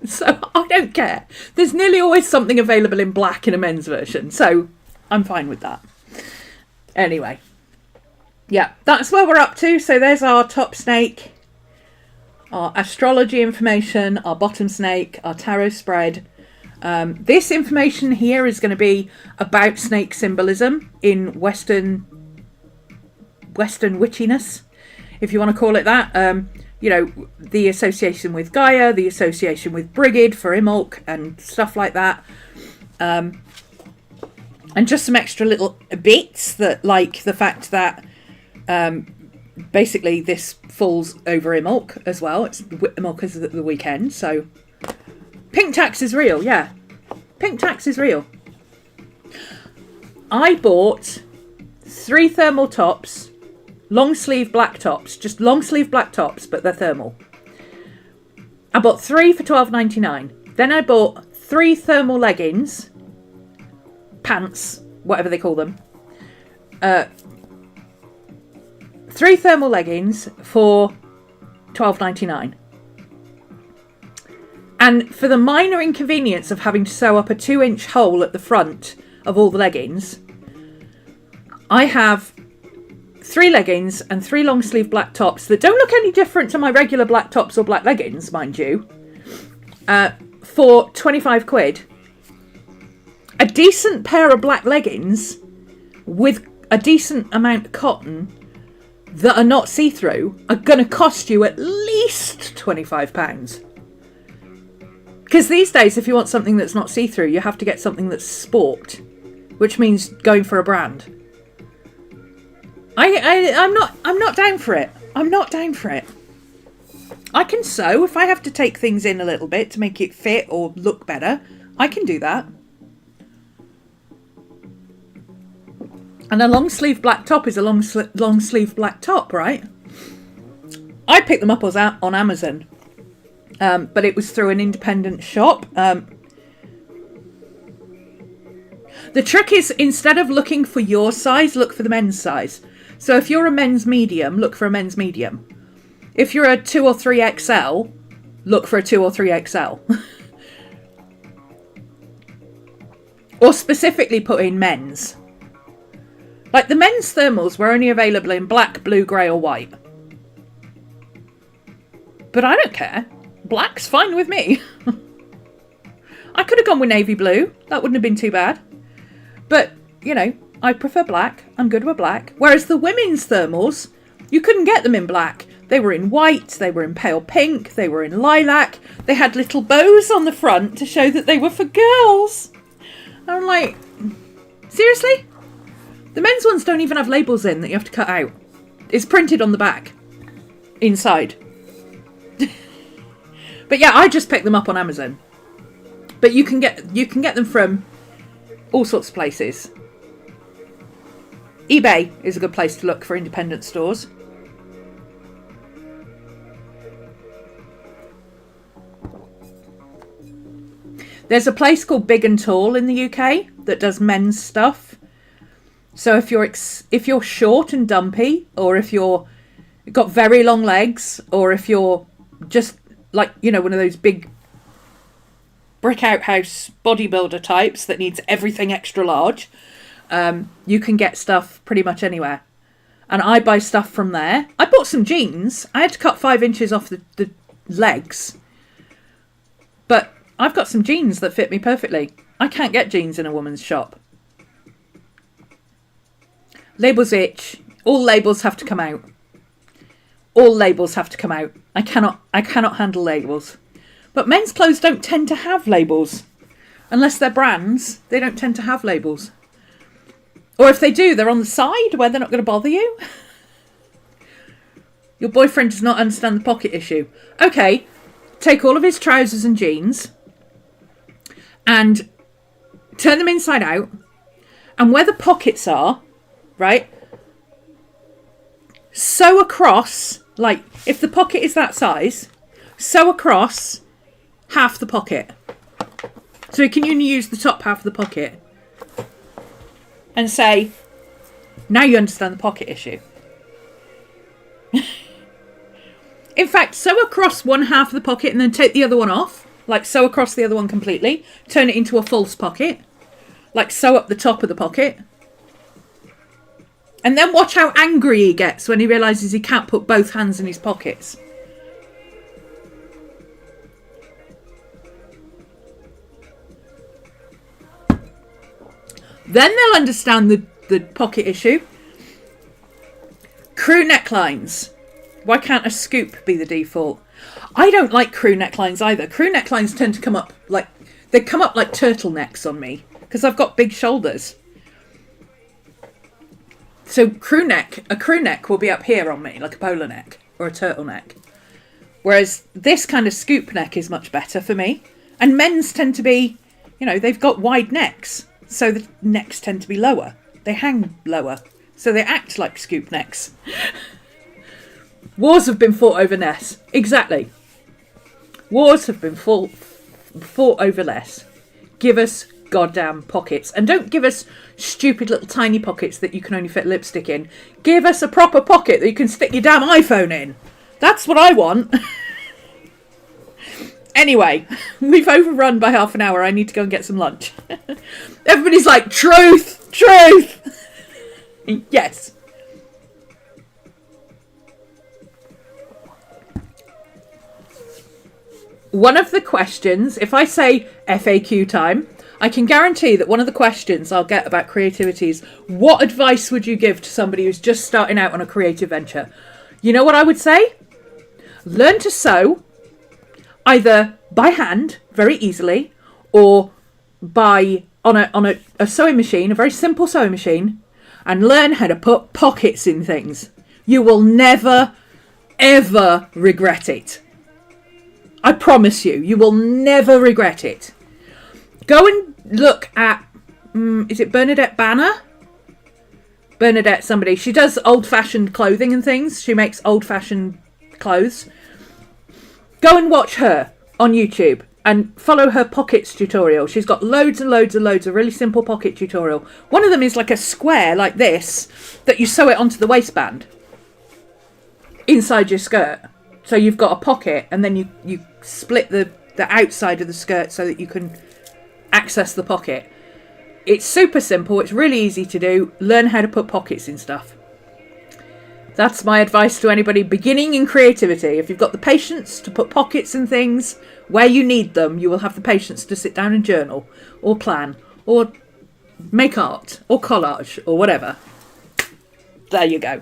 So I don't care. There's nearly always something available in black in a men's version. So I'm fine with that. Anyway. Yeah, that's where we're up to. So there's our top snake, our astrology information, our bottom snake, our tarot spread. This information here is going to be about snake symbolism in Western witchiness, if you want to call it that. You know, the association with Gaia, the association with Brigid for Imbolc and stuff like that. And just some extra little bits that, like the fact that basically this falls over Imbolc as well. It's Imbolc is the weekend, so pink tax is real. Yeah, pink tax is real. I bought 3 thermal tops long sleeve black tops, just long sleeve black tops, but they're thermal. I bought 3 for $12.99. Then I bought 3 thermal leggings, pants, whatever they call them. 3 thermal leggings for $12.99. And for the minor inconvenience of having to sew up a 2-inch hole at the front of all the leggings, I have 3 leggings and 3 long sleeve black tops that don't look any different to my regular black tops or black leggings, mind you, for 25 quid. A decent pair of black leggings with a decent amount of cotton that are not see-through are going to cost you at least £25. Because these days, if you want something that's not see-through, you have to get something that's sport, which means going for a brand. I'm not down for it. I'm not down for it. I can sew if I have to take things in a little bit to make it fit or look better. I can do that. And a long sleeve black top is a long sleeve black top, right? I picked them up on Amazon. But it was through an independent shop. The trick is, instead of looking for your size, look for the men's size. So if you're a men's medium, look for a men's medium. If you're a 2 or 3 XL, look for a 2 or 3 XL. Or specifically put in men's. Like the men's thermals were only available in black, blue, grey or white. But I don't care. Black's fine with me. I could have gone with navy blue. That wouldn't have been too bad. But, you know, I prefer black. I'm good with black. Whereas the women's thermals, you couldn't get them in black. They were in white. They were in pale pink. They were in lilac. They had little bows on the front to show that they were for girls. I'm like, seriously? The men's ones don't even have labels in that you have to cut out. It's printed on the back. Inside. But yeah, I just picked them up on Amazon. But you can get them from all sorts of places. eBay is a good place to look for independent stores. There's a place called Big and Tall in the UK that does men's stuff. So if you're short and dumpy, or if you've got very long legs, or if you're just like, you know, one of those big brick outhouse bodybuilder types that needs everything extra large, you can get stuff pretty much anywhere. And I buy stuff from there. I bought some jeans. I had to cut 5 inches off the legs. But I've got some jeans that fit me perfectly. I can't get jeans in a woman's shop. Labels itch. All labels have to come out. All labels have to come out. I cannot handle labels. But men's clothes don't tend to have labels. Unless they're brands, they don't tend to have labels. Or if they do, they're on the side where they're not going to bother you. Your boyfriend does not understand the pocket issue. Okay, take all of his trousers and jeans and turn them inside out. And where the pockets are, right, sew across, like if the pocket is that size, sew across half the pocket. So you can only use the top half of the pocket. And say, now you understand the pocket issue. In fact, sew across one half of the pocket and then take the other one off. Like sew across the other one completely. Turn it into a false pocket. Like sew up the top of the pocket. And then watch how angry he gets when he realises he can't put both hands in his pockets. Then they'll understand the pocket issue. Crew necklines. Why can't a scoop be the default? I don't like crew necklines either. Crew necklines tend to come up like turtlenecks on me because I've got big shoulders. So a crew neck will be up here on me, like a polo neck or a turtleneck. Whereas this kind of scoop neck is much better for me. And men's tend to be, you know, they've got wide necks. So the necks tend to be lower. They hang lower. So they act like scoop necks. Wars have been fought over less. Exactly. Wars have been fought over less. Give us goddamn pockets. And don't give us stupid little tiny pockets that you can only fit lipstick in. Give us a proper pocket that you can stick your damn iPhone in. That's what I want. Anyway, we've overrun by half an hour. I need to go and get some lunch. Everybody's like, truth, truth. Yes. One of the questions, if I say FAQ time, I can guarantee that one of the questions I'll get about creativity is, what advice would you give to somebody who's just starting out on a creative venture? You know what I would say? Learn to sew, either by hand, very easily, or on a sewing machine, a very simple sewing machine, and learn how to put pockets in things. You will never, ever regret it. I promise you, you will never regret it. Go and look at, is it Bernadette Banner? Bernadette somebody. She does old-fashioned clothing and things. She makes old-fashioned clothes. Go and watch her on YouTube and follow her pockets tutorial. She's got loads and loads and loads of really simple pocket tutorial. One of them is like a square like this that you sew it onto the waistband inside your skirt. So you've got a pocket, and then you split the outside of the skirt so that you can access the pocket. It's super simple. It's really easy to do. Learn how to put pockets in stuff. That's my advice to anybody beginning in creativity. If you've got the patience to put pockets in things where you need them, you will have the patience to sit down and journal, or plan, or make art, or collage, or whatever. There you go.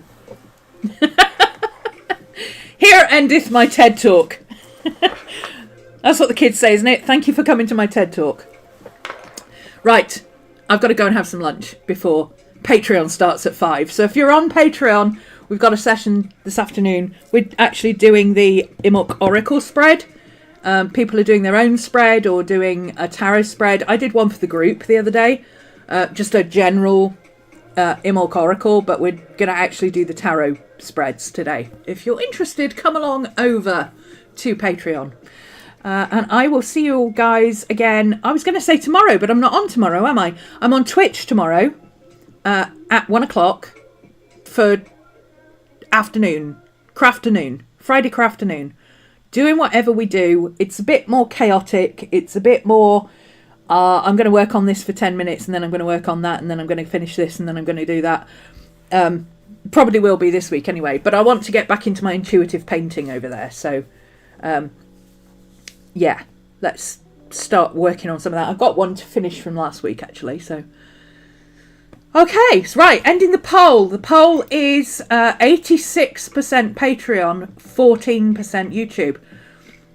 Here endeth my TED Talk. That's what the kids say, isn't it? Thank you for coming to my TED Talk. Right, I've got to go and have some lunch before Patreon starts at 5. So if you're on Patreon, we've got a session this afternoon. We're actually doing the Imulk Oracle spread. People are doing their own spread or doing a tarot spread. I did one for the group the other day. Just a general Imulk Oracle, but we're going to actually do the tarot spreads today. If you're interested, come along over to Patreon. And I will see you all guys again. I was going to say tomorrow, but I'm not on tomorrow, am I? I'm on Twitch tomorrow at 1 o'clock for Friday crafternoon. Doing whatever we do. It's a bit more chaotic. It's a bit more, I'm going to work on this for 10 minutes and then I'm going to work on that and then I'm going to finish this and then I'm going to do that. Probably will be this week anyway, but I want to get back into my intuitive painting over there. So, yeah, let's start working on some of that. I've got one to finish from last week actually, so. Okay, so right, ending the poll. The poll is 86% Patreon, 14% YouTube.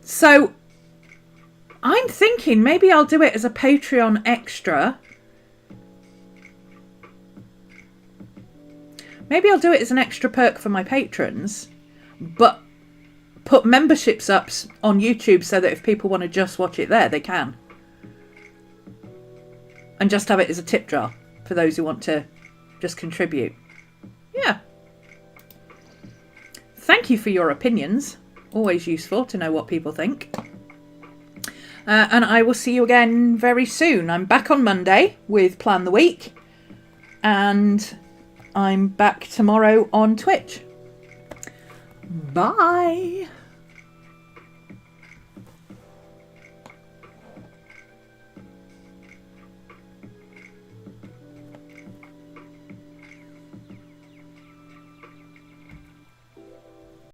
So I'm thinking maybe I'll do it as a Patreon extra. Maybe I'll do it as an extra perk for my patrons, but put memberships up on YouTube so that if people want to just watch it there, they can. And just have it as a tip jar for those who want to just contribute. Yeah. Thank you for your opinions. Always useful to know what people think. And I will see you again very soon. I'm back on Monday with Plan the Week. And I'm back tomorrow on Twitch. Bye.